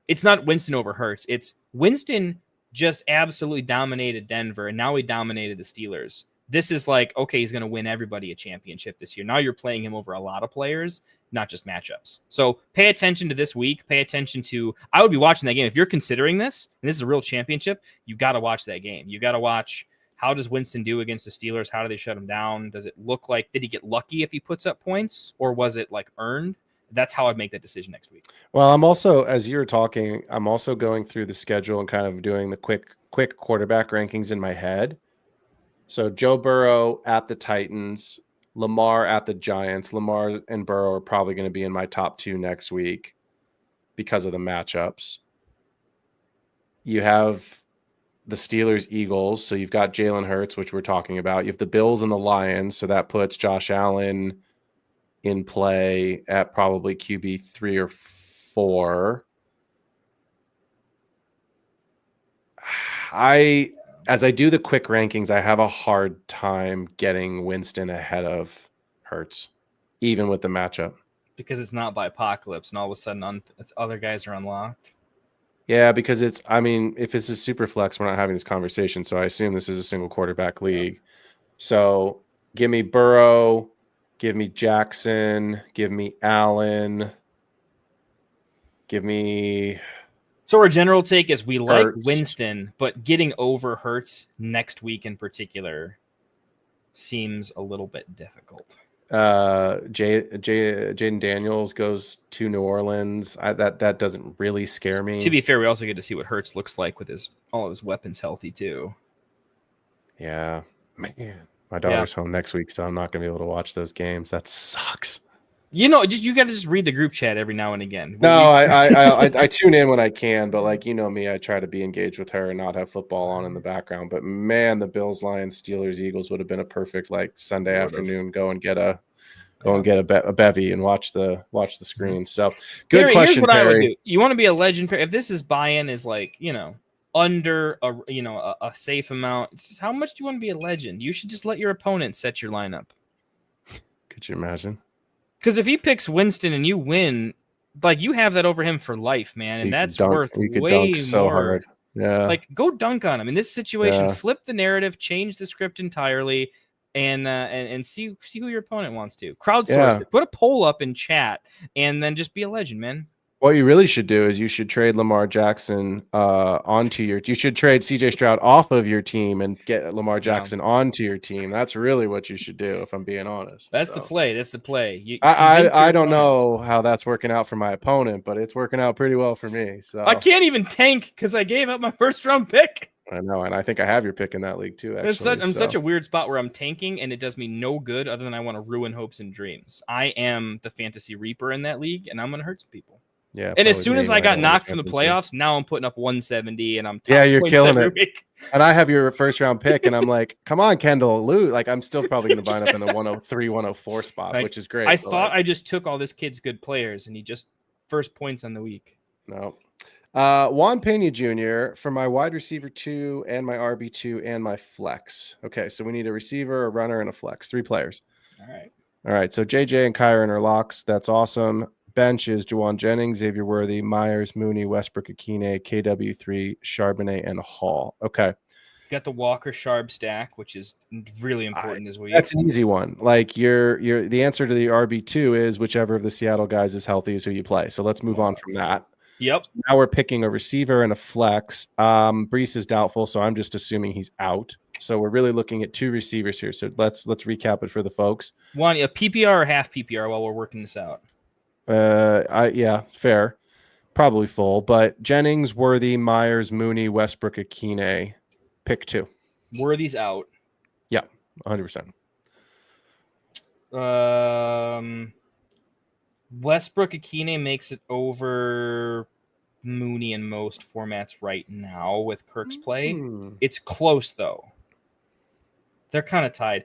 it's not Winston over Hurts. It's Winston just absolutely dominated Denver, and now he dominated the Steelers. This is like, okay, he's going to win everybody a championship this year. Now you're playing him over a lot of players, not just matchups. So pay attention to this week. Pay attention to, I would be watching that game. If you're considering this, and this is a real championship, you got to watch that game. You got to watch, how does Winston do against the Steelers? How do they shut him down? Does it look like, did he get lucky if he puts up points, or was it like earned? That's how I'd make that decision next week. Well, I'm also, as you're talking, I'm also going through the schedule and kind of doing the quick quarterback rankings in my head. So Joe Burrow at the Titans, Lamar at the Giants. Lamar and Burrow are probably going to be in my top 2 next week because of the matchups. You have the Steelers, Eagles. So you've got Jalen Hurts, which we're talking about. You have the Bills and the Lions. So that puts Josh Allen in play at probably QB 3 or 4. As I do the quick rankings, I have a hard time getting Winston ahead of Hurts, even with the matchup. Because it's not by apocalypse, and all of a sudden other guys are unlocked. Yeah, because if it's a super flex, we're not having this conversation. So I assume this is a single quarterback league. So give me Burrow, give me Jackson, give me Allen, give me... So our general take is we like Hurts. Winston, but getting over Hurts next week in particular seems a little bit difficult. Jaden Daniels goes to New Orleans. That doesn't really scare me. To be fair, we also get to see what Hurts looks like with all of his weapons healthy too. Yeah, man. My daughter's home next week, so I'm not going to be able to watch those games. That sucks. You got to just read the group chat every now and again. No, I tune in when I can, but like, me, I try to be engaged with her and not have football on in the background. But man, the Bills, Lions, Steelers, Eagles would have been a perfect like Sunday afternoon. Go and get a bevy and watch the screen. So good Perry, question, here's what Perry. I would do. You want to be a legend, Perry? If this is buy-in is like under a safe amount, it's just, how much do you want to be a legend? You should just let your opponent set your lineup. Could you imagine? Because if he picks Winston and you win, like you have that over him for life, man, and that's worth way so more. hard. Yeah, like go dunk on him in this situation. Flip the narrative, change the script entirely, and see who your opponent wants to. Crowdsource it. Put a poll up in chat, and then just be a legend, man. What you really should do is you should trade Lamar Jackson onto you should trade CJ Stroud off of your team and get Lamar Jackson onto your team. That's really what you should do, if I'm being honest. That's the play. That's the play. I don't know how that's working out for my opponent, but it's working out pretty well for me. So I can't even tank because I gave up my first round pick. I know, and I think I have your pick in that league too. Actually, I'm such a weird spot where I'm tanking, and it does me no good other than I want to ruin hopes and dreams. I am the fantasy reaper in that league, and I'm going to hurt some people. Yeah, and as soon as I got knocked from the playoffs, now I'm putting up 170, and I'm you're killing it. Week. And I have your first round pick, and I'm like, come on, Kendall, lose. Like, I'm still probably going to bind up in the 103, 104 spot, like, which is great. I thought I just took all this kid's good players, and he just first points on the week. No. Juan Pena Jr. for my wide receiver 2 and my RB2 and my flex. Okay, so we need a receiver, a runner, and a flex. 3 players. All right. So JJ and Kyron are locks. That's awesome. Bench is Juwan Jennings, Xavier Worthy, Myers, Mooney, Westbrook Akine, KW3, Charbonnet, and Hall. Okay. Got the Walker Sharp stack, which is really important this week. That's an easy one. Like the answer to the RB2 is whichever of the Seattle guys is healthy is who you play. So let's move on from that. Yep. So now we're picking a receiver and a flex. Brees is doubtful, so I'm just assuming he's out. So we're really looking at 2 receivers here. So let's recap it for the folks. One, a PPR or half PPR while we're working this out. Yeah, fair. Probably full, but Jennings, Worthy, Myers, Mooney, Westbrook, Akine. Pick 2. Worthy's out. Yeah, 100%. Westbrook Akine makes it over Mooney in most formats right now with Kirk's play. It's close though. They're kind of tied.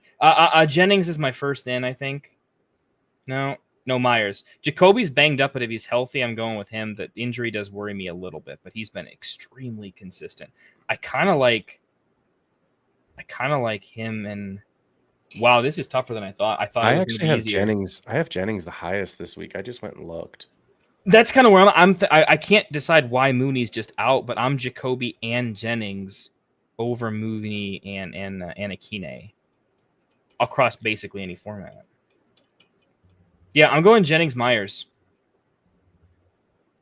Jennings is my first in, I think. No, Myers. Jacoby's banged up, but if he's healthy, I'm going with him. The injury does worry me a little bit, but he's been extremely consistent. I kind of like him, and wow, this is tougher than I thought. I thought I it was actually have easier. Jennings. I have Jennings the highest this week. I just went and looked. That's kind of where I can't decide why Mooney's just out, but I'm Jacoby and Jennings over Mooney and Akine across basically any format. Yeah, I'm going Jennings Myers.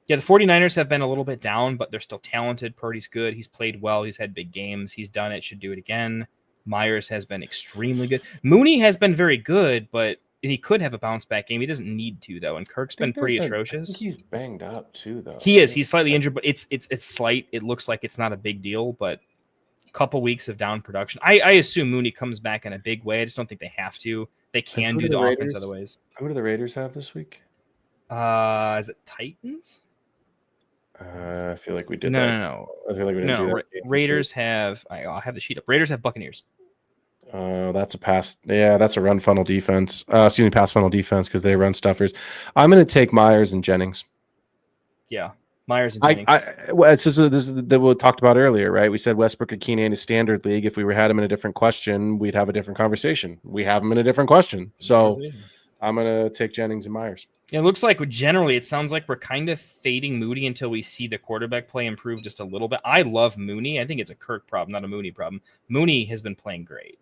Yeah, the 49ers have been a little bit down, but they're still talented. Purdy's good. He's played well. He's had big games. He's done it. Should do it again. Myers has been extremely good. Mooney has been very good, but he could have a bounce back game. He doesn't need to, though. And Kirk's been pretty atrocious. I think he's banged up too, though. He is. He's slightly injured, but it's slight. It looks like it's not a big deal, but a couple weeks of down production. I assume Mooney comes back in a big way. I just don't think they have to. They can do the offense other ways. Who do the Raiders have this week? Is it Titans? I feel like we did no, that. No. I feel like we didn't do that Raiders have. I'll have the sheet up. Raiders have Buccaneers. That's a pass. Yeah, that's a run funnel defense. Pass funnel defense because they run stuffers. I'm going to take Myers and Jennings. Yeah, Myers and Jennings. This is what we talked about earlier, right? We said Westbrook and Akine in a standard league. If we had him in a different question, we'd have a different conversation. We have him in a different question. So I'm going to take Jennings and Myers. It looks like generally it sounds like we're kind of fading Mooney until we see the quarterback play improve just a little bit. I love Mooney. I think it's a Kirk problem, not a Mooney problem. Mooney has been playing great.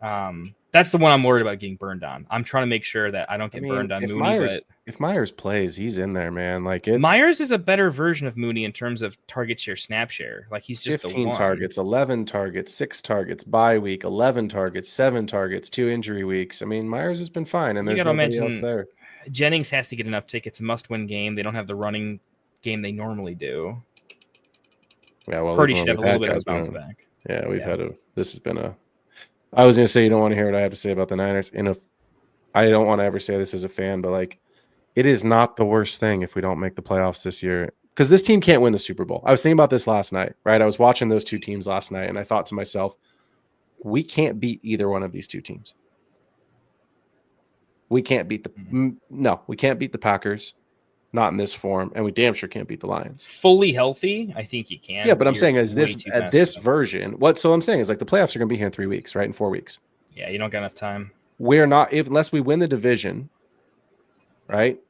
That's the one I'm worried about getting burned on. I'm trying to make sure that I don't get burned on Mooney. If Myers plays, he's in there, man. Like Myers is a better version of Mooney in terms of target share, snap share. Like he's just 15 targets, 11 targets, 6 targets, bye week, 11 targets, 7 targets, 2 injury weeks. I mean, Myers has been fine, and there's nobody else there. Jennings has to get an uptick. It's a must-win game. They don't have the running game they normally do. Yeah, well, Purdy should have a little bit of a bounce back. Yeah, we've had this has been a. I was going to say you don't want to hear what I have to say about the Niners. I don't want to ever say this as a fan, but like, it is not the worst thing if we don't make the playoffs this year because this team can't win the Super Bowl. I was thinking about this last night, right? I was watching those 2 teams last night, and I thought to myself, we can't beat either one of these 2 teams. We can't beat we can't beat the Packers, not in this form, and we damn sure can't beat the Lions. Fully healthy, I think you can. Yeah, but I'm saying this version, so I'm saying is like the playoffs are going to be here in 3 weeks, right? In 4 weeks. Yeah, you don't got enough time. We're not unless we win the division, right?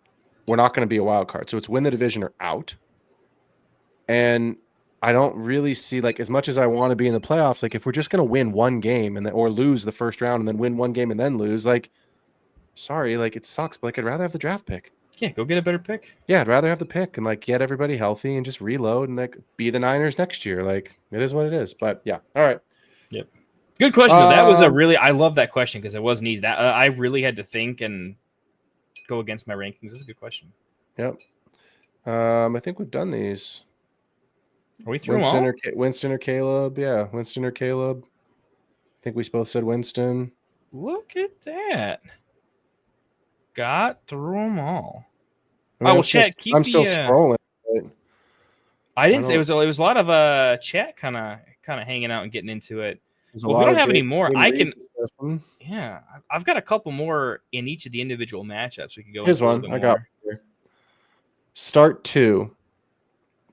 We're not going to be a wild card. So it's win the division or out. And I don't really see like as much as I want to be in the playoffs, like if we're just going to win one game or lose the first round and then win one game and then lose, like. Sorry, like it sucks, but like I'd rather have the draft pick. Yeah, go get a better pick. Yeah, I'd rather have the pick and like get everybody healthy and just reload and like be the Niners next year. Like it is what it is. But yeah, all right. Yep. Good question. Though. That was I love that question because it wasn't easy. That I really had to think and go against my rankings. That's a good question. Yep. I think we've done these. Are we through them all? Winston or Caleb? Yeah, Winston or Caleb. I think we both said Winston. Look at that. Got through them all. I mean, well, chat. I'm still scrolling. I didn't say it was a lot of chat kind of hanging out and getting into it. Well, if we don't have any more, I can. Yeah, I've got a couple more in each of the individual matchups. We could go. Here's one I got. Here. Start 2.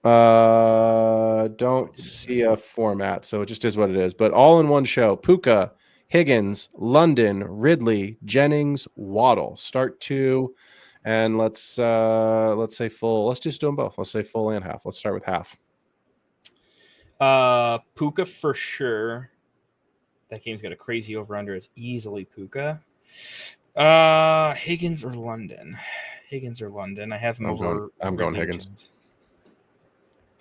Don't see a format, so it just is what it is. But all in one show: Puka, Higgins, London, Ridley, Jennings, Waddle. Start 2, and let's say full. Let's just do them both. Let's say full and half. Let's start with half. Puka for sure. That game's got a crazy over/under. It's easily Puka. Higgins or London. I have him over. I'm going Higgins.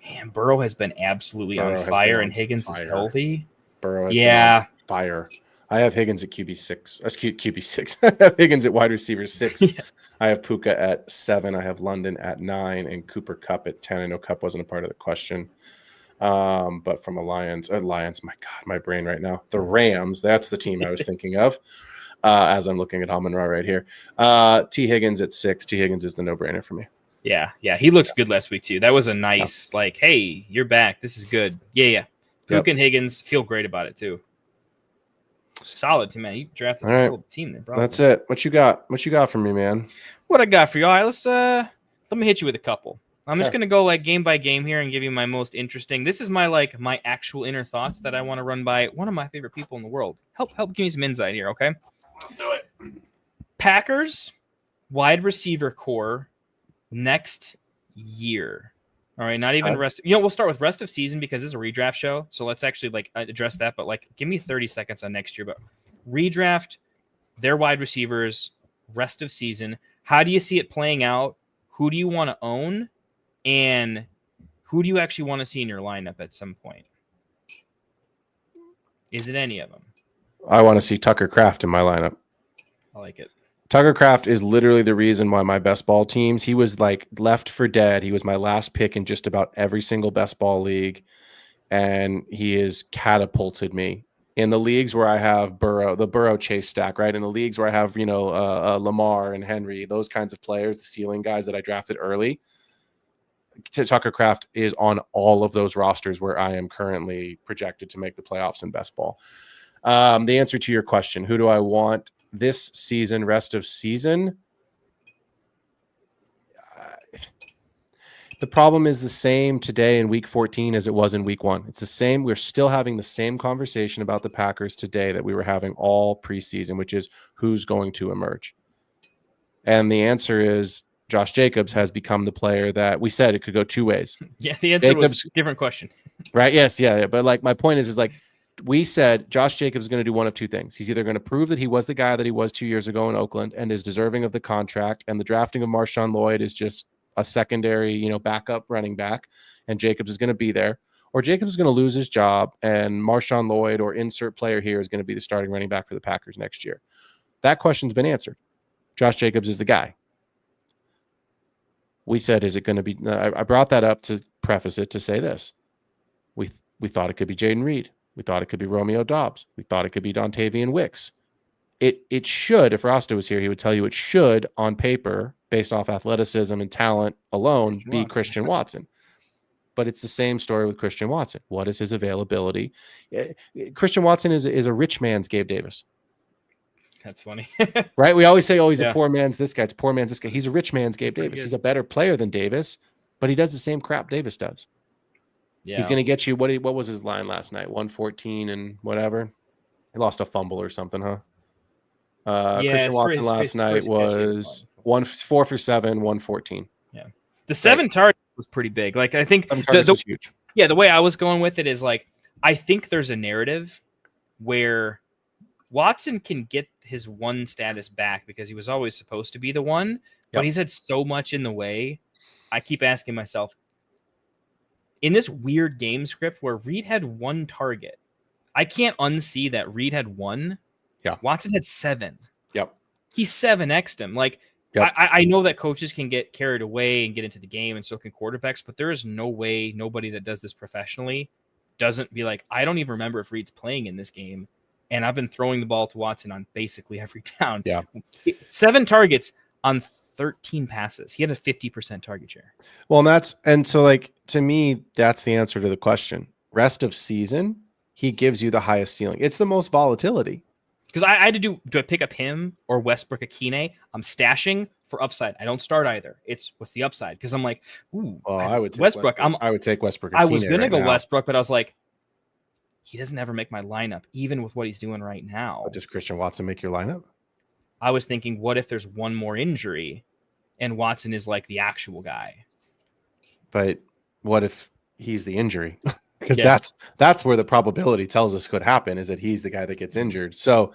Man, Burrow has been absolutely on fire, and Higgins is healthy. Burrow has been on fire. I have Higgins at QB6. That's QB6. I have Higgins at wide receiver 6. Yeah. I have Puka at 7. I have London at 9, and Cooper Kupp at 10. I know Kupp wasn't a part of the question. But from Lions, my God, my brain right now. The Rams, that's the team I was thinking of as I'm looking at Amon-Ra right here. T. Higgins at 6. T. Higgins is the no-brainer for me. Yeah. He looked good last week, too. That was a nice, hey, you're back. This is good. Yeah. Puka and Higgins feel great about it, too. Solid team, man. You drafted a whole team there, bro. That's it. What you got? What you got for me, man? What I got for you? All right, let me hit you with a couple. I'm just gonna go game by game here and give you my most interesting. This is my actual inner thoughts that I want to run by one of my favorite people in the world. Help give me some insight here, okay? I'll do it. Packers wide receiver core next year. All right, not even rest. We'll start with rest of season because this is a redraft show. So let's actually address that. But give me 30 seconds on next year. But redraft their wide receivers, rest of season. How do you see it playing out? Who do you want to own? And who do you actually want to see in your lineup at some point? Is it any of them? I want to see Tucker Kraft in my lineup. I like it. Tucker Kraft is literally the reason why my best ball teams, he was left for dead. He was my last pick in just about every single best ball league. And he has catapulted me in the leagues where I have the Burrow Chase stack, right? In the leagues where I have, Lamar and Henry, those kinds of players, the ceiling guys that I drafted early. Tucker Kraft is on all of those rosters where I am currently projected to make the playoffs in best ball. The answer to your question, who do I want this season, rest of season? The problem is the same today in week 14 as it was in week 1. It's the same. We're still having the same conversation about the Packers today that we were having all preseason, which is who's going to emerge. And the answer is Josh Jacobs has become the player that we said it could go two ways. Yeah, the answer was a different question. Right? Yes, yeah. But my point is we said Josh Jacobs is going to do one of two things. He's either going to prove that he was the guy that he was 2 years ago in Oakland and is deserving of the contract, and the drafting of Marshawn Lloyd is just a secondary, backup running back, and Jacobs is going to be there, or Jacobs is going to lose his job, and Marshawn Lloyd or insert player here is going to be the starting running back for the Packers next year. That question's been answered. Josh Jacobs is the guy. We said, is it going to be? I brought that up to preface it to say this. We thought it could be Jaden Reed. We thought it could be Romeo Doubs. We thought it could be Dontavian Wicks. It should, if Rasta was here, he would tell you it should, on paper, based off athleticism and talent alone, be Christian Watson. But it's the same story with Christian Watson. What is his availability? Christian Watson is a rich man's Gabe Davis. That's funny. Right? We always say, he's a poor man's this guy. It's a poor man's this guy. He's a rich man's Gabe Davis. He's a better player than Davis, but he does the same crap Davis does. Yeah. He's going to get you, what was his line last night? 114 and whatever. He lost a fumble or something, huh? Christian Watson last night was 4 for 7, 114. Yeah. The 7 targets was pretty big. I think was huge. Yeah, the way I was going with it is I think there's a narrative where Watson can get his 1 status back because he was always supposed to be the 1, but he's had so much in the way. I keep asking myself, in this weird game script where Reed had 1 target, I can't unsee that Reed had 1. Yeah. Watson had 7. Yep. He 7x'd him. Like, Yep. I know that coaches can get carried away and get into the game, and so can quarterbacks, but there is no way nobody that does this professionally doesn't be like, I don't even remember if Reed's playing in this game, and I've been throwing the ball to Watson on basically every down. Yeah. 7 targets on 13 passes. He had a 50% target share. Well, and so like, to me, that's the answer to the question. Rest of season, he gives you the highest ceiling. It's the most volatility. Because I had to do I pick up him or Westbrook Akine? I'm stashing for upside. I don't start either. It's what's the upside? Because I'm like, ooh, I would take Westbrook. I would take Westbrook. I was gonna go now. Westbrook, but I was like, he doesn't ever make my lineup, even with what he's doing right now. Does Christian Watson make your lineup? I was thinking, what if there's one more injury and Watson is like the actual guy? But what if he's the injury? Because that's where the probability tells us could happen, is that he's the guy that gets injured. So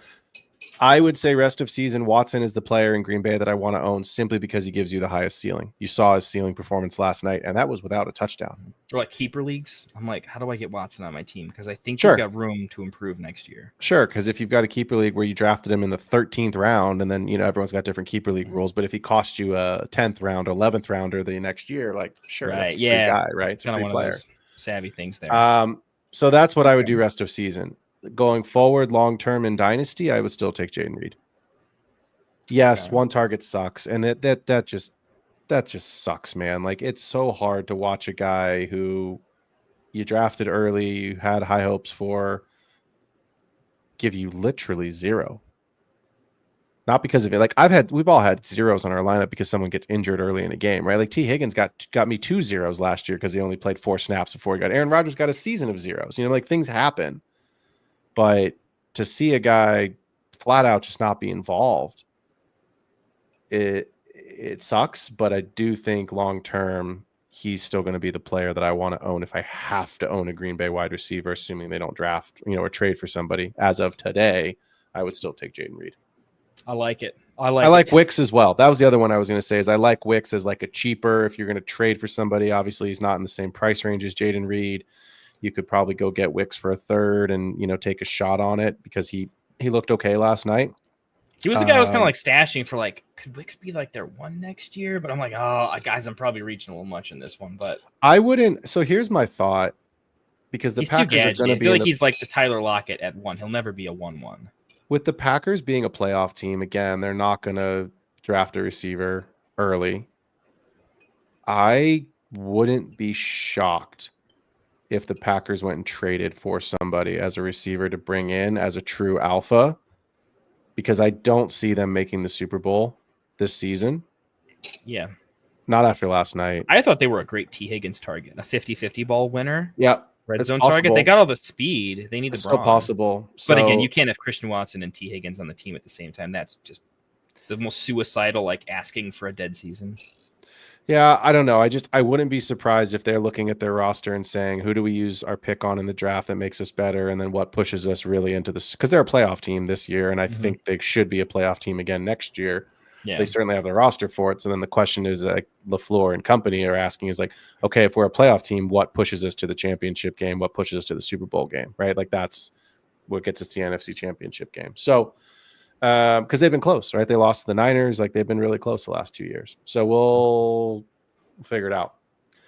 I would say rest of season, Watson is the player in Green Bay that I want to own simply because he gives you the highest ceiling. You saw his ceiling performance last night, and that was without a touchdown. Or like keeper leagues. I'm like, how do I get Watson on my team? Because I think Sure. he's got room to improve next year. Sure, because if you've got a keeper league where you drafted him in the 13th round, and then, you know, everyone's got different keeper league rules, but if he cost you a 10th round, 11th rounder the next year, like, sure, that's a free guy, right? It's a Kind free of one player. of those savvy things there. So that's what I would do rest of season. Going forward, long term in Dynasty, I would still take Jaden Reed. Yes, Okay. 1 target sucks, and that just sucks, man. Like, it's so hard to watch a guy who you drafted early, you had high hopes for, give you literally 0. Not because of it. Like, we've all had 0s on our lineup because someone gets injured early in a game, right? Like, T. Higgins got me 2 0s last year because he only played 4 snaps before he got. Aaron Rodgers got a season of 0s. You know, like, things happen. But to see a guy flat out just not be involved, it sucks. But I do think long term, he's still going to be the player that I want to own if I have to own a Green Bay wide receiver, assuming they don't draft, you know, or trade for somebody. As of today, I would still take Jaden Reed. I like it. I like Wicks as well. That was the other one I was going to say, is I like Wicks as like a cheaper, if you're going to trade for somebody. Obviously, he's not in the same price range as Jaden Reed. You could probably go get Wicks for a 3rd and, you know, take a shot on it because he looked okay last night. He was the guy I was kind of like stashing for, like, could Wicks be like their 1 next year? But I'm like, oh, guys, I'm probably reaching a little much in this one. But I wouldn't. So here's my thought, because the he's Packers too are gadgety. going to I be feel like he's like the Tyler Lockett at 1. He'll never be a 1-1. with the Packers being a playoff team. Again, they're not going to draft a receiver early. I wouldn't be shocked if the Packers went and traded for somebody as a receiver to bring in as a true alpha, because I don't see them making the Super Bowl this season. Yeah. Not after last night. I thought they were a great T. Higgins target, a 50-50 ball winner. Yeah. Red it's zone possible. target. They got all the speed. They need It's the still brawn. possible. But again, So- you can't have Christian Watson and T. Higgins on the team at the same time. That's just the most suicidal, like asking for a dead season. Yeah, I don't know. I wouldn't be surprised if they're looking at their roster and saying, who do we use our pick on in the draft that makes us better? And then what pushes us really into this? Because they're a playoff team this year, and I think they should be a playoff team again next year. Yeah. They certainly have the roster for it. So then the question is, like, LaFleur and company are asking is like, okay, if we're a playoff team, what pushes us to the championship game? What pushes us to the Super Bowl game? Right? Like, that's what gets us to the NFC championship game. So, because they've been close, right? They lost to the Niners. Like, they've been really close the last 2 years. So we'll figure it out.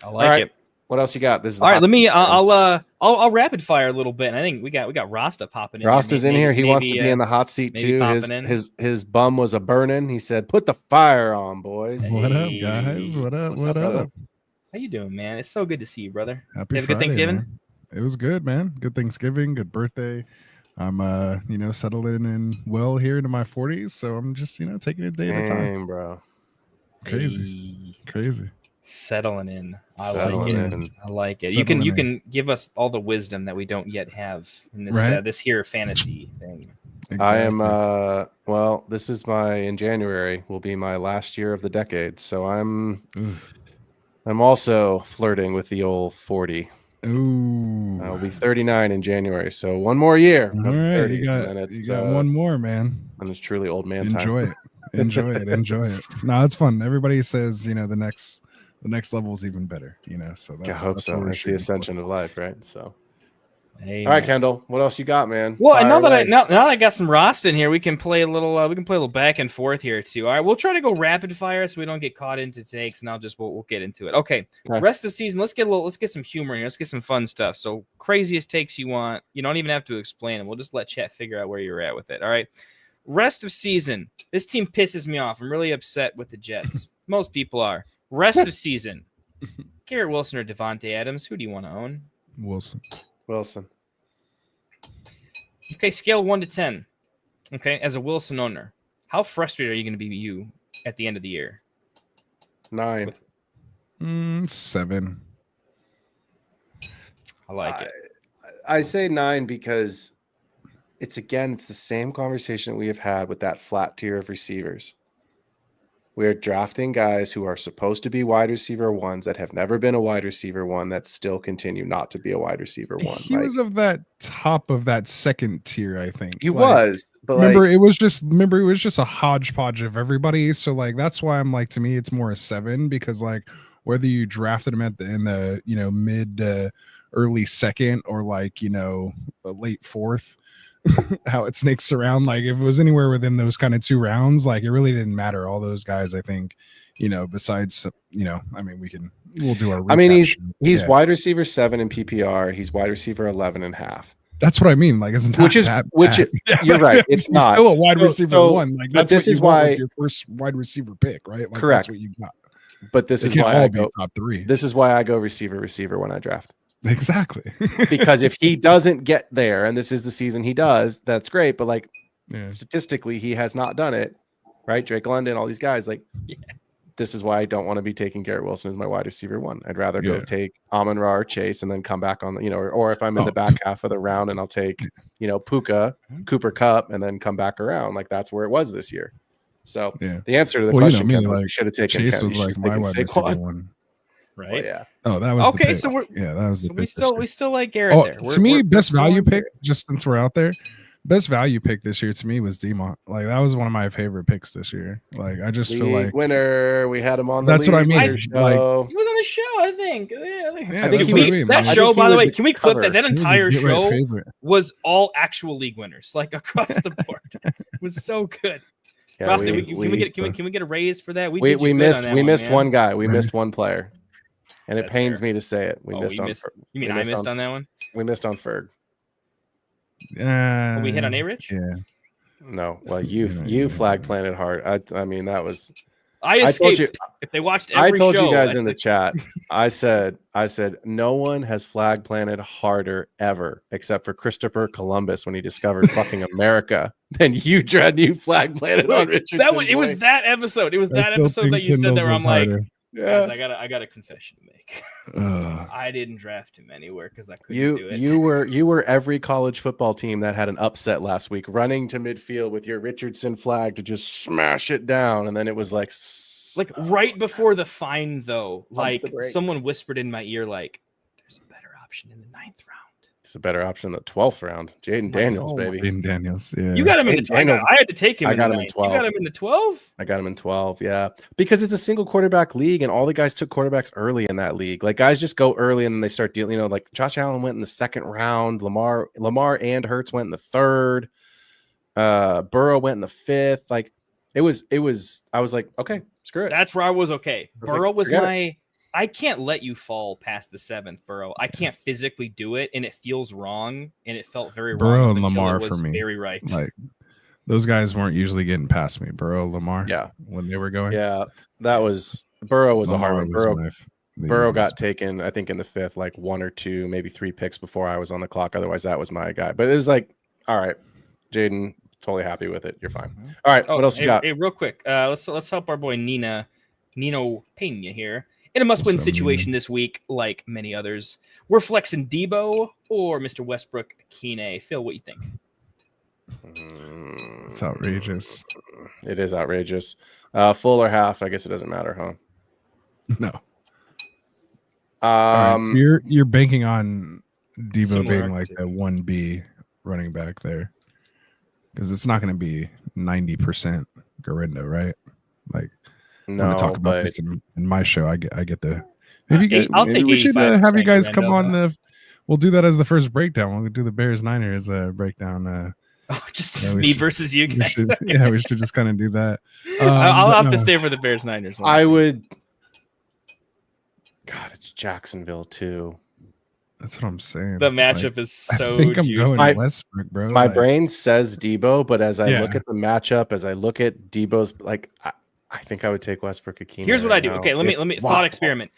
I like it. What else you got? This is the All right, hot let me. seat, man. I'll rapid fire a little bit. And I think we got Rasta popping in. Rosta's in here. He wants to be in the hot seat maybe too. popping in. His bum was a burning. He said, "Put the fire on, boys." What up, guys? What up? What's What up, brother? up? How you doing, man? It's so good to see you, brother. Happy You have a good Friday, Thanksgiving? man. It was good, man. Good Thanksgiving. Good birthday. I'm settling in well here into my 40s, so I'm just taking it day at a time. Dang, bro. Crazy. Hey, Crazy. settling in. I Settling like it. in. I like it. Settling You in. can give us all the wisdom that we don't yet have in this Right. this here fantasy thing. I am Exactly. this is in January will be my last year of the decade. So I'm also flirting with the old 40. Ooh. I'll be 39 in January. So one more year. All of right, 30, you got and it's one more, man. and it's truly old man time. Enjoy it. Enjoy it. Enjoy it. No, it's fun. Everybody says, the next level is even better, so I hope that's so. what we're It's the shooting ascension for. of life, right? So, Amen. all right, Kendall, what else you got, man? Well, and Fire now away. that I got some Rost in here, we can play a little back and forth here too. All right, we'll try to go rapid fire so we don't get caught into takes, and we'll get into it. Okay. Rest of season. Let's get some humor here. Let's get some fun stuff. So craziest takes you want. You don't even have to explain them. We'll just let chat figure out where you're at with it. All right. Rest of season. This team pisses me off. I'm really upset with the Jets. Most people are. Rest of season. Garrett Wilson or Devontae Adams. Who do you want to own? Wilson. Okay, scale 1 to 10. Okay, as a Wilson owner, how frustrated are you going to be at the end of the year? 9. 7. I like it. I say 9 because it's the same conversation we have had with that flat tier of receivers. We are drafting guys who are supposed to be wide receiver ones that have never been a wide receiver one that still continue not to be a wide receiver one. He was of that top of that second tier, I think. He was, but remember it was just a hodgepodge of everybody. So that's why I'm to me it's more a 7 because whether you drafted him in the mid early second or a late fourth. How it snakes around, if it was anywhere within those kind of 2 rounds, it really didn't matter. All those guys, I think, besides, we'll do our recap. He's wide receiver 7 in PPR. He's wide receiver 11.5. That's what I mean. It's not you're right. It's not still a wide receiver 1. That's this is why your first wide receiver pick, right? Correct. That's what you got. But this is why I go top 3. This is why I go receiver when I draft. Exactly. Because if he doesn't get there, and this is the season he does, that's great. But statistically, he has not done it, right? Drake London, all these guys, this is why I don't want to be taking Garrett Wilson as my wide receiver 1. I'd rather go take Amon-Ra or Chase and then come back on or if I'm in the back half of the round and I'll take, Puka, Cooper Kupp, and then come back around. That's where it was this year. So the answer to the question, you should have taken Chase was my wide receiver 1. Right. Yeah. Oh, that was okay. The So that was the pick. We still like Garrett there. To me, best value pick. Just since we're out there, best value pick this year to me was Demont. That was one of my favorite picks this year. I just feel like winner. We had him on. That's what I mean. He was on the show, I think. I think that show. By the way, can we clip cover. that entire show was all actual league winners, across the board. It was so good. Yeah, Rustin, can we get a raise for that? We missed one guy. We missed one player. And it pains me to say it. We missed on. You mean I missed on that one? We missed on Ferg. We hit on A-Rich? Yeah. No. Well, you flag planted hard. I mean, that was. I escaped. Told you, if they watched every I told show, you guys in the chat. I said no one has flag planted harder ever, except for Christopher Columbus when he discovered fucking America. Then you flag planted on Richardson. It was that episode. It was that episode that you said there. I'm like. Yeah. Guys, I got a confession to make. I didn't draft him anywhere because I couldn't do it. You were every college football team that had an upset last week, running to midfield with your Richardson flag to just smash it down, and then it was like right before the fine, though. Someone whispered in my ear, "There's a better option in the 9th round." It's a better option in the 12th round. Jaden Daniels, baby. Jaden Daniels, yeah. You got him in the 12. I had to take him. I got him in 12. You got him in the 12. I got him in 12. Yeah, because it's a single quarterback league, and all the guys took quarterbacks early in that league. Guys just go early, and then they start dealing. Josh Allen went in the 2nd round. Lamar and Hurts went in the 3rd. Burrow went in the 5th. It was. I was like, okay, screw it. That's where I was okay. Burrow was my. I can't let you fall past the 7th, Burrow. I can't physically do it, and it feels wrong, and it felt very Burrow wrong. and Lamar for me, very right. Those guys weren't usually getting past me. Burrow, Lamar, when they were going, that was Burrow was Lamar a hard one. Burrow got taken, I think, in the 5th, 1 or 2, maybe 3 picks before I was on the clock. Otherwise, that was my guy. But it was all right, Jaden, totally happy with it. You're fine. All right, what else you got? Hey, real quick, let's help our boy Nino Pena here. In a must-win situation this week, like many others, we're flexing Debo or Mr. Westbrook Keeney. Phil, what you think? It's outrageous. It is outrageous. Full or half? I guess it doesn't matter, huh? No. Right, you're banking on Debo being a 1B running back there, because it's not going to be 90%. Garindo, right? Like No, when I talk about but this in my show, I get the I'll take we should 85% have you guys come Garindo. on the. We'll do that as the first breakdown. We'll do the Bears Niners breakdown. Just me versus you guys. We should just kind of do that. I'll have to stay for the Bears Niners one. I would. God, it's Jacksonville too. That's what I'm saying. The matchup is so I think I'm juicy. going Westbrook, bro. My brain says Debo, but as I Yeah. look at the matchup, as I look at Debo's, like I think I would take Westbrook Akina. Here's what right I do. now. Okay, let me thought experiment.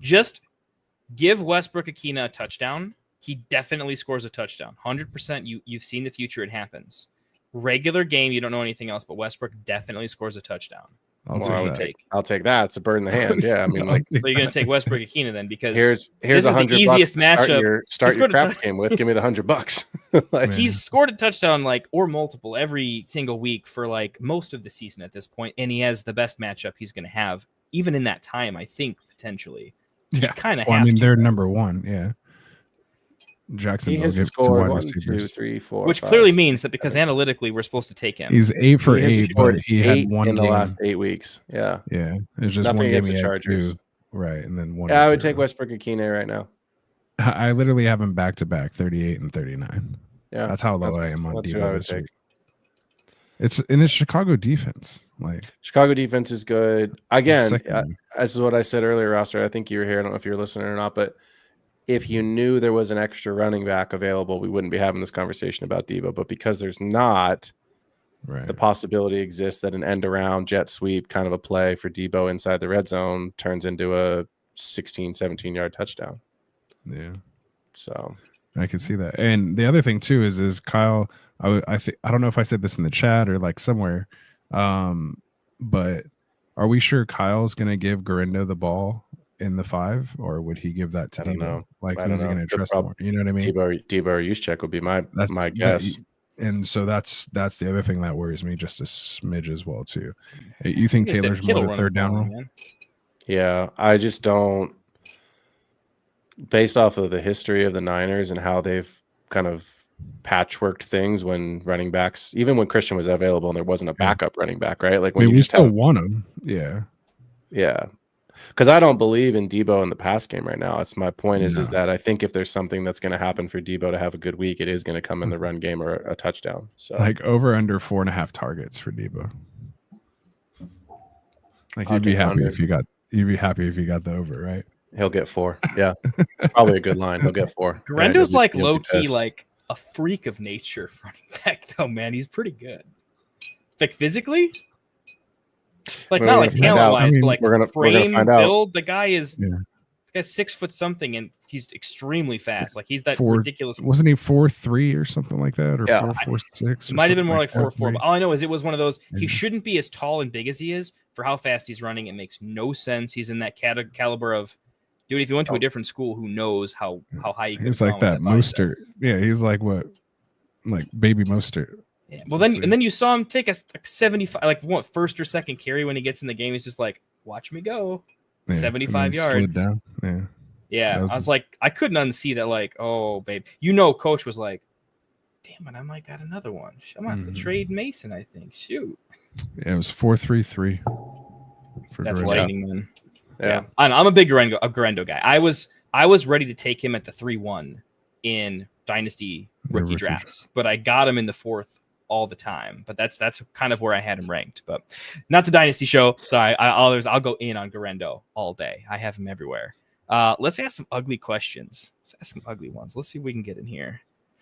Just give Westbrook Akina a touchdown. He definitely scores a touchdown. 100%. You've seen the future. It happens. Regular game, you don't know anything else, but Westbrook definitely scores a touchdown. I'll take that. It's a bird in the hand. Yeah, I mean, like, so you're gonna take Westbrook Akina then because here's this is the $100 easiest to start matchup. Start your craps game with. Give me the $100. Like, he's scored a touchdown or multiple every single week for like most of the season at this point, and he has the best matchup he's going to have even in that time. I think potentially. Yeah, kind of. Well, I mean, they're number one. Yeah. Jackson he has scored 1, 2, 3, 4, which 5, clearly 6, means that because 7. analytically we're supposed to take him. He's 8 for 8, but he had 8 one in the game. last 8 weeks. Yeah, yeah. It's just nothing one game against he the had Chargers. 2, right? And then one. Yeah, I would take Westbrook Akina right now. I literally have him back to back, 38 and 39. Yeah, that's how low I am on that's who I Debo would this take. week. It's Chicago defense. Like Chicago defense is good. Again, second. as is what I said earlier, Roster. I think you were here. I don't know if you're listening or not, but if you knew there was an extra running back available, we wouldn't be having this conversation about Debo. But because there's not, right. the possibility exists that an end around jet sweep kind of a play for Debo inside the red zone turns into a 16, 17-yard touchdown. Yeah. So I can see that. And the other thing too is Kyle, I don't know if I said this in the chat or like somewhere, but are we sure Kyle's going to give Garindo the ball in the 5, or would he give that to I don't Debo? know. Like, I who's he don't know. going to trust more? You know what I mean? Debo or Juszczyk would be my guess. And so that's the other thing that worries me just a smidge as well too. You think Taylor's more the third down role? Man. Yeah, I just don't. Based off of the history of the Niners and how they've kind of patchworked things when running backs, even when Christian was available and there wasn't a backup running back, right? Like when we still want him. Yeah. Yeah. Because I don't believe in Debo in the pass game right now. It's my point is that I think if there's something that's going to happen for Debo to have a good week, it is going to come in the run game or a touchdown. So like over under 4.5 targets for Debo. Like you'd be happy if you got the over, right? He'll get 4. Yeah. It's probably a good line. He'll get 4. Garendo's like low key, like a freak of nature running back, though, man. He's pretty good. Like physically, like not like talent wise, but like we're gonna frame find out. build. The guy is the guy's 6 foot something, and he's extremely fast. Like he's that ridiculous. Wasn't he 4.3 or something like that, or 4.46? It might have been more like 4.4. But all I know is it was one of those. He shouldn't be as tall and big as he is for how fast he's running. It makes no sense. He's in that caliber of. Dude, if you went to a different school, who knows how high you can He's like that Mostert. Yeah, he's like what? Like baby Mostert. Yeah. Well, then you saw him take a 75, like what, first or second carry when he gets in the game. He's just like, watch me go. 75 yards. Down. Yeah. I was like, I couldn't unsee that, like, oh, babe. Coach was like, damn it, I might got another one. I'm going to have to trade Mason, I think. Shoot. Yeah, it was 4.33. That's lightning, man. Yeah, I'm a big Garindo guy. I was ready to take him at the 3-1 in Dynasty rookie drafts, but I got him in the 4th all the time. But that's kind of where I had him ranked. But not the Dynasty show. Sorry, I'll go in on Garindo all day. I have him everywhere. Let's ask some ugly questions. Let's ask some ugly ones. Let's see if we can get in here.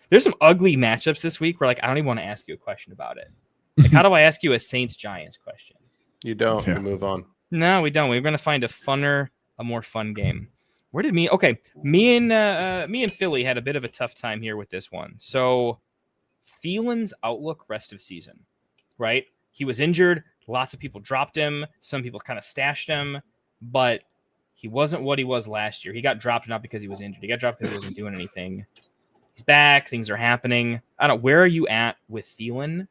There's some ugly matchups this week where like I don't even want to ask you a question about it. Like, how do I ask you a Saints Giants question? You don't. You move on. No, we don't. We're gonna find a more fun game. Where did me and Philly had a bit of a tough time here with this one. So Thielen's outlook rest of season, right? He was injured. Lots of people dropped him. Some people kind of stashed him, but he wasn't what he was last year. He got dropped not because he was injured. He got dropped because he wasn't doing anything. He's back. Things are happening. I don't know. Where are you at with Thielen?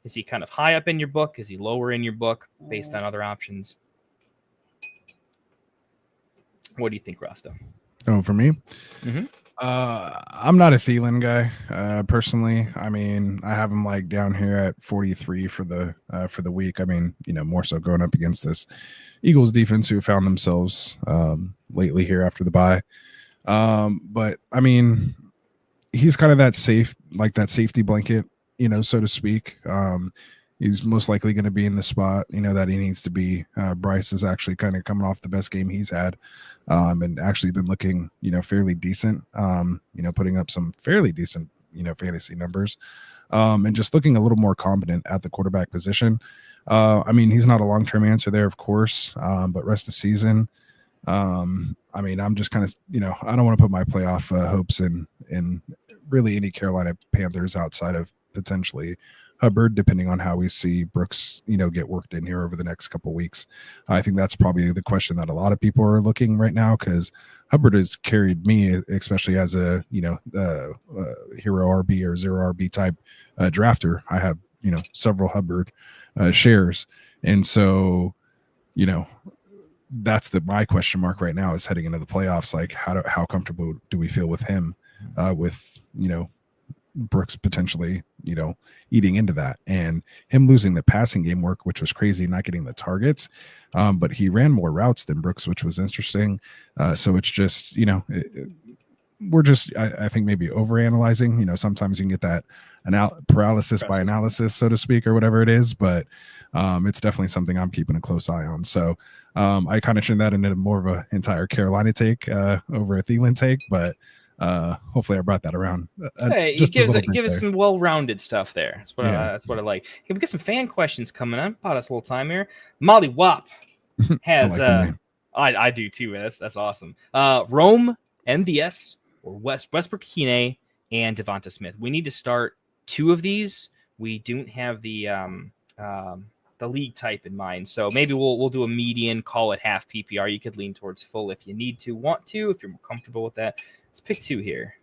Is he kind of high up in your book? Is he lower in your book based on other options? What do you think, Rasta? Oh, for me? I'm not a Thielen guy, personally. I mean, I have him like down here at 43 for the week. I mean, more so going up against this Eagles defense who found themselves lately here after the bye. But I mean, he's kind of that safety blanket, so to speak. He's most likely going to be in the spot, that he needs to be. Bryce is actually kind of coming off the best game he's had, and actually been looking, fairly decent, putting up some fairly decent, fantasy numbers, and just looking a little more competent at the quarterback position. I mean, he's not a long-term answer there, of course, but rest of the season, I mean, I'm just kind of, I don't want to put my playoff hopes in really any Carolina Panthers outside of potentially Hubbard, depending on how we see Brooks, get worked in here over the next couple of weeks. I think that's probably the question that a lot of people are looking right now, because Hubbard has carried me, especially as a, hero RB or zero RB type drafter. I have, several Hubbard shares. And so, that's my question mark right now is heading into the playoffs. Like how comfortable do we feel with him, with, Brooks potentially, eating into that, and him losing the passing game work, which was crazy, not getting the targets. But he ran more routes than Brooks, which was interesting. So it's just, we're just, I think maybe overanalyzing, sometimes you can get that paralysis by analysis, so to speak, or whatever it is. But it's definitely something I'm keeping a close eye on. So I kind of turned that into more of an entire Carolina take over a Thielen take, but hopefully I brought that around. Hey, it gives some well-rounded stuff there. That's what I like. Hey, we got some fan questions coming up. Bought us a little time here. Molly Wop has I do too. That's awesome. Rome, MVS, or Westbrook Kine and Devonta Smith. We need to start two of these. We don't have the league type in mind, so maybe we'll do a median, call it half PPR. You could lean towards full if you want to, if you're more comfortable with that. Let's pick two here.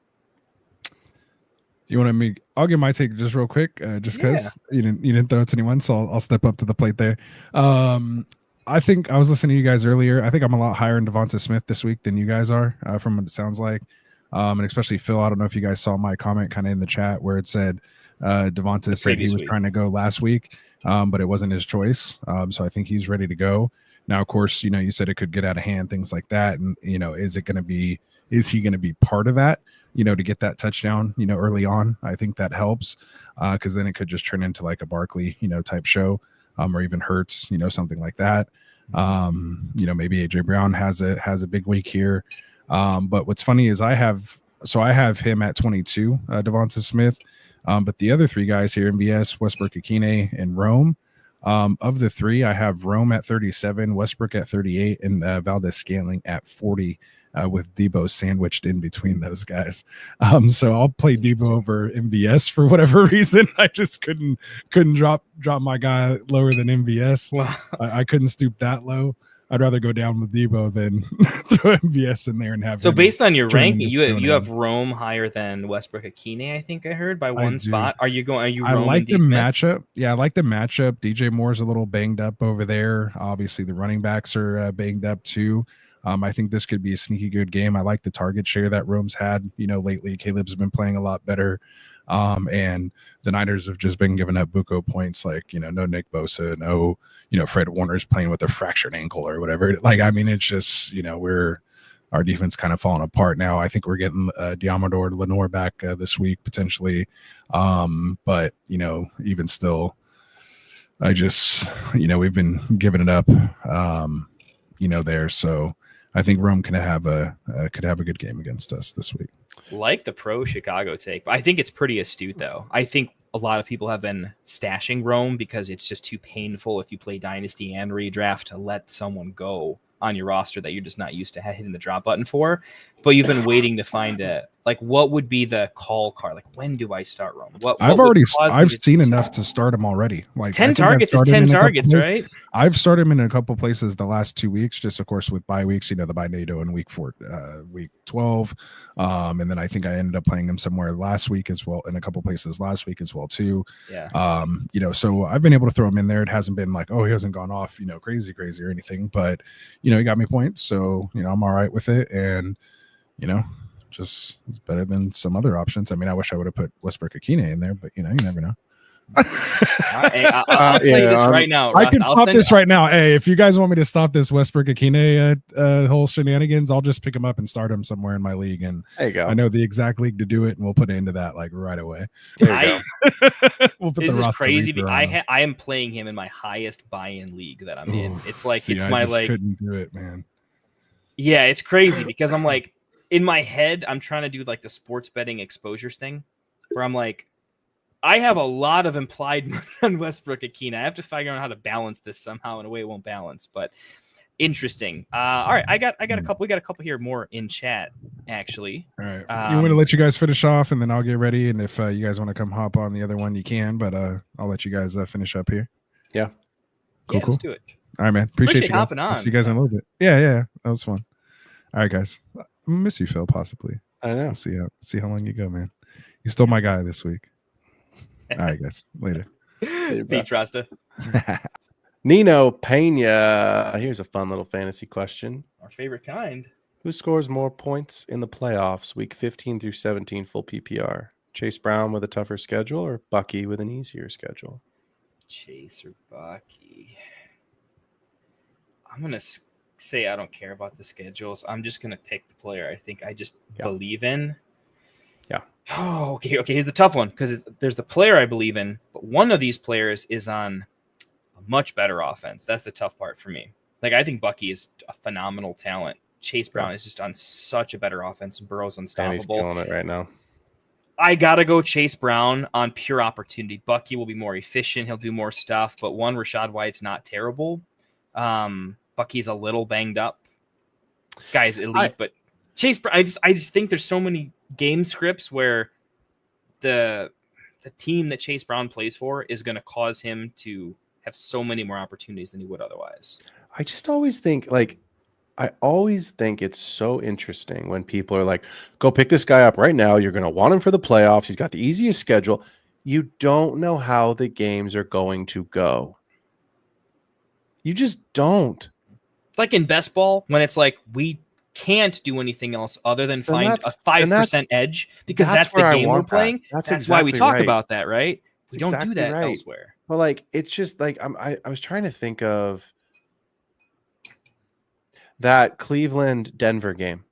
You want to I'll give my take just real quick, just because you didn't throw it to anyone, so I'll step up to the plate there. I think I was listening to you guys earlier. I think I'm a lot higher in Devonta Smith this week than you guys are, from what it sounds like. And especially Phil, I don't know if you guys saw my comment kind of in the chat where it said Devonta said he was trying to go last week, but it wasn't his choice. So I think he's ready to go. Now, of course, you said it could get out of hand, things like that. And, is he going to be part of that, to get that touchdown, early on? I think that helps, because then it could just turn into like a Barkley, type show, or even Hurts, something like that. Maybe AJ Brown has a big week here. But what's funny is I have him at 22, Devonta Smith. But the other three guys here, MVS, Westbrook Akine, and Rome, of the three, I have Rome at 37, Westbrook at 38, and Valdez-Scantling at 40, with Debo sandwiched in between those guys. So I'll play Debo over MVS for whatever reason. I just couldn't drop my guy lower than MVS. Wow. I couldn't stoop that low. I'd rather go down with Debo than throw MVS in there and have. So based on your ranking, you have Rome higher than Westbrook Akine, I think I heard, by one spot. Are you Rome? I like the matchup. Yeah, I like the matchup. DJ Moore's a little banged up over there. Obviously, the running backs are banged up too. I think this could be a sneaky good game. I like the target share that Rome's had, lately. Caleb's been playing a lot better. And the Niners have just been giving up buco points, like, no Nick Bosa, no, Fred Warner's playing with a fractured ankle or whatever. Like, I mean, it's just, our defense kind of falling apart now. I think we're getting Diamador Lenore back this week, potentially. But, even still, I just, we've been giving it up, there. So I think Rome could have a good game against us this week. Like the pro Chicago take, but I think it's pretty astute though. I think a lot of people have been stashing Rome because it's just too painful if you play dynasty and redraft to let someone go on your roster that you're just not used to hitting the drop button for. But you've been waiting to find what would be the call card? Like, when do I start Rome? I've seen enough to start him already. Like 10 targets is 10 targets, right? I've started him in a couple places the last 2 weeks, just of course with bye weeks, the bye NATO in week 12. And then I think I ended up playing him somewhere last week as well, in a couple places last week as well too. Yeah. So I've been able to throw him in there. It hasn't been like, oh, he hasn't gone off, crazy or anything, but he got me points. So, I'm all right with it. And, just it's better than some other options. I mean, I wish I would have put Westbrook Akine in there, but you never know. I'll tell you this right now. I Russ, can I'll stop send- this right now. Hey, if you guys want me to stop this Westbrook Akine whole shenanigans, I'll just pick him up and start him somewhere in my league. And There you go. I know the exact league to do it, and we'll put it into that like right away. We'll put This the is roster crazy. reader on him. I am playing him in my highest buy-in league that I'm in. It's like See, it's I my just like couldn't do it, man. yeah, it's crazy because I'm like in my head I'm trying to do like the sports betting exposures thing where I'm like I have a lot of implied money on Westbrook Akine. I have to figure out how to balance this somehow in a way it won't balance, but interesting. All right, I got a couple. We got a couple here more in chat actually. All right, you want to let you guys finish off, and then I'll get ready. And if you guys want to come hop on the other one, you can. But I'll let you guys finish up here. Yeah. Cool. Let's do it. All right, man. Appreciate you guys. hopping I'll on. see you guys in a little bit. Yeah, that was fun. All right, guys. I miss you, Phil. Possibly. I know. We'll see how long you go, man. You're still my guy this week. All right, guys. Later. Peace, Rasta. Nino Pena. Here's a fun little fantasy question. Our favorite kind. Who scores more points in the playoffs, week 15 through 17, full PPR? Chase Brown with a tougher schedule or Bucky with an easier schedule? Chase or Bucky. I'm going to say I don't care about the schedules. I'm just going to pick the player I think I just believe in. Yeah. Oh, okay. Here's the tough one because there's the player I believe in, but one of these players is on a much better offense. That's the tough part for me. Like, I think Bucky is a phenomenal talent. Chase Brown is just on such a better offense. Burrow's unstoppable. And he's killing it right now. I got to go Chase Brown on pure opportunity. Bucky will be more efficient. He'll do more stuff. But one, Rashad White's not terrible. Bucky's a little banged up. Guy's elite, but Chase Brown, I just think there's so many game scripts where the team that Chase Brown plays for is going to cause him to have so many more opportunities than he would otherwise. I just always think it's so interesting when people are like, go pick this guy up right now. You're going to want him for the playoffs. He's got the easiest schedule. You don't know how the games are going to go. You just don't. Like in best ball, when it's like, we can't do anything else other than find a 5% edge because that's the game we're playing. That's exactly why we talk about that, right? We don't do that elsewhere. Well, like, it's just like I was trying to think of that Cleveland-Denver game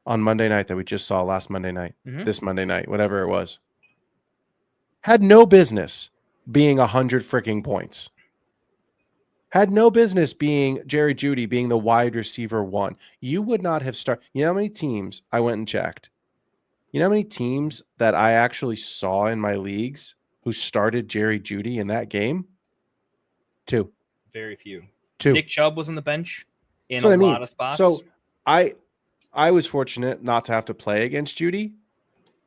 on Monday night that we just saw last Monday night, this Monday night, whatever it was. Had no business being 100 freaking points. Had no business being Jerry Jeudy being the wide receiver one. You would not have started. You know how many teams I went and checked? You know how many teams that I actually saw in my leagues who started Jerry Jeudy in that game? 2. Very few. 2. Nick Chubb was on the bench in a lot of spots. So I was fortunate not to have to play against Jeudy,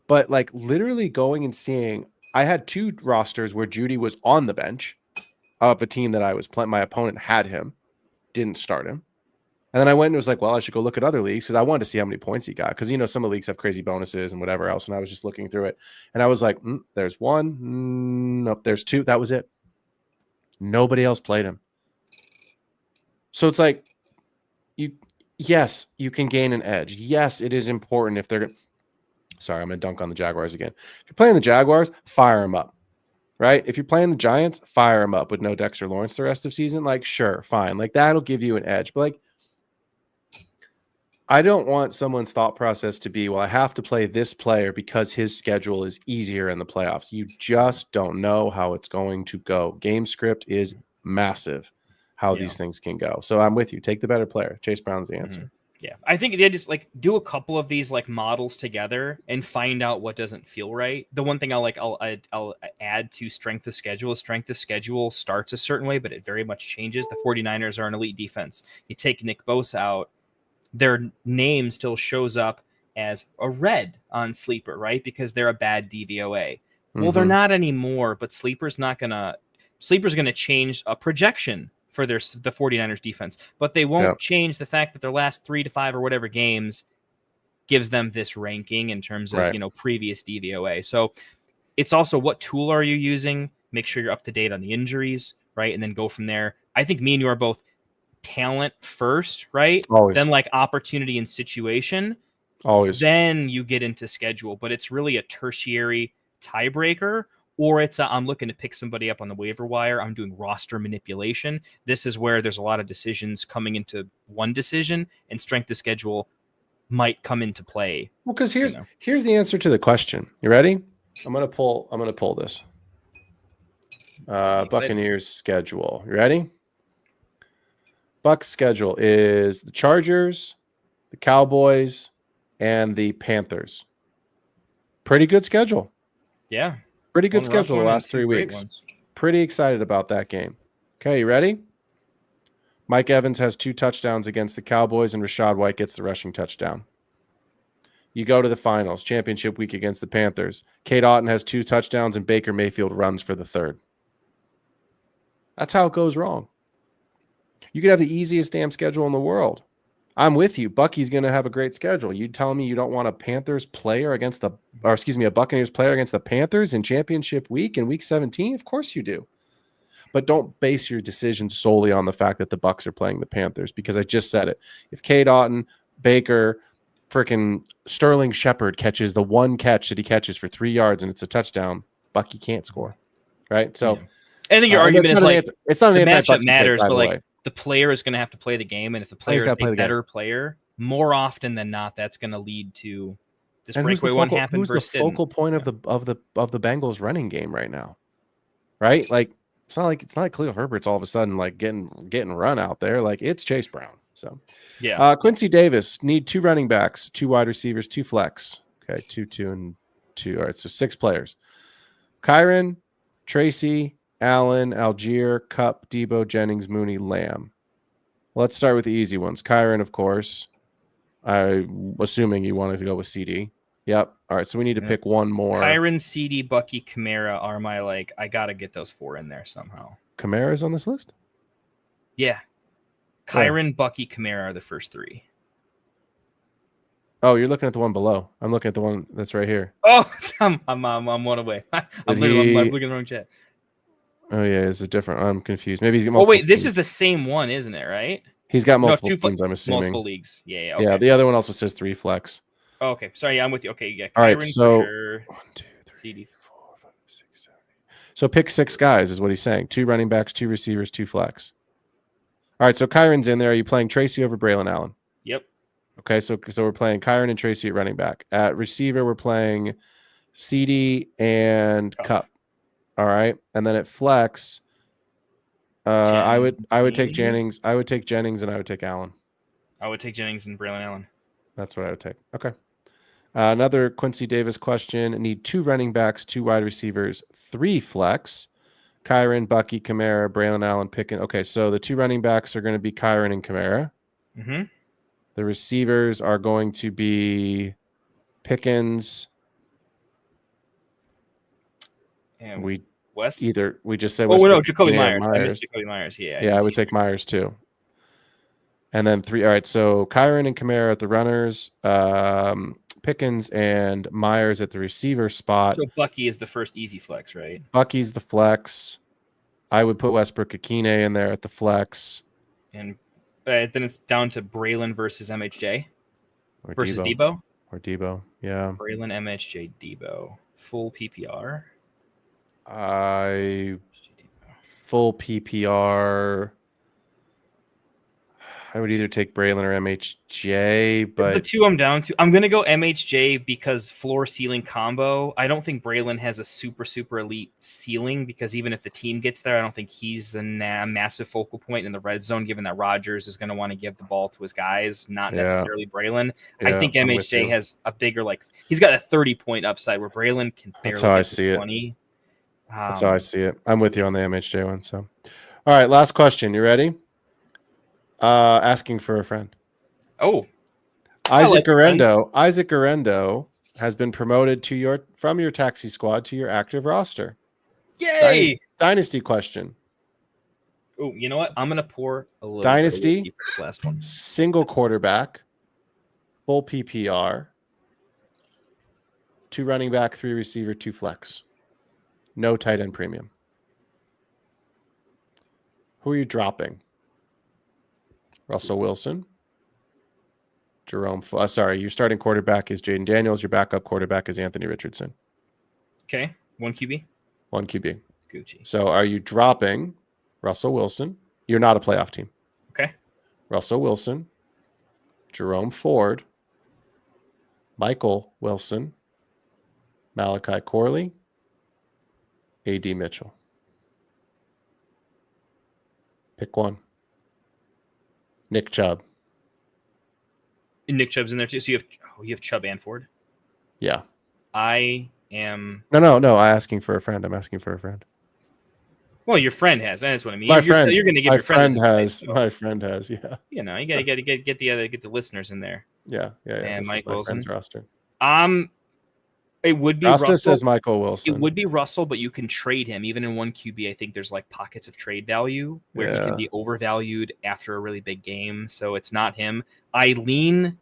but like literally going and seeing, I had 2 rosters where Jeudy was on the bench of a team that I was playing. My opponent had him, didn't start him. And then I went and was like, well, I should go look at other leagues because I wanted to see how many points he got. Because, some of the leagues have crazy bonuses and whatever else. And I was just looking through it. And I was like, there's 1. Nope, there's 2. That was it. Nobody else played him. So it's like, yes, you can gain an edge. Yes, it is important if they're going to. Sorry, I'm going to dunk on the Jaguars again. If you're playing the Jaguars, fire them up. Right? If you're playing the Giants, fire them up with no Dexter Lawrence the rest of season. Like, sure, fine. Like, that'll give you an edge. But, like, I don't want someone's thought process to be, well, I have to play this player because his schedule is easier in the playoffs. You just don't know how it's going to go. Game script is massive, how these things can go. So I'm with you. Take the better player. Chase Brown's the answer. Yeah, I think they just like do a couple of these like models together and find out what doesn't feel right. The one thing I'll add to strength of schedule is strength of schedule starts a certain way, but it very much changes. The 49ers are an elite defense. You take Nick Bosa out, their name still shows up as a red on Sleeper, right? Because they're a bad DVOA. Well, they're not anymore, but Sleeper's gonna change a projection for the 49ers defense, but they won't change the fact that their last 3 to 5 or whatever games gives them this ranking in terms of, previous DVOA. So it's also what tool are you using? Make sure you're up to date on the injuries, right? And then go from there. I think me and you are both talent first, right? Always. Then like opportunity and situation. Always. Then you get into schedule, but it's really a tertiary tiebreaker, or it's I'm looking to pick somebody up on the waiver wire. I'm doing roster manipulation. This is where there's a lot of decisions coming into one decision, and strength of schedule might come into play. Well, because here's the answer to the question. You ready? I'm gonna pull this. Buccaneers schedule. You ready? Bucs schedule is the Chargers, the Cowboys, and the Panthers. Pretty good schedule. Yeah. Pretty good schedule the last 3 weeks. Pretty excited about that game. Okay, you ready? Mike Evans has 2 touchdowns against the Cowboys, and Rachaad White gets the rushing touchdown. You go to the finals, championship week against the Panthers. Cade Otton has 2 touchdowns, and Baker Mayfield runs for the 3rd. That's how it goes wrong. You could have the easiest damn schedule in the world. I'm with you. Bucky's going to have a great schedule. You telling me you don't want a Buccaneers player against the Panthers in championship week in week 17? Of course you do. But don't base your decision solely on the fact that the Bucs are playing the Panthers, because I just said it. If Cade Otton, Baker, freaking Sterling Shepard catches the one catch that he catches for 3 yards and it's a touchdown, Bucky can't score. Right? So I think your argument is like it's not an the matchup anti-Bucky matters, take, by but the like way. the player is going to have to play the game, and if the player is a better player, more often than not, that's going to lead to this breakaway one happen. Who's the focal point of the Bengals running game right now? Right? Like it's not like Khalil Herbert's all of a sudden like getting run out there. Like it's Chase Brown. So yeah. Quincy Davis need 2 running backs, 2 wide receivers, 2 flex. Okay, 2, and 2. All right, so 6 players. Kyron, Tracy, Allen, Algier, Cup, Debo, Jennings, Mooney, Lamb. Let's start with the easy ones. Kyron, of course. I'm assuming you wanted to go with CD. Yep. All right, so we need to pick one more. Kyron, CD, Bucky, Kamara are my I got to get those 4 in there somehow. Kamara's on this list? Yeah. Kyron, Bucky, Kamara are the first 3. Oh, you're looking at the one below. I'm looking at the one that's right here. Oh, I'm one away. I'm looking at the wrong chat. Oh yeah, it's a different. I'm confused. Maybe he's got multiple. Oh wait, this teams. is the same one, isn't it? Right? He's got multiple teams. I'm assuming multiple leagues. Yeah. Okay. Yeah. The other one also says 3 flex. Oh, okay. Sorry, I'm with you. Okay, yeah. All right. So 1, 2, 3, CD. 4, 5, 6, 7, 8. So pick 6 guys is what he's saying. 2 running backs, 2 receivers, 2 flex. All right. So Kyron's in there. Are you playing Tracy over Braylon Allen? Yep. Okay. So we're playing Kyron and Tracy at running back. At receiver, we're playing CD and Cup. All right. And then at flex. I would take Jennings. I would take Jennings, and I would take Allen. I would take Jennings and Braylon Allen. That's what I would take. Okay. Another Quincy Davis question. Need 2 running backs, 2 wide receivers, 3 flex. Kyron, Bucky, Kamara, Braylon Allen, Pickens. Okay, so the 2 running backs are going to be Kyron and Kamara. Mm-hmm. The receivers are going to be Pickens. And we just said. Oh no, Jacoby Myers. I missed Jacoby Myers. Yeah, I would take Myers too. And then 3. All right, so Kyron and Kamara at the runners, Pickens and Myers at the receiver spot. So Bucky is the first easy flex, right? Bucky's the flex. I would put Westbrook-Akine in there at the flex. And then it's down to Braylon versus MHJ versus Debo. Or Debo, yeah. Braylon, MHJ, Debo. Full PPR. Full PPR. I would either take Braylon or MHJ, but it's the 2 I'm down to. I'm gonna go MHJ because floor ceiling combo. I don't think Braylon has a super elite ceiling, because even if the team gets there, I don't think he's a massive focal point in the red zone, given that Rodgers is going to want to give the ball to his guys, not necessarily Braylon. Yeah, I think MHJ has a bigger, he's got a 30-point upside where Braylon can barely. That's how I see 20. It. That's how I see it. I'm with you on the MHJ one. So, all right, last question. You ready? Asking for a friend. Oh, Isaac Arendo. Isaac Arendo has been promoted from your taxi squad to your active roster. Yay! Dynasty question. Oh, you know what? I'm gonna pour a little Dynasty. For this last one. Single quarterback. Full PPR. 2 running back, 3 receiver, 2 flex. No tight end premium. Who are you dropping? Russell Wilson, Your starting quarterback is Jaden Daniels. Your backup quarterback is Anthony Richardson. Okay. 1 QB. 1 QB. Gucci. So are you dropping Russell Wilson? You're not a playoff team. Okay. Russell Wilson, Jerome Ford, Michael Wilson, Malachi Corley, A.D. Mitchell. Pick one. Nick Chubb. And Nick Chubb's in there too. So you have Chubb and Ford. Yeah. I am. No. I'm asking for a friend. Well, your friend has. That's what I mean. You're going to give your friend has. My friend has. Yeah. You know, you got to get the listeners in there. Yeah. And Mike Wilson. Roster. It would be Rasta Russell. says Michael Wilson. It would be Russell, but you can trade him. Even in 1 QB, I think there's like pockets of trade value where he can be overvalued after a really big game. So it's not him. I lean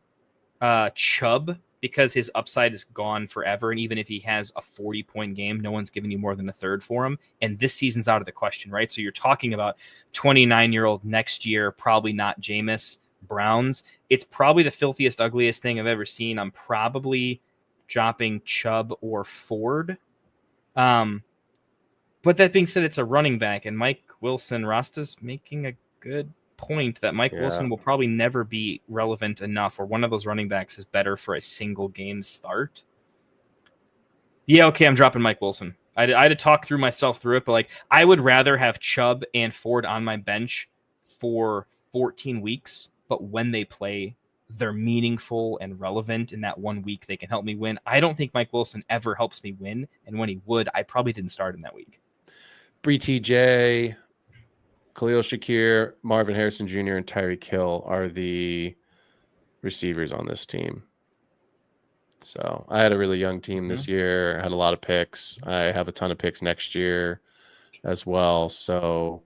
Chubb because his upside is gone forever. And even if he has a 40-point game, no one's giving you more than a third for him. And this season's out of the question, right? So you're talking about 29-year-old next year, probably not Jameis Browns. It's probably the filthiest, ugliest thing I've ever seen. I'm probably dropping Chubb or Ford. But that being said, it's a running back, and Mike Wilson, Rasta's making a good point that Mike Wilson will probably never be relevant enough, or one of those running backs is better for a single game start. Yeah, okay, I'm dropping Mike Wilson. I had to talk myself through it, but like I would rather have Chubb and Ford on my bench for 14 weeks, but when they play, they're meaningful and relevant in that 1 week. They can help me win. I don't think Mike Wilson ever helps me win. And when he would, I probably didn't start him that week. Bree TJ, Khalil Shakir, Marvin Harrison Jr., and Tyreek Hill are the receivers on this team. So I had a really young team this year. I had a lot of picks. I have a ton of picks next year as well. So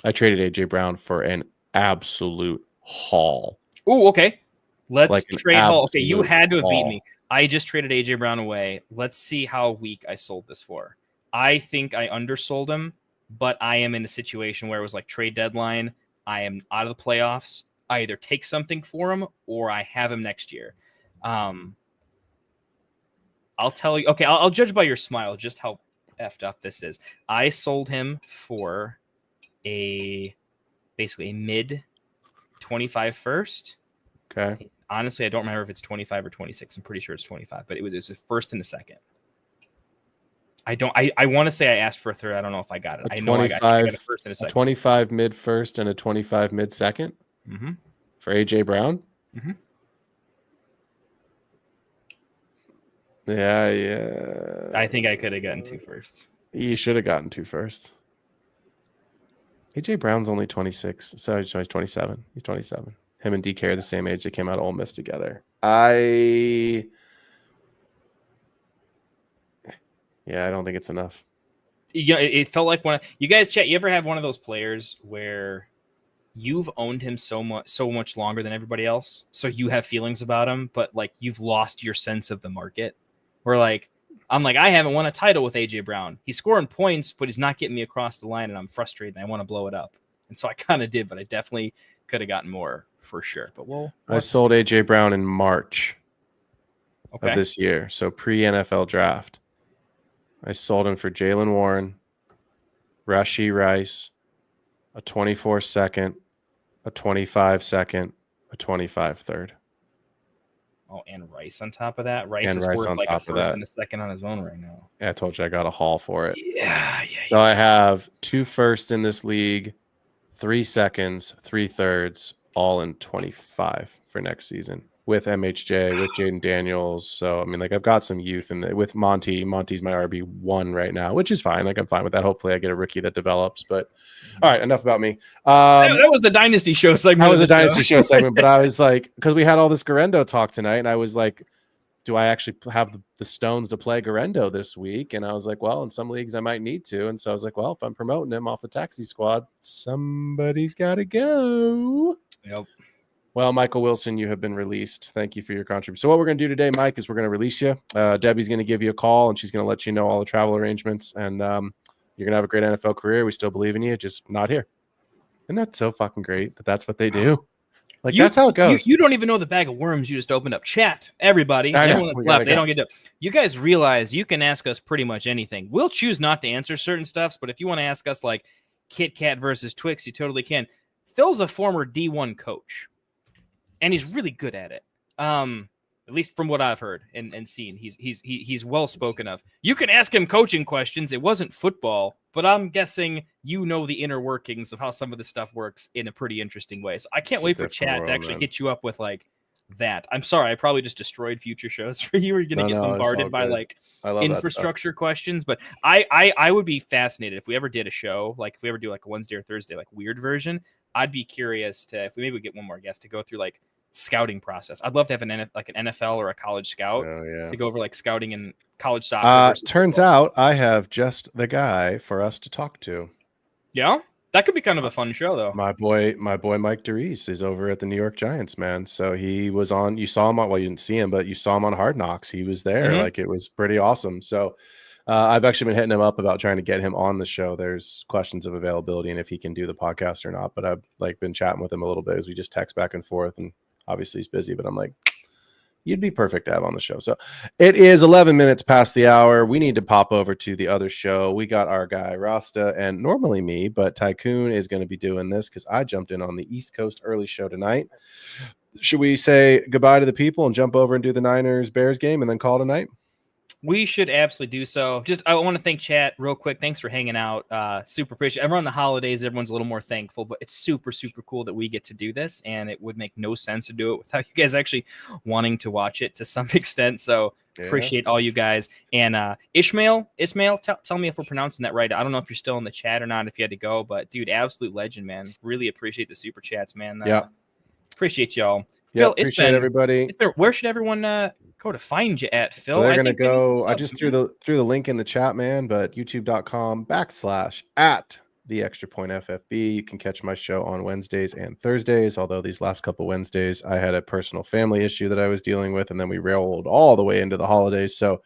I traded AJ Brown for an absolute haul. Oh, okay. Let's trade Hall. Okay, you had to have beaten me. I just traded AJ Brown away. Let's see how weak I sold this for. I think I undersold him, but I am in a situation where it was like trade deadline. I am out of the playoffs. I either take something for him or I have him next year. I'll tell you. Okay, I'll judge by your smile just how effed up this is. I sold him for basically a mid 25 first. Okay. Honestly, I don't remember if it's 25 or 26. I'm pretty sure it's 25, but it was a first and a second. I want to say I asked for a third. I don't know if I got it. I know I got a first and a second. 25 mid first and a 25 mid second for AJ Brown. Yeah. I think I could have gotten 2 firsts. You should have gotten 2 firsts. AJ Brown's only 26, so he's 27. He's 27. Him and DK are the same age. They came out of Ole Miss together. I don't think it's enough. Yeah, it felt like you guys chat. You ever have one of those players where you've owned him so much longer than everybody else, so you have feelings about him, but like you've lost your sense of the market? Where like I'm like, I haven't won a title with AJ Brown. He's scoring points, but he's not getting me across the line, and I'm frustrated. And I want to blow it up, and so I kind of did, but I definitely could have gotten more for sure. But I sold AJ Brown in March of this year, so pre-NFL draft. I sold him for Jalen Warren, Rashee Rice, a 24 second, a 25 second, a 25 third. Oh, and Rice on top of that. Rice and is Rice worth on like top a of first that. and a second on his own right now. Yeah, I told you I got a haul for it. Yeah. So I have 2 firsts in this league, 3 seconds, 3 thirds, all in 25 for next season with MHJ, with Jaden Daniels. So I mean, like I've got some youth in with Monty. Monty's my RB1 right now, which is fine. Like I'm fine with that. Hopefully I get a rookie that develops. But all right, enough about me. That was the Dynasty Show segment. That was a Dynasty Show segment, but I was like, because we had all this Garendo talk tonight, and I was like, do I actually have the stones to play Garendo this week? And I was like, well, in some leagues I might need to. And so I was like, well, if I'm promoting him off the taxi squad, somebody's got to go. Yep. Well, Michael Wilson, you have been released. Thank you for your contribution. So what we're going to do today, Mike, is we're going to release you. Debbie's going to give you a call, and she's going to let you know all the travel arrangements. And you're going to have a great NFL career. We still believe in you, just not here. Isn't that so fucking great that that's what they do? Like that's how it goes. You don't even know the bag of worms you just opened up. Chat, everybody, everyone that's left, they don't get to. You guys realize you can ask us pretty much anything. We'll choose not to answer certain stuffs, but if you want to ask us like Kit Kat versus Twix, you totally can. Phil's a former D1 coach, and he's really good at it. At least from what I've heard and seen, he's well spoken of. You can ask him coaching questions. It wasn't football, but I'm guessing you know the inner workings of how some of this stuff works in a pretty interesting way. So I can't wait for chat to actually hit you up with like that. I'm sorry, I probably just destroyed future shows for you. You're gonna get bombarded by like infrastructure questions, but I would be fascinated if we ever did a show, like if we ever do like a Wednesday or Thursday like weird version. I'd be curious to if we maybe get one more guest to go through like scouting process. I'd love to have an NFL or a college scout to go over like scouting and college soccer. Turns out I have just the guy for us to talk to. Yeah, that could be kind of a fun show though. My boy Mike DeReese is over at the New York Giants, man. So he was on. You saw him on. Well, you didn't see him, but you saw him on Hard Knocks. He was there. Like it was pretty awesome. So I've actually been hitting him up about trying to get him on the show. There's questions of availability and if he can do the podcast or not. But I've like been chatting with him a little bit as we just text back and forth and. Obviously he's busy, but I'm like, you'd be perfect to have on the show. So it is 11 minutes past the hour. We need to pop over to the other show. We got our guy Rasta and normally me, but Tycoon is going to be doing this because I jumped in on the East Coast early show tonight. Should we say goodbye to the people and jump over and do the Niners-Bears game and then call it a night? We should absolutely do so. Just I want to thank chat real quick. Thanks for hanging out. Super appreciate it. Around the holidays, everyone's a little more thankful, but it's super, super cool that we get to do this, and it would make no sense to do it without you guys actually wanting to watch it to some extent. So appreciate all you guys. And Ishmael, tell me if we're pronouncing that right. I don't know if you're still in the chat or not, if you had to go, but dude, absolute legend, man. Really appreciate the super chats, man. Appreciate y'all. Yeah, Phil, appreciate everybody. Where should everyone go to find you at, Phil? They're gonna go. I just threw the link in the chat, man. But youtube.com/@the_extra_point_FFB. You can catch my show on Wednesdays and Thursdays. Although these last couple Wednesdays, I had a personal family issue that I was dealing with, and then we rolled all the way into the holidays. So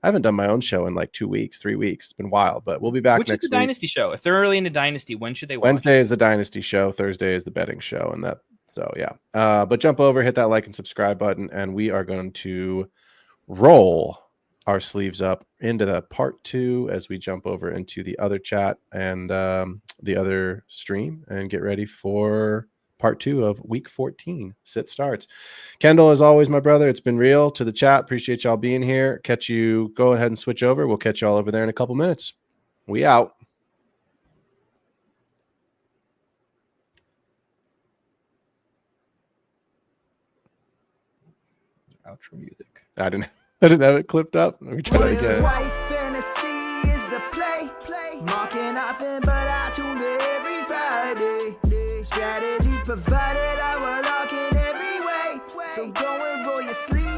I haven't done my own show in like 2 weeks, 3 weeks. It's been wild, but we'll be back next week. Which is the Dynasty show? If they're early into Dynasty, when should they watch? Wednesday is the Dynasty show. Thursday is the betting show, and that. So yeah, but jump over, hit that like and subscribe button, and we are going to roll our sleeves up into the part 2 as we jump over into the other chat and the other stream and get ready for part 2 of week 14. Sit starts. Kendall, as always, my brother, it's been real. To the chat, appreciate y'all being here. Catch you. Go ahead and switch over. We'll catch y'all over there in a couple minutes. We out. Outro music. I didn't have it clipped up. Let me try it again. White fantasy is the play. Marking nothing, but I tune in every Friday. Strategies provided, I will lock in every way. So go and roll your sleeves.